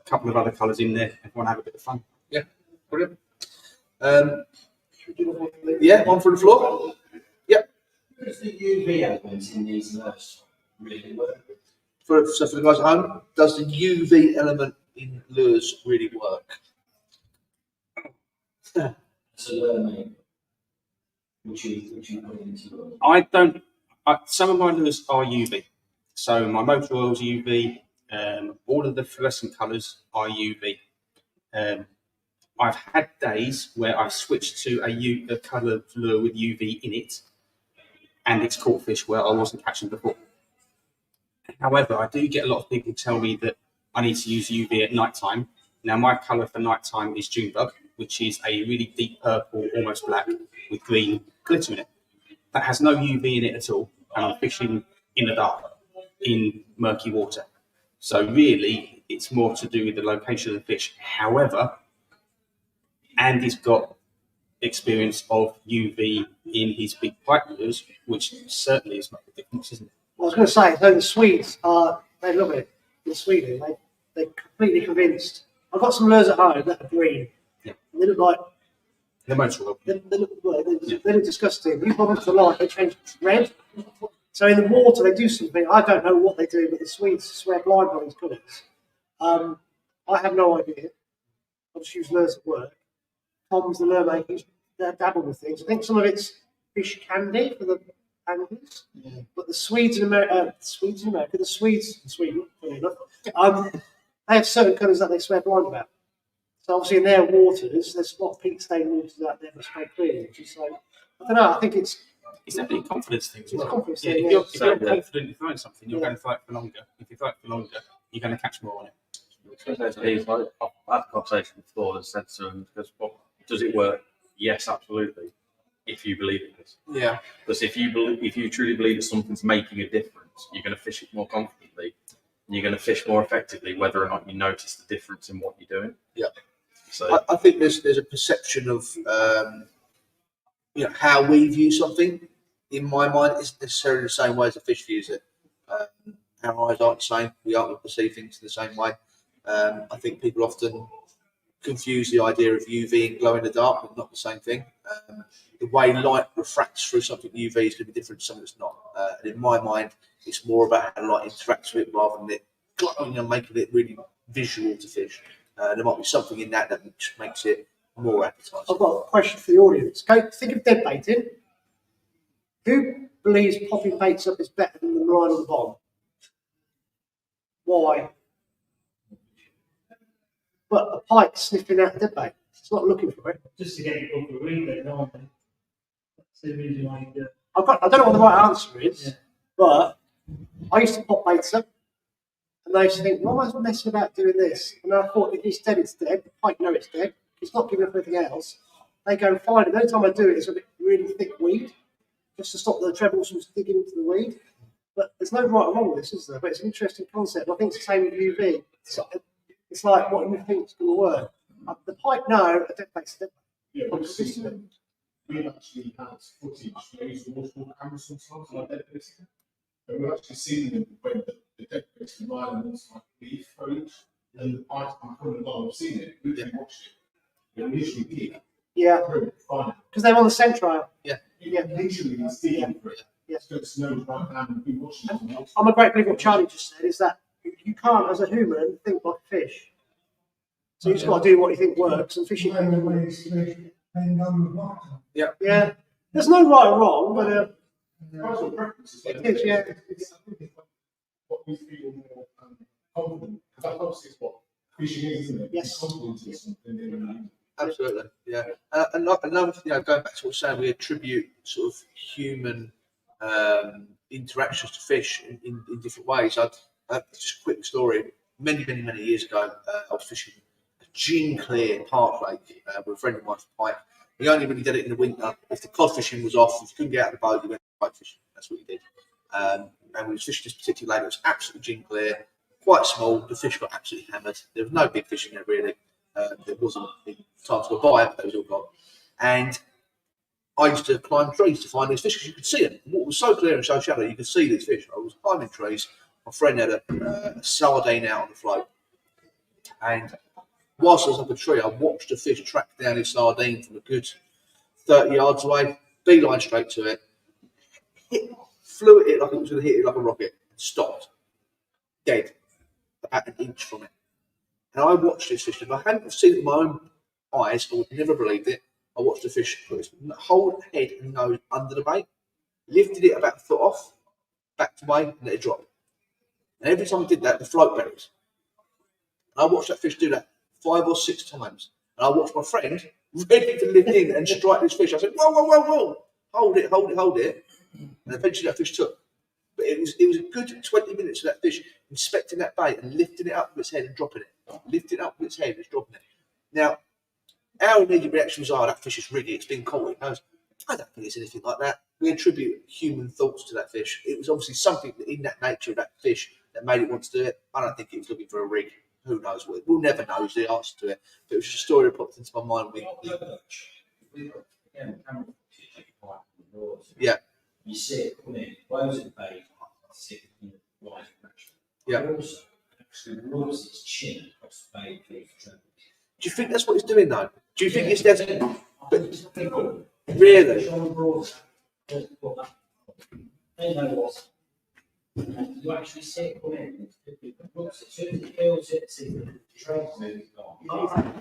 couple of other colours in there if I want to have a bit of fun. Yeah, brilliant. One for the floor. Yep. Does the UV elements in these lures really work? For the guys at home, does the UV element in lures really work? As a lure maker, would you put into lure? I don't. Some of my lures are UV. So my motor oil's UV. All of the fluorescent colours are UV. I've had days where I've switched to a colour lure with UV in it, and it's caught fish where I wasn't catching before. However, I do get a lot of people tell me that I need to use UV at night time. Now, my colour for night time is Junebug, which is a really deep purple, almost black, with green glitter in it. That has no UV in it at all, and I'm fishing in the dark, in murky water. So really, it's more to do with the location of the fish. However, Andy's got experience of UV in his big pike lures, which certainly is not the difference, isn't it? I was going to say, so the Swedes they love it. In Sweden, they're completely convinced. I've got some lures at home that are green. Yeah. And they look like The motor oil. they look disgusting. You put them to light, they change to red. So in the water, they do something. I don't know what they do, but the Swedes swear blind by these colours. I have no idea. I just use lures at work. Tom's the lure maker. He's dabbled with things. I think some of it's fish candy for the anglers. Yeah. But the Swedes in America, the Swedes in Sweden, funny enough, they have certain colours that they swear blind about. So obviously in their waters, there's a lot of pink stained waters out there that's very clear. Which is like, I don't know. I think it's definitely a confidence thing. It's a confidence yeah, thing. if you're confident in throwing something, you're going to throw it for longer. If you throw it for longer, you're going to catch more on it. I've had a conversation before that said to him, because, well, does it work? Yes, absolutely. If you believe it does. Yeah. Because if you truly believe that something's making a difference, you're going to fish it more confidently. And you're going to fish more effectively, whether or not you notice the difference in what you're doing. Yeah. So I think there's a perception of how we view something. In my mind, isn't necessarily the same way as a fish views it. Our eyes aren't the same. We aren't perceive things in the same way. I think people often confuse the idea of UV and glow in the dark, but not the same thing. The way light refracts through something UV is going to be different to something that's not. And in my mind, it's more about how light interacts with it rather than it, making it really visual to fish. There might be something in that just makes it more appetizing. I've got a question for the audience. Okay, think of dead baiting. Who believes popping baits up is better than the line on the bottom? Why? But a pike sniffing out dead bait. It's not looking for it. Just to get it off the reed, then, aren't they? That's the reason why you do it. I don't know what the right answer is, Yeah. but I used to pop baits up, and I used to think, why am I messing about doing this? And I thought, if it's dead, it's dead. The pike know it's dead. It's not giving up anything else. They go and find it. The only time I do it is a bit really thick weed, just to stop the trebles from sticking into the weed. But there's no right or wrong with this, is there? But it's an interesting concept. I think it's the same with UV. It's like what you think is going to work. The pike know a dead bait's dead bait. Yeah, we've actually had footage. We use the waterfall camera sometimes, like dead bits. And we've actually seen them when the dead bits in Ireland's like leaf foliage, and the pike's been coming along. I've seen it. We've watched it. We usually peek. Yeah, Fine. because they're on the scent trail. Yeah. Literally, it's digging for it. Yeah. It's got snow right now, and we've watched it. I'm a great believer what Charlie just said, is that you can't, as a human, think like a fish. So you just got to do what you think works, and fishing. Yeah, there's no right or wrong, but Personal preferences, it is, yeah. I think it's what we feel more confident. Because that obviously is what fishing is, isn't it? Yes. Confidence is something. Absolutely, yeah. And another thing, going back to what I was saying, we attribute sort of human interactions to fish in different ways. Just a quick story. Many years ago, I was fishing a gin clear park lake with a friend of mine for pike. We only really did it in the winter. If the cod fishing was off, if you couldn't get out of the boat, you went pike fishing. That's what you did. And we was fishing this particular lake. It was absolutely gin clear, quite small. The fish got absolutely hammered. There was no big fish in there really. There wasn't time to go by, but they was all gone. And I used to climb trees to find these fish because you could see them. The water was so clear and so shallow, you could see these fish. I was climbing trees. My friend had a sardine out on the float. And whilst I was up a tree, I watched a fish track down his sardine from a good 30 yards away, beeline straight to it, flew at it like it was going to hit it like a rocket, stopped, dead, about an inch from it. And I watched this fish. If I hadn't seen it with my own eyes, I would never believed it. I watched the fish put its whole head and nose under the bait, lifted it about a foot off, backed away, and let it drop. And every time I did that, the float buried. And I watched that fish do that 5 or 6 times. And I watched my friend ready to lift in and strike this fish. I said, whoa, hold it. And eventually that fish took. But it was a good 20 minutes of that fish inspecting that bait and lifting it up with its head and dropping it. Lifting it up with its head and dropping it. Now, our immediate reaction was, that fish is riggy, it's been caught. It goes, I don't think it's anything like that. We attribute human thoughts to that fish. It was obviously something in that nature of that fish that made it want to do it. I don't think it was looking for a rig. Who knows? We'll never know the answer to it. But it was just a story that popped into my mind. Yeah. You see it come in, blows at bait, sit in the right direction. Yeah. It also actually rubs its chin across the bait for the treble. Do you think that's what it's doing though? Do you think it's there? People Really? on the broad side, they know what's. You actually see it come in, it rubs it, as soon as it feels it, see the trail moving on.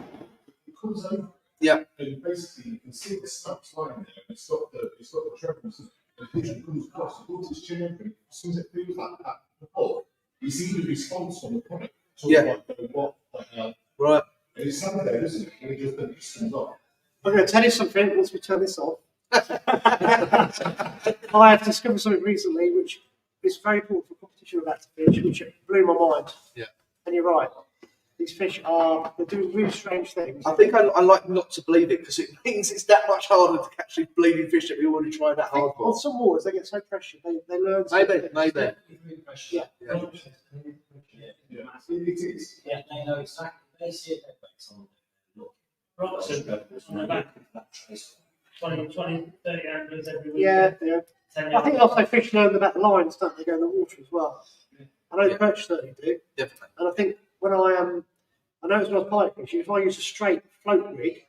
It comes over. Yeah. And basically, you can see the snaps lying there. It's got the trebles. The fish comes across, it puts its chin open. As soon as it feels like that, you see the response from the product. Yeah. Right. And it's something there, isn't it? And it just then comes off. I'm going to tell you something once we turn this off. I have discovered something recently which is very important for competition about to fish, which blew my mind. Yeah. And you're right. These fish they're doing really strange things. I think I like not to believe it because it means it's that much harder to catch these bleeding fish that we already tried that hard for. On some waters, they get so pressured, they learn. Maybe. Yeah. It is. Yeah, they know exactly. They see it. Look, Roxon, on the back, 20, 30 anglers every week. Yeah. 10 I think also fish learn about the lines, don't they? Go in the water as well. I know the perch certainly do. Definitely. And I think when I noticed when I was pike fishing, if I use a straight float rig,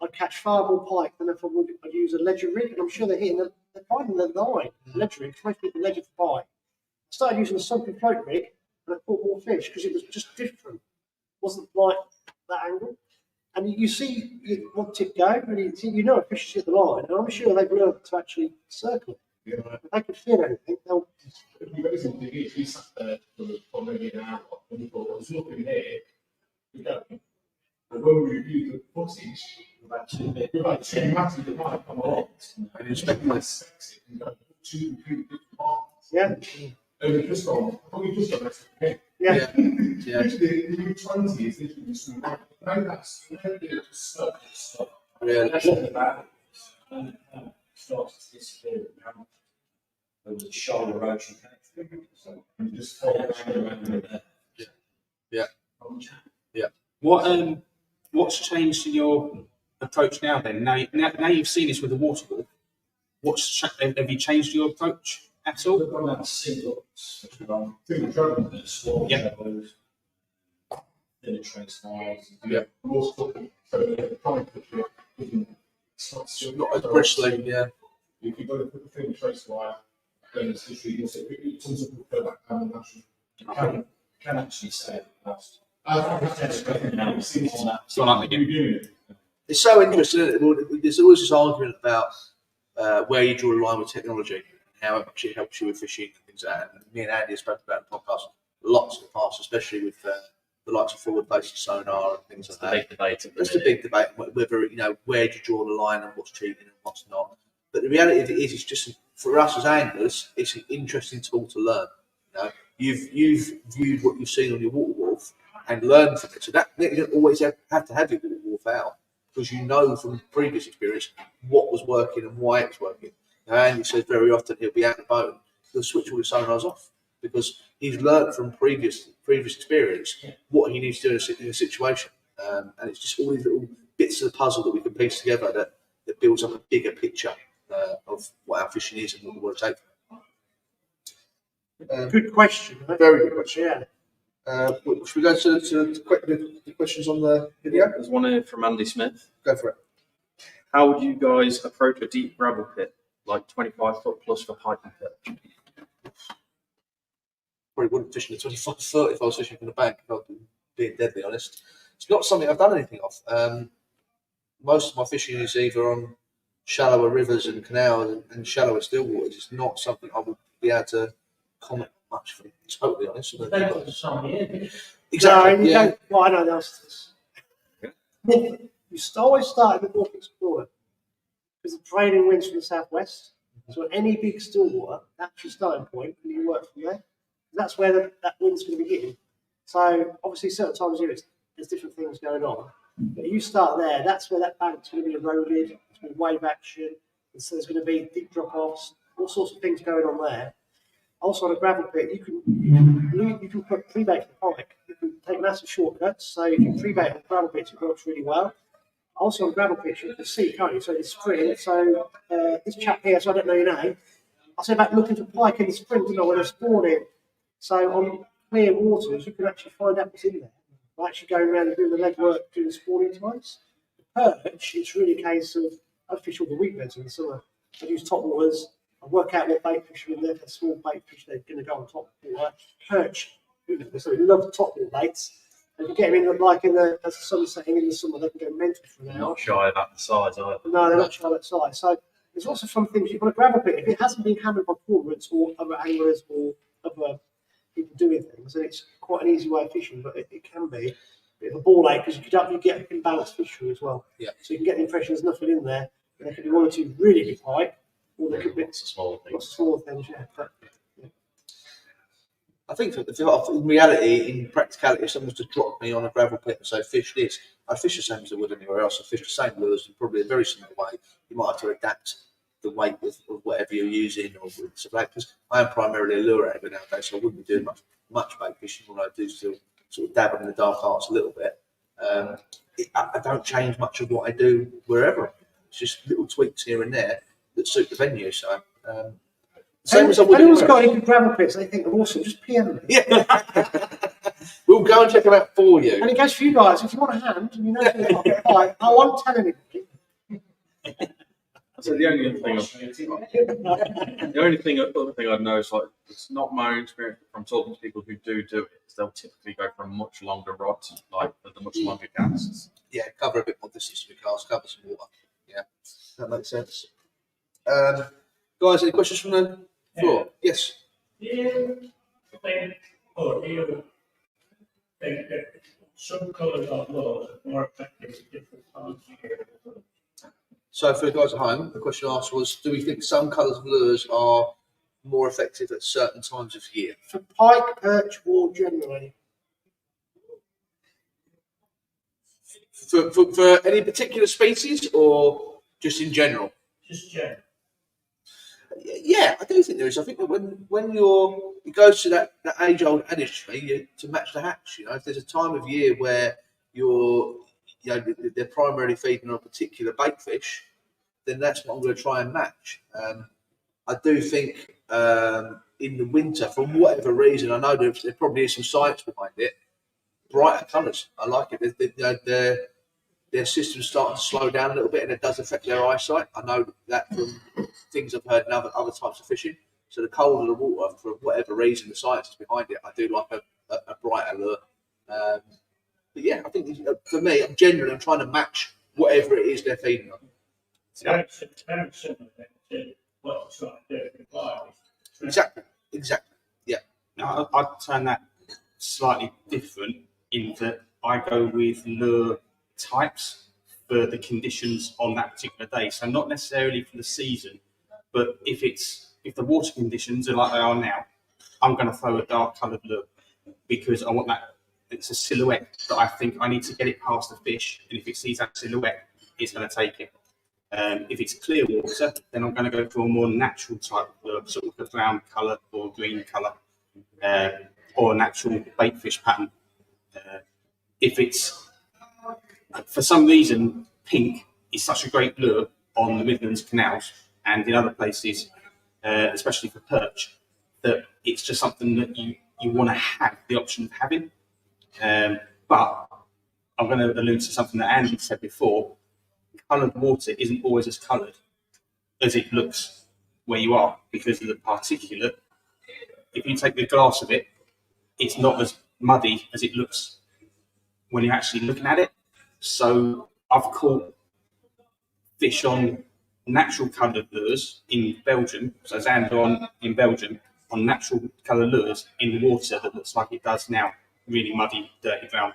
I'd catch far more pike than if I'd use a ledger rig. And I'm sure they're hitting the finding the line, the ledge rig, trying to get the ledge of the pike. I started using a sunken float rig and I caught more fish because it was just different. It wasn't like that angle. And you see one tip go, and you know a fish is hit the line, and I'm sure they've learned to actually circle it. Yeah. If they can feel anything, they'll. We sat there for maybe an hour, and we thought, I was looking here, we go. And when we reviewed the footage, About 2 bit. we're like 2 massive divided come along, and inspect this, and go 2 completely different parts. Yeah. And we just gone, I thought we just got this again. Yeah. Yeah. Literally, the 20 is literally just no, that's just stuff. Really. That's what about started to disappear. There was a shoulder erosion connected. So And just follow around Yeah. What's changed in your approach now? Then now you've seen this with the water ball. Have you changed your approach at all? we've gone down to singlets, which are on Single trouble. the small Yeah. levels, thinner trace lines. Yeah. More stuff. So the time picture it's Not as bristly, yeah. If you've got to put the thing trace wire, then it's literally it comes up with the back and You can actually say last. It's not like the It's so interesting, isn't it? Well, there's always this argument about where you draw the line with technology, how much it helps you with fishing and things like that. And me and Andy have spoken about the podcast lots in the past, especially with the likes of forward-facing sonar and things It's like the that. big debate. at the That's the minute. big debate, whether, where do you draw the line and what's cheating and what's not. But the reality of it is, it's just, for us as anglers, it's an interesting tool to learn. You've viewed what you've seen on your water wolf and learned from it. So that you don't always have to have your water wolf out, because you know from previous experience what was working and why it's working. Andy says very often he'll be out the boat, he'll switch all the sonars off because he's learned from previous experience what he needs to do in a situation. And it's just all these little bits of the puzzle that we can piece together that builds up a bigger picture of what our fishing is and what we want to take. Good question. Very good question. Yeah. Should we go to the questions on the video? There's one here from Andy Smith. Go for it. How would you guys approach a deep gravel pit, like 25 foot plus for pike and perch? Probably wouldn't fish in the 25 foot if I was fishing from the bank, if I'm being deadly honest. It's not something I've done anything of. Most of my fishing is either on shallower rivers and canals and shallower still waters. It's not something I would be able to comment much, for totally honest. They've got some here. Exactly. No, you Yeah. don't. Well, I know that's. You always start with North Explorer because the trailing winds from the southwest. So any big still water, that's your starting point, and you work from there. That's where that wind's going to be hitting. So obviously, certain times of year, there's different things going on. But you start there. That's where that bank's going to be eroded. There's going to be wave action. And so there's going to be deep drop-offs. All sorts of things going on there. Also, on a gravel pit, you can put pre-bait for the pike. You can take massive shortcuts. So if you pre-bait on gravel pits, it works really well. Also on gravel pits, you can see, can't you? So it's spring. So this chap here, so I don't know your name. I said about looking for pike in the spring, didn't I, when they're spawning. So on clear waters, you can actually find out what's in there. By actually going around and doing the legwork during the spawning times. The perch, it's really a case of, I fish all the weed beds in the summer. I use top waters. I work out what bait fish are in there. If they're small bait fish, they're going to go on top water. Perch, so we love top water baits. And if you get them in, like as the sun's setting in the summer, they can go mental for an hour. Not shy about the size either. No, they're not shy that size. So there's lots of fun things. You've got a gravel pit. If it hasn't been hammered by cormorants or other anglers or other people doing things, then it's quite an easy way of fishing, but it can be a bit of a ball ache because you get imbalanced fishery as well. Yeah. So you can get the impression there's nothing in there. There could be one or two really big pike, or there could be Lots of smaller lots things. of smaller things. Yeah. But, I think in reality, in practicality, if someone was to drop me on a gravel pit and say, fish this, I'd fish the same as I would anywhere else. I'd fish the same lures in probably a very similar way. You might have to adapt the weight of whatever you're using or with stuff like that, because I am primarily a lure angler nowadays, so I wouldn't be doing much bait fishing, although I do still sort of dabble in the dark arts a little bit. I don't change much of what I do wherever. It's just little tweaks here and there that suit the venue. So same as I if would. anyone's anywhere got else. any good gravel pits they think are awesome, just PM me. Yeah. We'll go and check them out for you. And it goes for you guys. If you want a hand, and you know I'll get a pike, I won't tell anybody. So the only other thing I'd know is like it's not my own experience but from talking to people who do it. Is they'll typically go for a much longer rod, like for the much longer casts. Yeah, cover a bit more distance with cast, cover some water. Yeah, that makes sense. Guys, any questions from the floor? Yes. Do you think, or do you think that some colours of laws are more effective at different times of year? So for the guys at home, the question asked was, do we think some colours of lures are more effective at certain times of year? For pike, perch, or generally? For any particular species or just in general? Just general. Yeah, I do think there is. I think that when it goes to that age-old adage, to match the hatch. You know, if there's a time of year where they're primarily feeding on a particular bait fish, then that's what I'm going to try and match. I do think in the winter, for whatever reason, I know there probably is some science behind it. Brighter colours, I like it. Their system's starting to slow down a little bit, and it does affect their eyesight. I know that from things I've heard in other types of fishing. So the colder the water, for whatever reason, the science is behind it. I do like a brighter lure. But yeah, I think for me, I'm trying to match whatever it is they're feeding on. Very similar to what you're trying to do in the Exactly. Yeah. Now, I'd turn that slightly different in that I go with lure types for the conditions on that particular day. So not necessarily for the season, but if the water conditions are like they are now, I'm going to throw a dark coloured lure because I want that. It's a silhouette that I think I need to get it past the fish, and if it sees that silhouette, it's going to take it. If it's clear water, then I'm going to go for a more natural type of lure, sort of a brown colour or green colour, or a natural bait fish pattern. If it's, for some reason, pink is such a great lure on the Midlands canals and in other places, especially for perch, that it's just something that you want to have the option of having. But I'm going to allude to something that Andy said before. Coloured water isn't always as coloured as it looks where you are because of the particulate. If you take the glass of it, it's not as muddy as it looks when you're actually looking at it. So I've caught fish on natural coloured lures in Belgium, so Xander in Belgium, on natural coloured lures in water that looks like it does now, really muddy, dirty brown,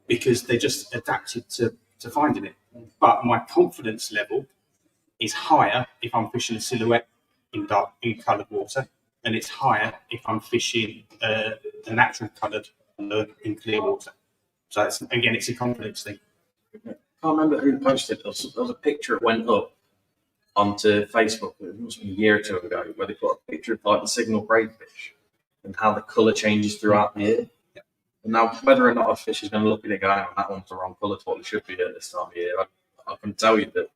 because they just adapted to finding it. But my confidence level is higher if I'm fishing a silhouette in coloured water, and it's higher if I'm fishing a natural coloured lure in clear water. So it's a confidence thing. I can't remember who posted it. There was a picture that went up onto Facebook, it must be a year or two ago, where they put a picture of like the signal crayfish and how the colour changes throughout the year. Yeah. And now, whether or not a fish is going to look at it going, that one's the wrong colour to what it should be at this time of year, I can tell you that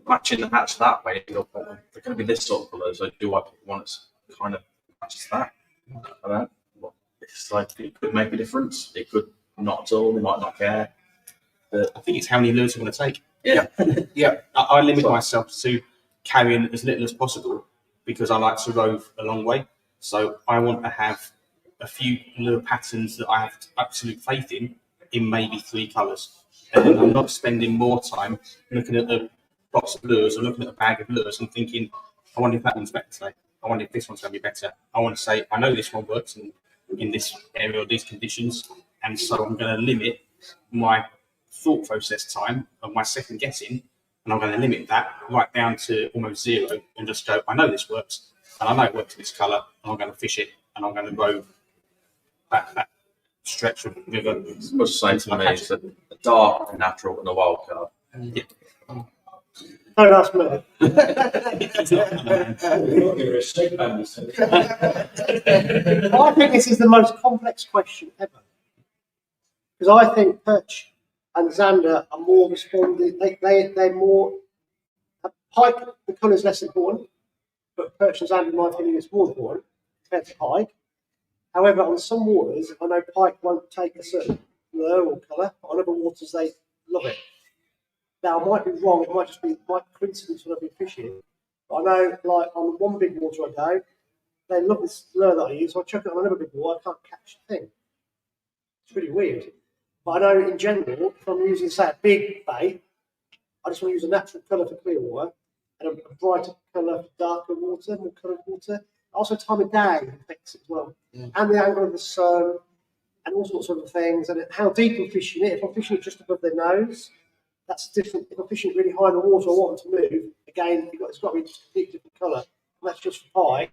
matching the hatch that way, they're going to be this sort of colour, so do I pick one that's kind of matches that? I don't know. Well, it's like it could make a difference. It could not at all. They might not care. But I think it's how many lures you want to take. yeah. Yeah. I limit myself to carrying as little as possible because I like to rove a long way. So I want to have a few lure patterns that I have absolute faith in maybe 3 colours. And then I'm not spending more time looking at the box of lures or looking at a bag of lures and thinking, I wonder if that one's better today. I wonder if this one's going to be better. I want to say, I know this one works in this area or these conditions. And so I'm going to limit my thought process time of my second guessing, and I'm going to limit that right down to almost 0 and just go, I know this works, and I know it works in this colour, and I'm going to fish it, and I'm going to rove that stretch of river. It's much the same to me. It's a dark, a natural, and a wild card. Yeah. Don't ask me. I think this is the most complex question ever. Because I think perch and zander are more responding. They're more. Pike, the colour is less important, but perch and zander, in my opinion, is more important compared to pike. However, on some waters, I know pike won't take a certain lure or colour. On other waters, they love it. Now, I might be wrong, it might just be my coincidence when I've been fishing. But I know, like, on one big water I go, they look at this lure that I use, so I chuck it on another big water, I can't catch a thing. It's really weird. But I know in general, if I'm using, say, a big bait, I just want to use a natural colour for clear water and a brighter colour for darker water, more coloured water. Also, time of day affects it as well, and the angle of the sun, and all sorts of other things, and how deep I'm fishing it. If I'm fishing it just above their nose, that's different. If I'm fishing it really high in the water, I want them to move. Again, it's got to be a completely different colour, and that's just for pike.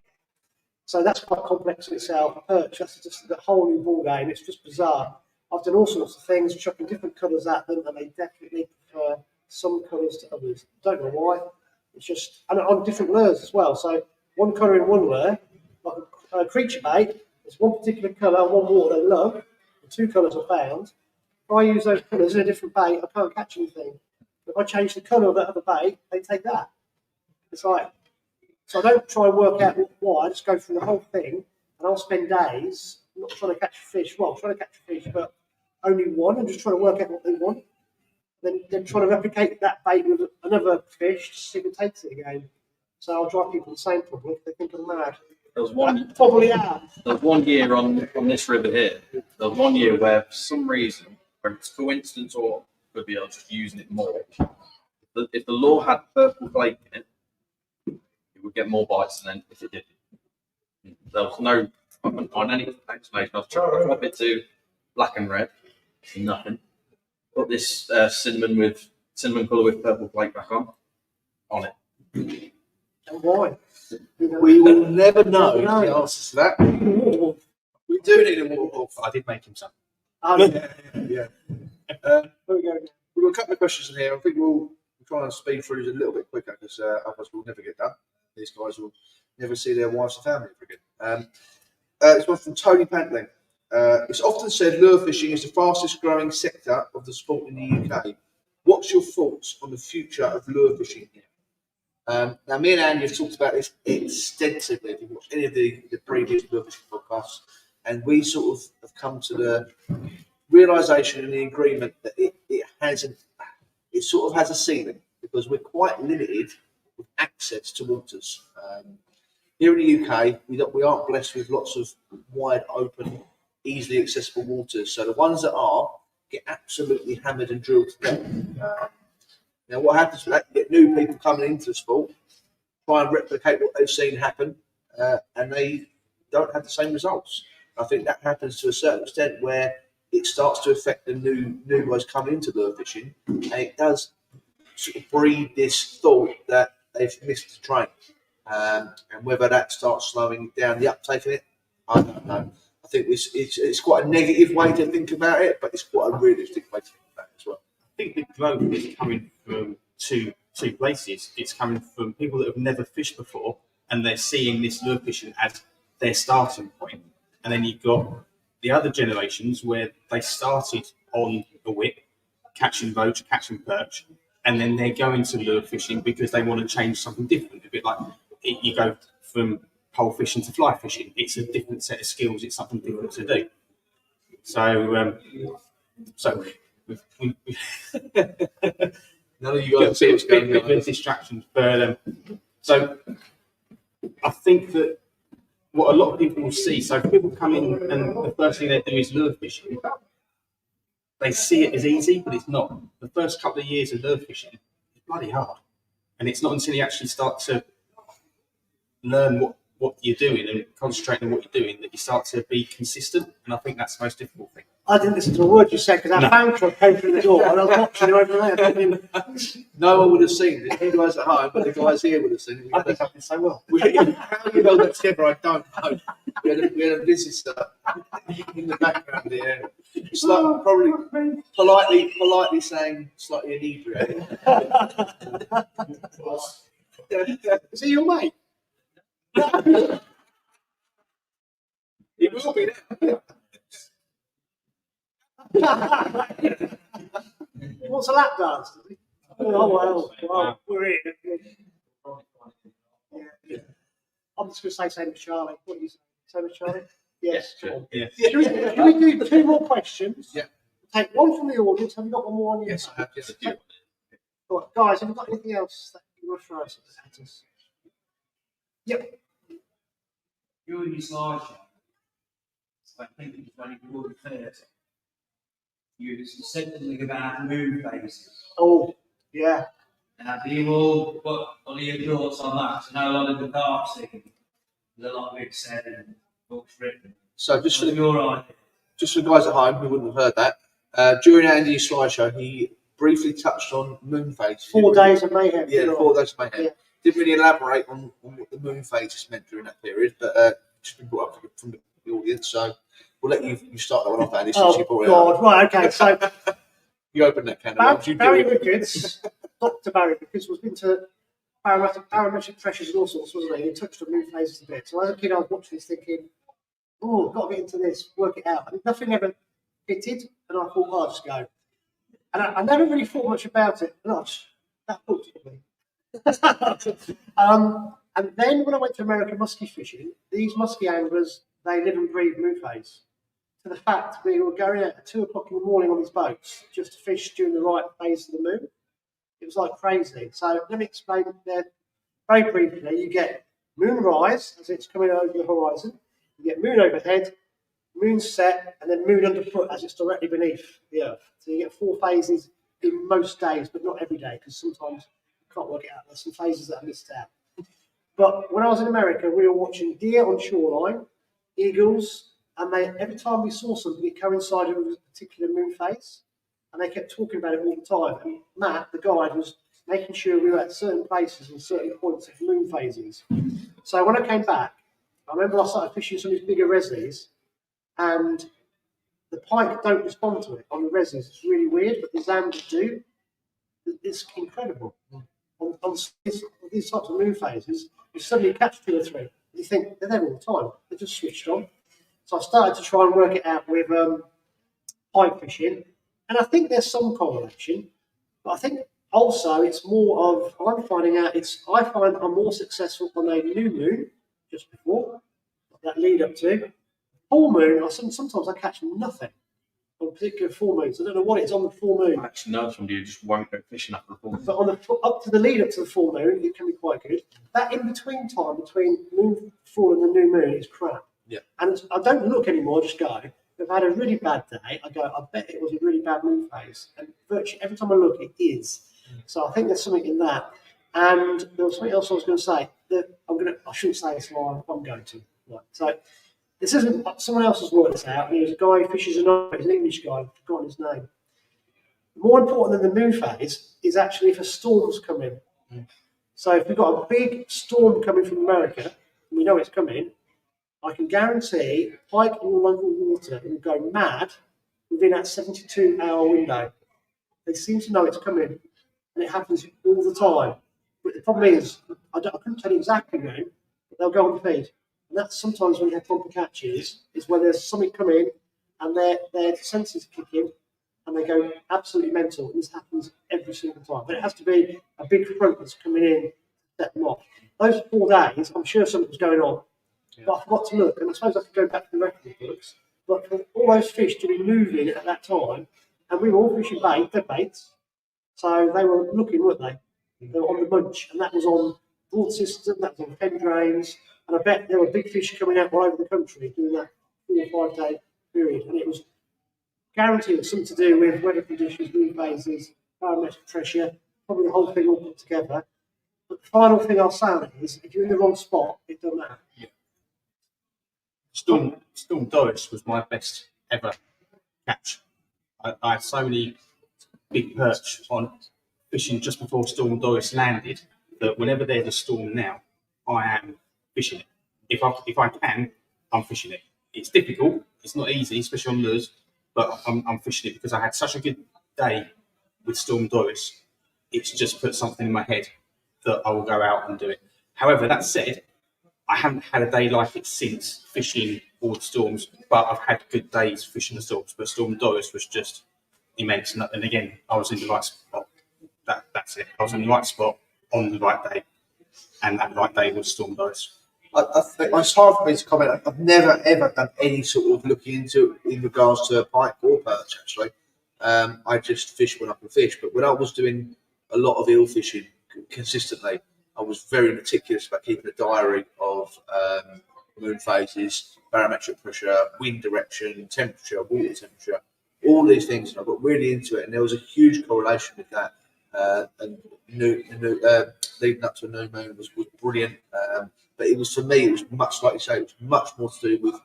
So that's quite complex in itself. Perch, that's just a whole new ball game. It's just bizarre. I've done all sorts of things, chucking different colours at them, and they definitely prefer some colours to others. Don't know why. It's just, and on different lures as well. So one colour in one lure, like a creature bait, there's one particular colour, one water they love, and two colours are found. If I use those colours in a different bait, I can't catch anything. If I change the colour of that other bait, they take that. It's like, so I don't try and work out why, I just go through the whole thing, and I'll spend days not trying to catch a fish. Well, I'm trying to catch a fish, but only one. I'm just trying to work out what they want. Then trying to replicate that bait with another fish to see if it takes it again. So I'll drive people insane probably if they think I'm mad. There was one. Probably am. There was 1 year on this river here. There was 1 year where, for some reason, whether it's coincidence or could be I was just using it more. If the lure had purple flake in it, it would get more bites than if it didn't. There was no, I couldn't find any explanation. I was trying to swap it to black and red, nothing. Put this cinnamon colour with purple flake back on it. And why? We will never know the answer to that. We do need a waterfall. I did make him some. Yeah. There we go. We've got a couple of questions in here. I think we'll try and speed through these a little bit quicker because otherwise we'll never get done. These guys will never see their wives and family ever again. It's one from Tony Pantling. It's often said lure fishing is the fastest growing sector of the sport in the UK. What's your thoughts on the future of lure fishing here? Now, me and Andy have talked about this extensively. If you've watched any of the previous lure fishing podcasts, and we sort of have come to the realisation and the agreement that it sort of has a ceiling because we're quite limited with access to waters. Here in the UK, we aren't blessed with lots of wide open, easily accessible waters. So the ones that are get absolutely hammered and drilled to death. Now, what happens with that? You get new people coming into the sport, try and replicate what they've seen happen, and they don't have the same results. I think that happens to a certain extent where it starts to affect the new guys coming into lure fishing, and it does sort of breed this thought that they've missed the train. And whether that starts slowing down the uptake of it, I don't know. I think it's quite a negative way to think about it, but it's quite a realistic way to think about it as well. I think the growth is coming from two places. It's coming from people that have never fished before, and they're seeing this lure fishing as their starting point. And then you've got the other generations where they started on the whip, catching roach, catching perch, and then they're going to lure fishing because they want to change something different. A bit like you go from pole fishing to fly fishing. It's a different set of skills. It's something different to do. So None of you guys see what's going on. Bit of distractions, but so I think that what a lot of people will see. So if people come in and the first thing they do is lure fishing, they see it as easy, but it's not. The first couple of years of lure fishing is bloody hard, and it's not until you actually start to learn what you're doing and concentrate on what you're doing that you start to be consistent. And I think that's the most difficult thing. I didn't listen to a word you said because our fan club came through the door and I was watching you over there. Thinking, No one would have seen it. You guys at home, but the guys here would have seen it. I think I did so well. How you held that together, I don't know. We had a visitor in the background here. It's like probably politely saying slightly inebriated. Is he your mate? He will be there. He wants a lap dance, does he? Oh, well, we're in. Yeah. I'm just going to say same as Charlie. What do you say? Same as Charlie? Yes. Yeah. Can we do two more questions? Yeah. Take one from the audience. Have you got one more on your Yes, I have. Yes, Take guys, have you got anything else that you want to throw at us? Yep. During your slideshow, I think it was when you were 30, you said something about moon phases. Oh, yeah. Now, do you all, what are your thoughts on that? 'Cause I know a lot of the dark scene, there's a lot of it said and books written. So just for What's the your idea? just for the guys at home who wouldn't have heard that, during Andy's slideshow, he briefly touched on moon phase. 4 days of mayhem. Yeah, 4 days of mayhem. Yeah. Didn't really elaborate on what the moon phases meant during that period, but just been brought up from the audience. So we'll let you start that one off, Andy, since you Oh, brought it up. God. Right, okay. So, You open that can of worms. You do Barry it. Ricketts, Dr. Barry Ricketts, was into barometric pressures and all sorts, wasn't he? He touched on moon phases a bit. So as a kid, I was watching this thinking, oh, I've got to get into this, work it out. And nothing ever fitted, and I thought, oh, I'll just go. And I never really thought much about it. Gosh, that booked me. And then when I went to America muskie fishing, these muskie anglers, they live and breathe moon phase. To the fact we were going out at 2 o'clock in the morning on these boats just to fish during the right phase of the moon. It was like crazy. So let me explain there very briefly. You get moon rise as it's coming over the horizon. You get moon overhead, moon set, and then moon underfoot as it's directly beneath the earth. So you get 4 phases in most days, but not every day, because sometimes you can't work it out. There's some phases that are missed out. But when I was in America, we were watching deer on shoreline, eagles, and every time we saw something, it coincided with a particular moon phase, and they kept talking about it all the time. And Matt, the guide, was making sure we were at certain places and certain points of moon phases. So when I came back, I remember I started fishing some of these bigger reses, and the pike don't respond to it on the reses. It's really weird, but the zambs do. It's incredible. On these types of moon phases, you suddenly catch 2 or 3. You think they're there all the time. They're just switched on. So I started to try and work it out with pike fishing, and I think there's some correlation, but I think also it's more of I'm finding out I find I'm more successful on a new moon just before that lead up to full moon. Sometimes I catch nothing on particular full moons. I don't know what it is on the full moon. I actually know somebody who just won't go fishing after the full moon. But on the up to the lead up to the full moon, it can be quite good. That in between time between moon full and the new moon is crap. Yeah. And I don't look anymore. Just go. If I had a really bad day, I go. I bet it was a really bad moon phase. And virtually every time I look, it is. So I think there's something in that. And there was something else I was going to say that I shouldn't say this live. I'm going to. Right. So this isn't. Someone else has worked this out. There's a guy who fishes he's an English guy. I've forgotten his name. More important than the moon phase is actually if a storm's coming. So if we've got a big storm coming from America, and we know it's coming, I can guarantee pike in your local water will go mad within that 72-hour window. They seem to know it's coming, and it happens all the time. But the problem is, I couldn't tell you exactly when, but they'll go on feed. And that's sometimes when you have bumper catches, is when there's something coming, and their senses kick in, and they go absolutely mental. And this happens every single time. But it has to be a big front that's coming in to set them off. Those 4 days, I'm sure something was going on. But I forgot to look, and I suppose I could go back to the record books. But for all those fish to be moving at that time, and we were all fishing dead baits, so they were looking, weren't they? They were on the munch, and that was on broad system, that was on fen drains, and I bet there were big fish coming out all over the country during that 4 or 5 day period, and it was guaranteed it was something to do with weather conditions, moon phases, barometric pressure, probably the whole thing all put together. But the final thing I'll say on it is, if you're in the wrong spot, it doesn't matter. Storm Doris was my best ever catch. I had so many big perch on fishing just before Storm Doris landed that whenever there's a storm now, I am fishing it. If I can, I'm fishing it. It's difficult. It's not easy, especially on lures, but I'm fishing it because I had such a good day with Storm Doris. It's just put something in my head that I will go out and do it. However, that said, I haven't had a day like it since fishing all the storms, but I've had good days fishing the storms. But Storm Doris was just immense. And again, I was in the right spot. That's it. I was in the right spot on the right day. And that right day was Storm Doris. I think it's hard for me to comment. I've never ever done any sort of looking into in regards to pike or perch. Actually, I just fish when I can fish. But when I was doing a lot of eel fishing consistently. I was very meticulous about keeping a diary of moon phases, barometric pressure, wind direction, temperature, water temperature, all these things. And I got really into it, and there was a huge correlation with that. And leading up to a new moon was brilliant. But it was, for me, it was much, like you say, it was much more to do with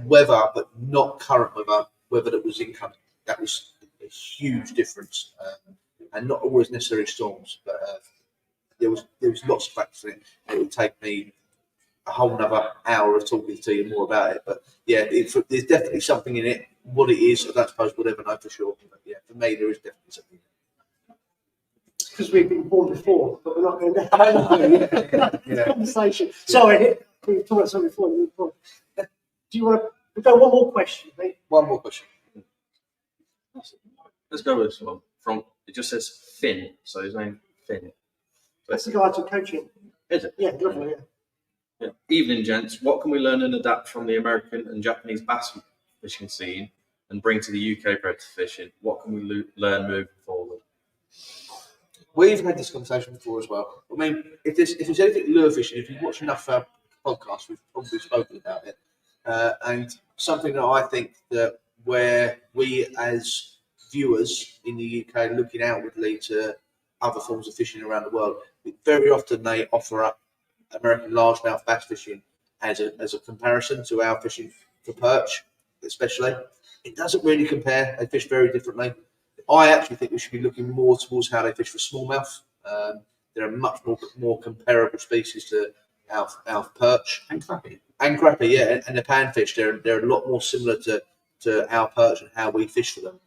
weather, but not current weather that was incoming. That was a huge difference, and not always necessarily storms, but there was lots of factors in it. And it would take me a whole another hour of talking to you more about it. But yeah, there's definitely something in it. What it is, I don't suppose we'll ever know for sure. But yeah, for me, there is definitely something. Because we've been born before, but we're not going to have a conversation. Sorry, we've talked about something before. Do you want to? We've got one more question, mate. One more question. Let's go with this one. It just says Finn, so his name Finn. That's the guy to coaching. Is it? Yeah, lovely. Yeah. Evening, gents. What can we learn and adapt from the American and Japanese bass fishing scene and bring to the UK predator fishing? What can we learn moving forward? We've had this conversation before as well. I mean, if there's anything lure fishing, if you've watched enough podcasts, we've probably spoken about it. And something that I think that where we as viewers in the UK looking outwardly to other forms of fishing around the world, very often they offer up American largemouth bass fishing as a comparison to our fishing for perch, especially. It doesn't really compare. They fish very differently. I actually think we should be looking more towards how they fish for smallmouth. They're a much more comparable species to our perch And crappie. and crappie, yeah, and the panfish. They're a lot more similar to our perch and how we fish for them.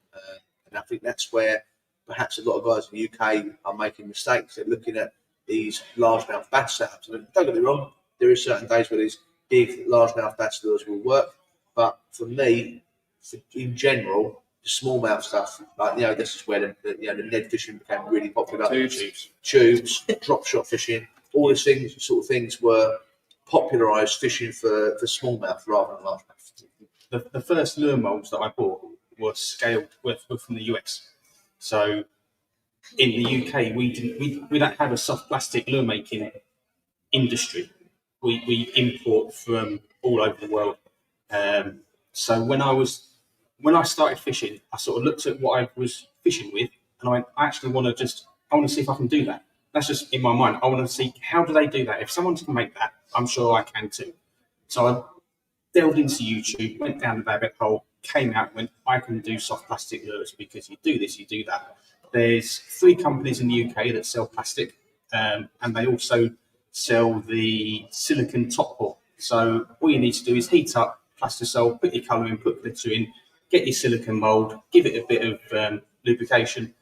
And I think that's where perhaps a lot of guys in the UK are making mistakes. They're looking at these largemouth bass setups. And don't get me wrong, there is certain days where these big largemouth bass lures will work. But for me, in general, the smallmouth stuff, like, this is where the Ned fishing became really popular. Tubes, drop shot fishing, all these things were popularised fishing for smallmouth rather than largemouth. The first lure molds that I bought were scaled were from the US. So in the UK, we don't have a soft plastic lure making industry. We import from all over the world. So when I started fishing, I sort of looked at what I was fishing with, and I went, I want to see if I can do that. That's just in my mind. I want to see, how do they do that? If someone can make that, I'm sure I can too. So I delved into YouTube, went down the rabbit hole, came out and went, I can do soft plastic lures because you do this, you do that. There's 3 companies in the UK that sell plastic, and they also sell the silicon top pour. So all you need to do is heat up plastisol, put your colour in, put glitter in, get your silicon mould, give it a bit of lubrication,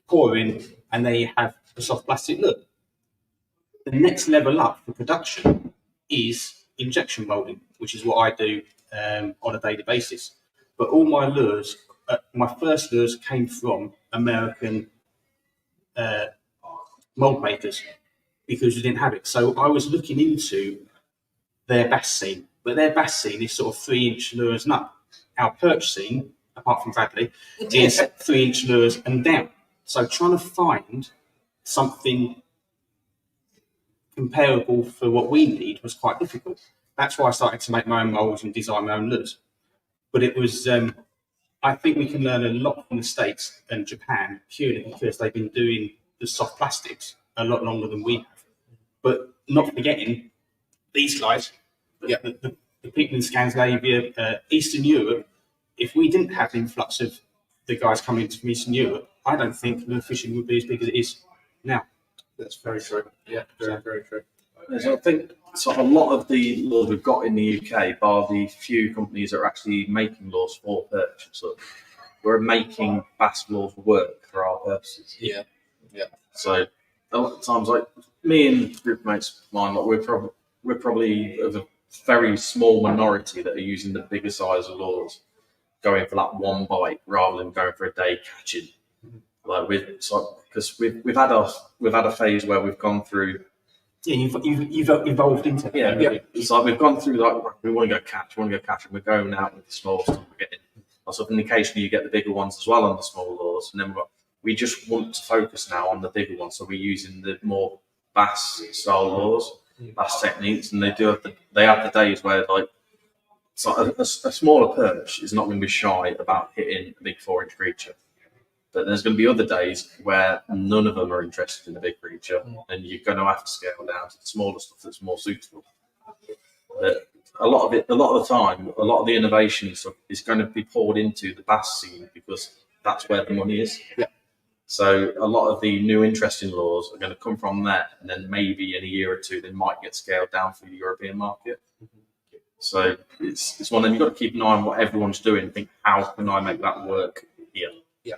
pour in, and there you have a soft plastic lure. The next level up for production is injection moulding, which is what I do on a daily basis. But all my lures, my first lures came from American mould makers because we didn't have it. So I was looking into their bass scene, but their bass scene is sort of 3-inch lures and up. Our perch scene, apart from Bradley, is 3-inch lures and down. So trying to find something comparable for what we need was quite difficult. That's why I started to make my own molds and design my own lures. But it was, I think we can learn a lot from the States and Japan purely because they've been doing the soft plastics a lot longer than we have. But not forgetting these guys, the people in Scandinavia, Eastern Europe, if we didn't have the influx of the guys coming from Eastern Europe, I don't think lure fishing would be as big as it is now. That's very true. Yeah, very true. So I think a lot of the laws we've got in the UK, bar the few companies that are actually making laws for perch, so we're making bass laws work for our purposes. Yeah. So a lot of times, like me and group mates of mine, like we're probably of a very small minority that are using the bigger size of laws, going for like one bite rather than going for a day catching. Like because we've had a phase where we've gone through. Yeah, you've evolved into it. Yeah. It's like we've gone through like we want to go catch, and we're going out with the small stuff. We're getting. Also, occasionally you get the bigger ones as well on the small lures, and then we've got we just want to focus now on the bigger ones. So we're using the more bass style lures, bass techniques, and they have the days where like so a smaller perch is not going to be shy about hitting a big 4-inch creature. But there's going to be other days where none of them are interested in the big creature, and you're going to have to scale down to the smaller stuff that's more suitable. But a lot of the time, a lot of the innovation stuff is going to be poured into the bass scene because that's where the money is. Yeah. So a lot of the new interesting laws are going to come from there, and then maybe in a year or two they might get scaled down for the European market. So it's one of them, you've got to keep an eye on what everyone's doing and think, how can I make that work here? Yeah.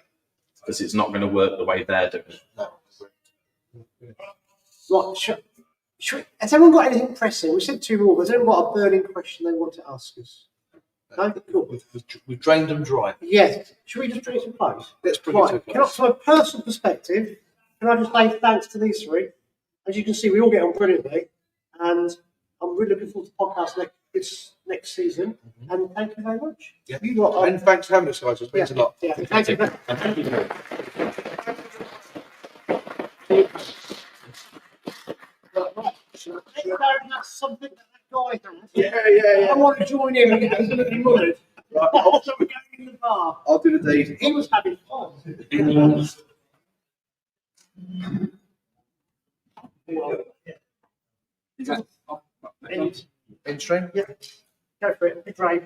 Because it's not going to work the way they're doing it. Right, has everyone got anything pressing? We said 2 more, but has anyone got a burning question they want to ask us? No? Cool. We've drained them dry. Yes. Should we just bring it to a close? Let's bring it to a Right. From a personal perspective, can I just say thanks to these three? As you can see, we all get on brilliantly, and I'm really looking forward to the podcast next season. And thank you very much. Yeah. You got, And thanks for having us, guys. It means a lot. Yeah. Thank you. Thank you. Right. So I think that's something that guy has. Yeah. I want to join him and get absolutely murdered. Right. So we're going in the bar. I'll do the deed. He was having fun. End stream? Yeah. Go for it. It's great.